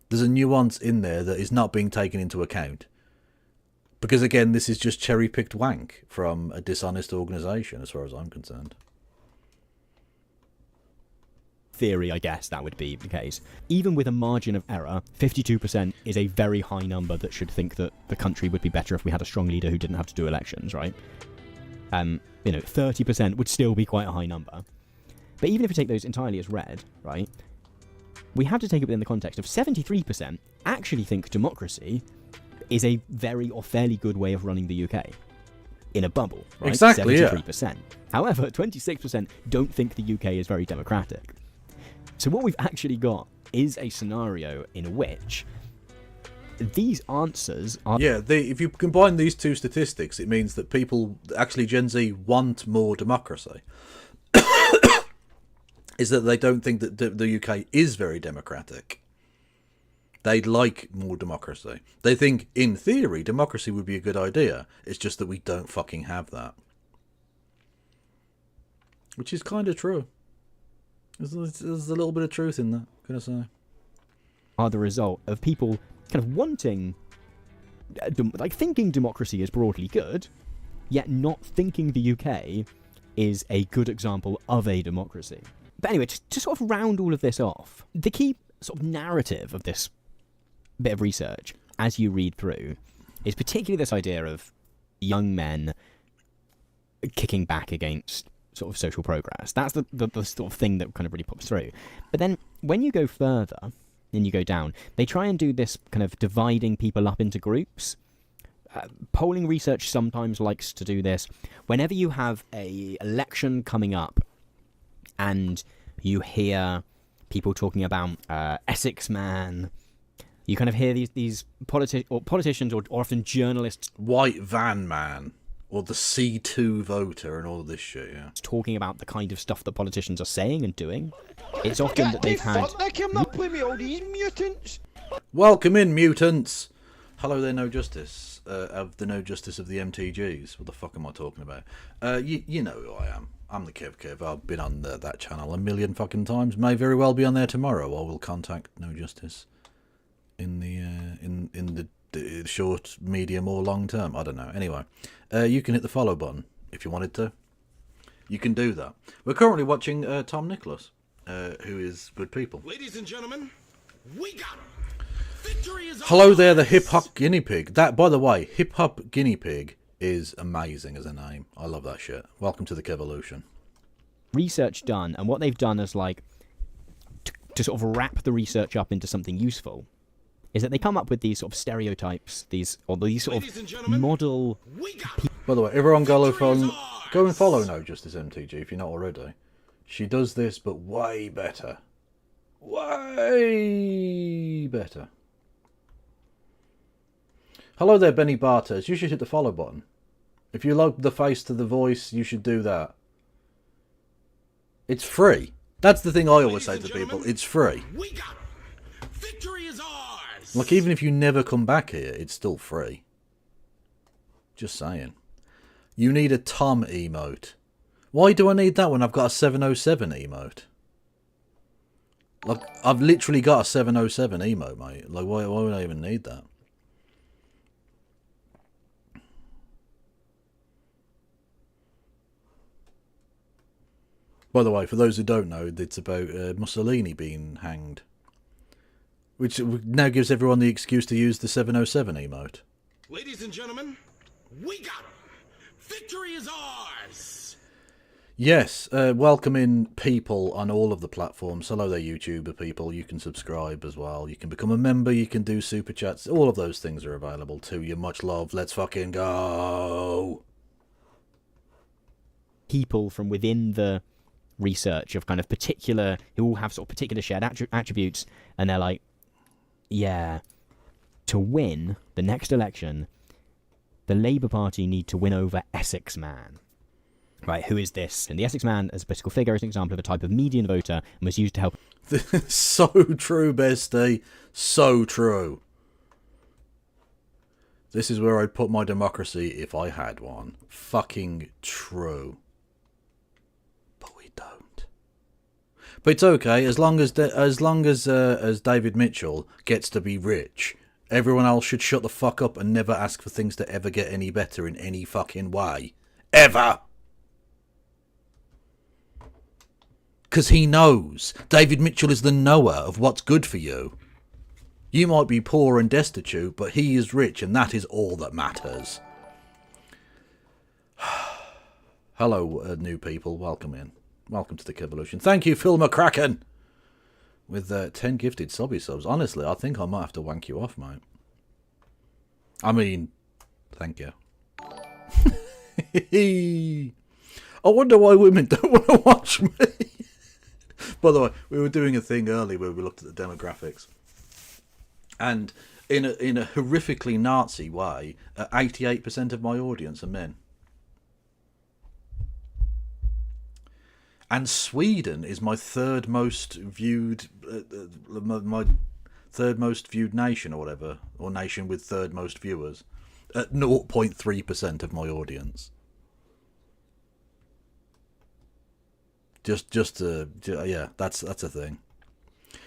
There's a nuance in there that is not being taken into account. Because, again, this is just cherry-picked wank from a dishonest organisation, as far as I'm concerned. Theory, I guess that would be the case. Even with a margin of error, 52% is a very high number that should think that the country would be better if we had a strong leader who didn't have to do elections, right? 30% would still be quite a high number. But even if we take those entirely as read, right, we have to take it within the context of 73% actually think democracy is a very or fairly good way of running the UK. In a bubble, right? Exactly, 73%. yeah. However, 26% don't think the UK is very democratic. So what we've actually got is a scenario in which these answers are... Yeah, if you combine these two statistics, it means that people, actually Gen Z, want more democracy. Is that they don't think that the UK is very democratic. They'd like more democracy. They think, in theory, democracy would be a good idea. It's just that we don't fucking have that. Which is kind of true. There's a little bit of truth in that, can I say? Are the result of people kind of wanting, like thinking democracy is broadly good, yet not thinking the UK is a good example of a democracy. But anyway, to sort of round all of this off, the key sort of narrative of this bit of research, as you read through, is particularly this idea of young men kicking back against sort of social progress. That's the sort of thing that kind of really pops through. But then when you go further and you go down, they try and do this kind of dividing people up into groups. Polling research sometimes likes to do this. Whenever you have a election coming up and you hear people talking about Essex Man, you kind of hear these politicians or often journalists, White Van Man, or the C2 voter and all of this shit, yeah. Talking about the kind of stuff that politicians are saying and doing. It's often that they've had... Welcome in, mutants! Hello there, No Justice. Of the No Justice of the MTGs. What the fuck am I talking about? You know who I am. I'm the Kev. I've been on that channel a million fucking times. May very well be on there tomorrow. I will contact No Justice in the short, medium, or long term. I don't know. Anyway, you can hit the follow button if you wanted to. You can do that. We're currently watching Tom Nicholas, who is good people. Ladies and gentlemen, we got him. Victory is Hello there, the hip hop guinea pig. That, by the way, hip hop guinea pig is amazing as a name. I love that shit. Welcome to the Kevolution. Research done, and what they've done is like to sort of wrap the research up into something useful. Is that they come up with these sort of stereotypes, these sort of model. By the way, everyone go and follow No Justice MTG if you're not already. She does this, but way better. Way better. Hello there, Benny Barters. You should hit the follow button. If you love the face to the voice, you should do that. It's free. That's the thing I always say to people. It's free. We got him. Victory is ours. Like, even if you never come back here, it's still free. Just saying. You need a Tom emote. Why do I need that when I've got a 707 emote? Like, I've literally got a 707 emote, mate. Like, why would I even need that? By the way, for those who don't know, it's about Mussolini being hanged. Which now gives everyone the excuse to use the 707 emote. Ladies and gentlemen, we got him. Victory is ours. Yes, welcome in people on all of the platforms. Hello there, YouTuber people. You can subscribe as well. You can become a member. You can do super chats. All of those things are available to you. Much love. Let's fucking go. People from within the research of kind of particular, who all have sort of particular shared attributes, and they're like, yeah, to win the next election, the Labour Party need to win over Essex Man. Right, who is this? And the Essex Man, as a political figure, is an example of a type of median voter and was used to help... So true, bestie. So true. This is where I'd put my democracy if I had one. Fucking true. But it's okay as long as David Mitchell gets to be rich. Everyone else should shut the fuck up and never ask for things to ever get any better in any fucking way, ever. Because he knows. David Mitchell is the knower of what's good for you. You might be poor and destitute, but he is rich, and that is all that matters. Hello, new people. Welcome in. Welcome to the Kevolution. Thank you, Phil McCracken, with 10 gifted subby subs. Honestly, I think I might have to wank you off, mate. I mean, thank you. I wonder why women don't want to watch me. By the way, we were doing a thing earlier where we looked at the demographics. And in a horrifically Nazi way, 88% of my audience are men. And Sweden is my third most viewed, my third most viewed nation or whatever, or nation with third most viewers, at 0.3% of my audience. Yeah, that's a thing.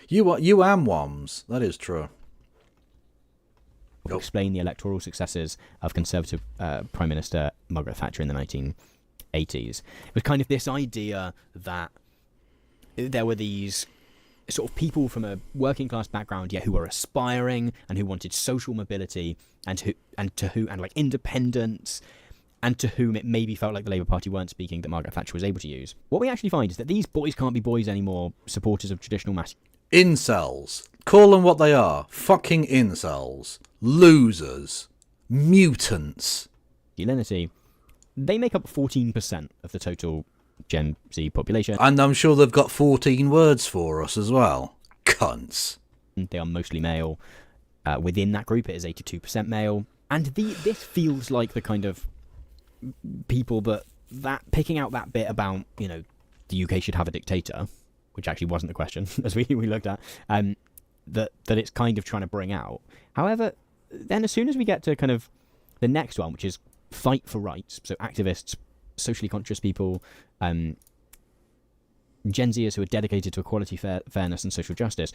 You am WAMs. That is true. Explain the electoral successes of Conservative Prime Minister Margaret Thatcher in the 1980s. It was kind of this idea that there were these sort of people from a working class background, who were aspiring and who wanted social mobility and like independence, and to whom it maybe felt like the Labour Party weren't speaking that Margaret Thatcher was able to use. What we actually find is that these boys can't be boys anymore, supporters of traditional incels. Call them what they are. Fucking incels. Losers. Mutants. masculinity. They make up 14% of the total Gen Z population. And I'm sure they've got 14 words for us as well. Cunts. They are mostly male. Within that group, it is 82% male. And this feels like the kind of people that picking out that bit about, the UK should have a dictator, which actually wasn't the question, as we looked at, that it's kind of trying to bring out. However, then as soon as we get to kind of the next one, which is fight for rights, so activists, socially conscious people, Gen Zers who are dedicated to equality, fairness and social justice,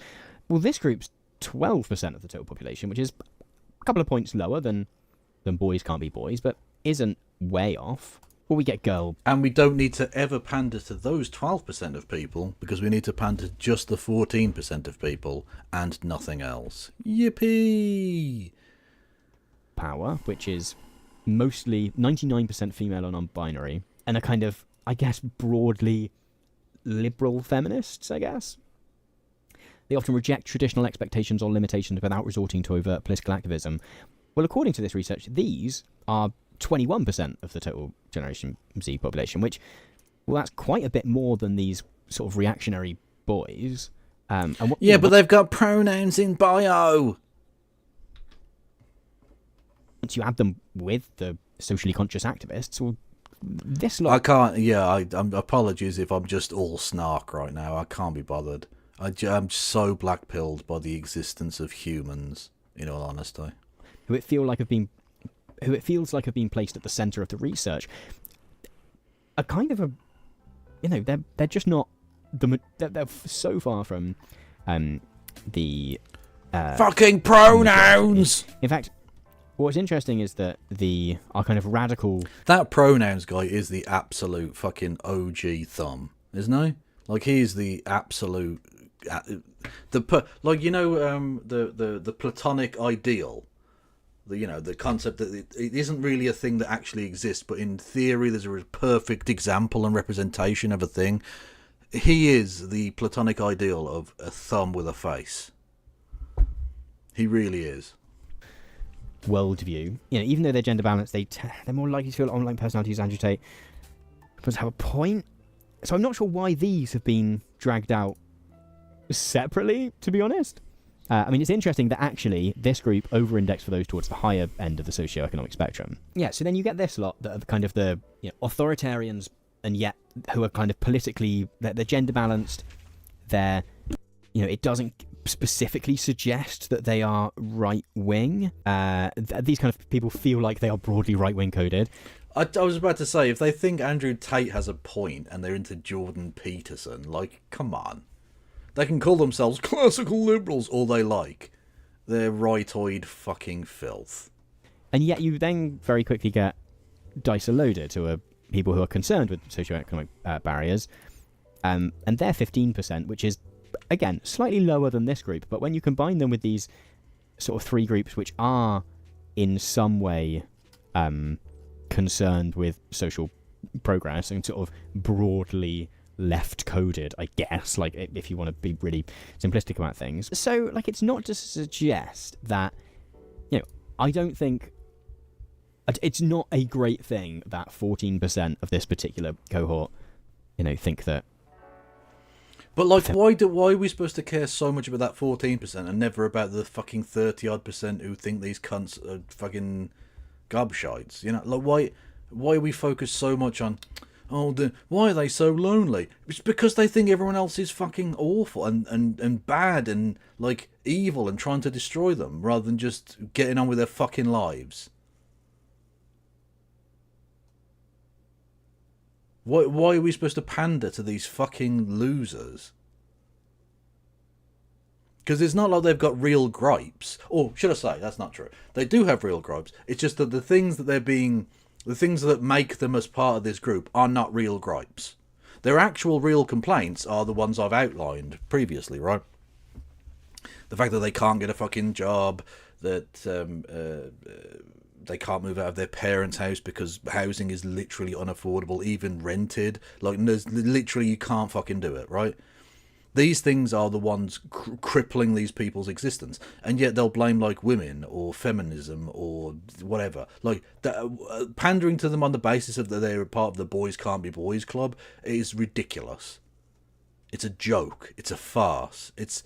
well, this group's 12% of the total population, which is a couple of points lower than boys can't be boys, but isn't way off. Well, we get girl. And we don't need to ever pander to those 12% of people, because we need to pander to just the 14% of people and nothing else. Yippee! Power, which is mostly 99% female or non-binary, and a kind of, I guess, broadly liberal feminists, I guess. They often reject traditional expectations or limitations without resorting to overt political activism. Well, according to this research, these are 21% of the total Generation Z population, which, well, that's quite a bit more than these sort of reactionary boys. But they've got pronouns in bio. Once you add them with the socially conscious activists, well, this lot... I can't, apologies if I'm just all snark right now. I can't be bothered. I'm so black-pilled by the existence of humans, in all honesty. Who it feels like have been placed at the centre of the research, a kind of they're just not they're so far from the fucking pronouns. In fact, what's interesting is that our kind of radical, that pronouns guy is the absolute fucking OG thumb, isn't he? Like, he's the absolute the platonic ideal. The concept that it isn't really a thing that actually exists, but in theory there's a perfect example and representation of a thing. He is the platonic ideal of a thumb with a face. He really is. Worldview. Even though they're gender balanced, they're more likely to feel online personalities agitate, but have a point. So I'm not sure why these have been dragged out separately, to be honest. It's interesting that actually this group over-indexed for those towards the higher end of the socioeconomic spectrum. Yeah, so then you get this lot that are kind of the authoritarians, and yet who are kind of politically, they're gender balanced. They're, it doesn't specifically suggest that they are right-wing. These kind of people feel like they are broadly right-wing coded. I was about to say, if they think Andrew Tate has a point and they're into Jordan Peterson, like, come on. They can call themselves classical liberals all they like. They're rightoid fucking filth. And yet you then very quickly get dice loaded to people who are concerned with socioeconomic barriers. And they're 15%, which is, again, slightly lower than this group. But when you combine them with these sort of three groups which are in some way concerned with social progress and sort of broadly left-coded, I guess, like, if you want to be really simplistic about things. So, like, it's not to suggest that, I don't think... It's not a great thing that 14% of this particular cohort, think that... But, like, why are we supposed to care so much about that 14% and never about the fucking 30-odd% who think these cunts are fucking gobshites? Like, why are we focused so much on... why are they so lonely? It's because they think everyone else is fucking awful and bad and, like, evil and trying to destroy them, rather than just getting on with their fucking lives. Why are we supposed to pander to these fucking losers? Because it's not like they've got real gripes. Or, should I say, that's not true. They do have real gripes. It's just that the things that make them as part of this group are not real gripes. Their actual real complaints are the ones I've outlined previously, right? The fact that they can't get a fucking job, that they can't move out of their parents' house because housing is literally unaffordable, even rented. Like, there's literally, you can't fucking do it, right? These things are the ones crippling these people's existence, and yet they'll blame, like, women or feminism or whatever. Like, pandering to them on the basis of that they're part of the Boys Can't Be Boys Club is ridiculous. It's a joke. It's a farce. It's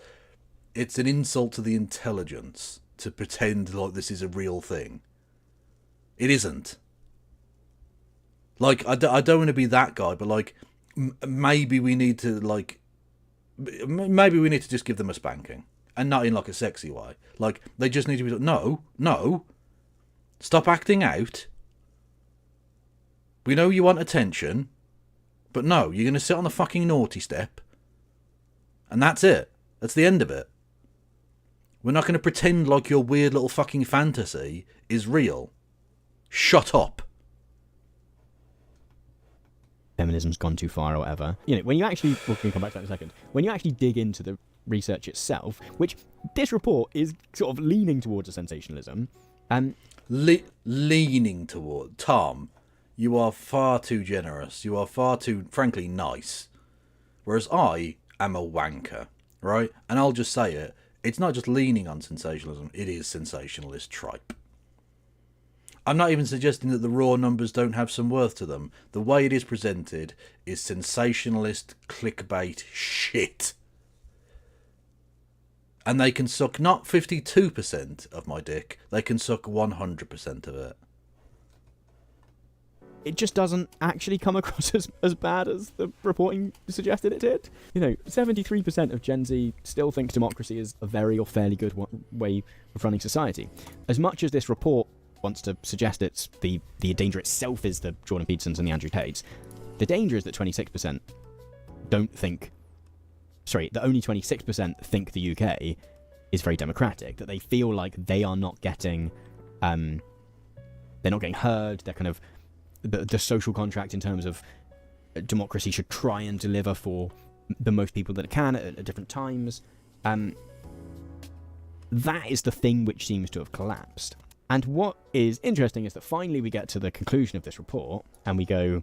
an insult to the intelligence to pretend like this is a real thing. It isn't. Like, I don't want to be that guy, but, like, maybe we need to, like, maybe we need to just give them a spanking, and not in, like, a sexy way. Like, they just need to be like, no, stop acting out. We know you want attention, but no, you're going to sit on the fucking naughty step, and that's it. That's the end of it. We're not going to pretend like your weird little fucking fantasy is real. Shut up. Feminism's gone too far or whatever. You know, when you actually, we can come back to that in a second, when you actually dig into the research itself, which this report is sort of leaning towards a sensationalism. Leaning toward, Tom, you are far too generous. You are far too, frankly, nice. Whereas I am a wanker, right? And I'll just say it, it's not just leaning on sensationalism, it is sensationalist tripe. I'm not even suggesting that the raw numbers don't have some worth to them. The way it is presented is sensationalist clickbait shit. And they can suck not 52% of my dick, they can suck 100% of it. It just doesn't actually come across as bad as the reporting suggested it did. You know, 73% of Gen Z still think democracy is a very or fairly good way of running society. As much as this report wants to suggest it's the danger itself is the Jordan Petersons and the Andrew Tates, the danger is that 26% don't think... Sorry, that only 26% think the UK is very democratic, that they feel like they are not getting... they're not getting heard, they're kind of... The social contract in terms of democracy should try and deliver for the most people that it can at different times. That is the thing which seems to have collapsed. And what is interesting is that finally we get to the conclusion of this report, and we go,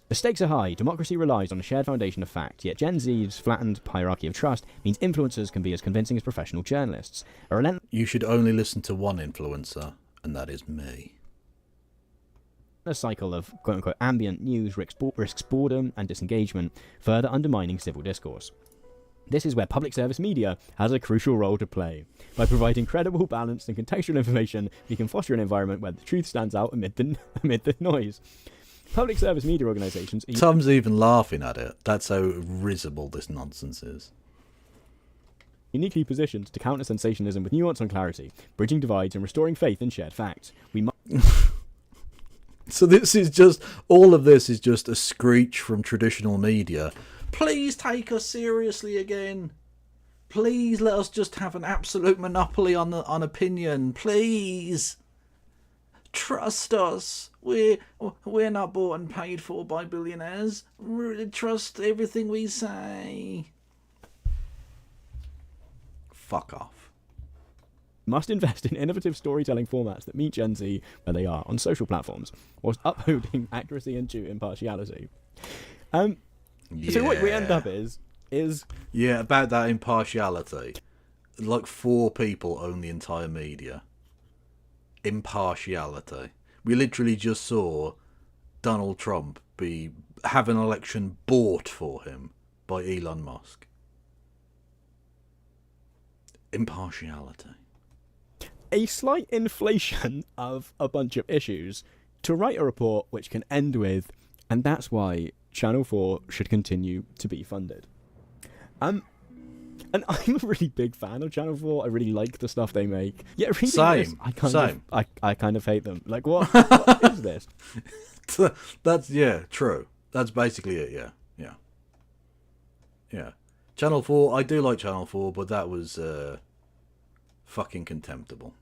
the stakes are high, democracy relies on a shared foundation of fact, yet Gen Z's flattened hierarchy of trust means influencers can be as convincing as professional journalists. You should only listen to one influencer, and that is me. A cycle of quote-unquote ambient news risks boredom and disengagement, further undermining civil discourse. This is where public service media has a crucial role to play. By providing credible, balanced and contextual information, we can foster an environment where the truth stands out amid the noise. Public service media organisations... Tom's even laughing at it. That's how risible this nonsense is. Uniquely positioned to counter sensationalism with nuance and clarity, bridging divides and restoring faith in shared facts. So this is just... All of this is just a screech from traditional media. Please take us seriously again. Please let us just have an absolute monopoly on opinion. Please. Trust us. We're not bought and paid for by billionaires. Really trust everything we say. Fuck off. Must invest in innovative storytelling formats that meet Gen Z where they are on social platforms, whilst upholding accuracy and due impartiality. So what we end up is... Yeah, about that impartiality. Like 4 people own the entire media. Impartiality. We literally just saw Donald Trump have an election bought for him by Elon Musk. Impartiality. A slight inflation of a bunch of issues to write a report which can end with And that's why Channel 4 should continue to be funded. And I'm a really big fan of Channel 4. I really like the stuff they make. Yeah, reading this, I kind of hate them. Like, what is this? That's, yeah, true. That's basically it, yeah. Yeah. Channel 4, I do like Channel 4, but that was fucking contemptible.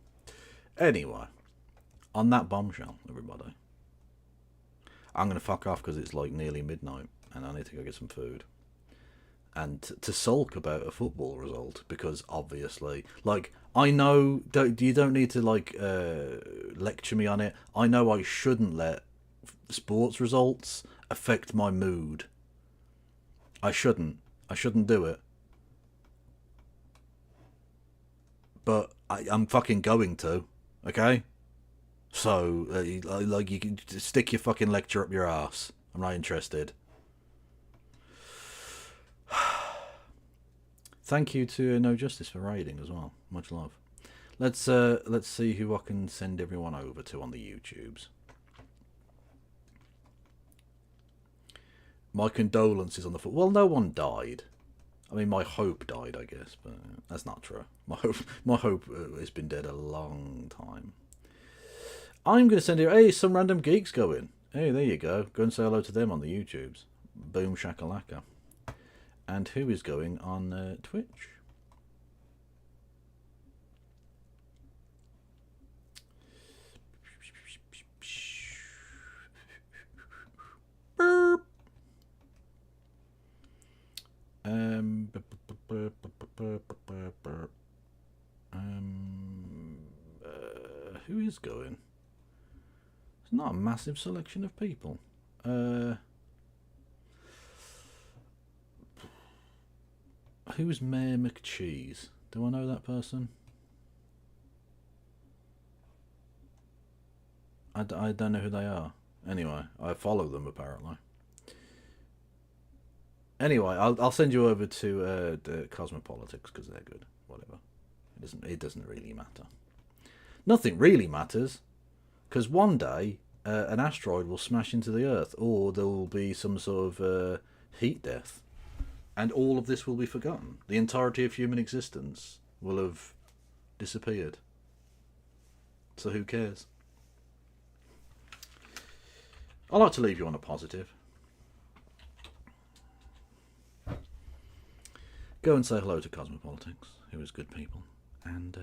Anyway, on that bombshell, everybody, I'm going to fuck off because it's like nearly midnight and I need to go get some food. And to sulk about a football result, because obviously, like, I know, you don't need to, like, lecture me on it. I know I shouldn't let sports results affect my mood. I shouldn't do it. But I'm fucking going to, okay? So, like, you can stick your fucking lecture up your ass. I'm not interested. Thank you to No Justice for raiding as well. Much love. Let's see who I can send everyone over to on the YouTubes. My condolences on the foot. Well, no one died. I mean, my hope died, I guess, but that's not true. My hope has been dead a long time. I'm going to send you... Hey, some random geeks going. Hey, there you go. Go and say hello to them on the YouTubes. Boom shakalaka. And who is going on Twitch? Burp. Who is going? It's not a massive selection of people. Who's Mayor McCheese? Do I know that person? I don't know who they are. Anyway, I follow them apparently. Anyway, I'll send you over to the Cosmopolitics because they're good. Whatever. It doesn't really matter. Nothing really matters because one day an asteroid will smash into the Earth, or there will be some sort of heat death. And all of this will be forgotten. The entirety of human existence will have disappeared. So who cares? I like to leave you on a positive. Go and say hello to Cosmopolitics, who is good people. And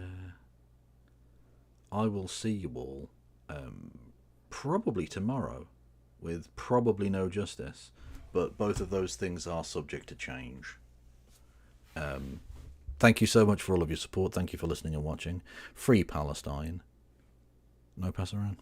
I will see you all probably tomorrow with probably No Justice. But both of those things are subject to change. Thank you so much for all of your support. Thank you for listening and watching. Free Palestine. No pass around.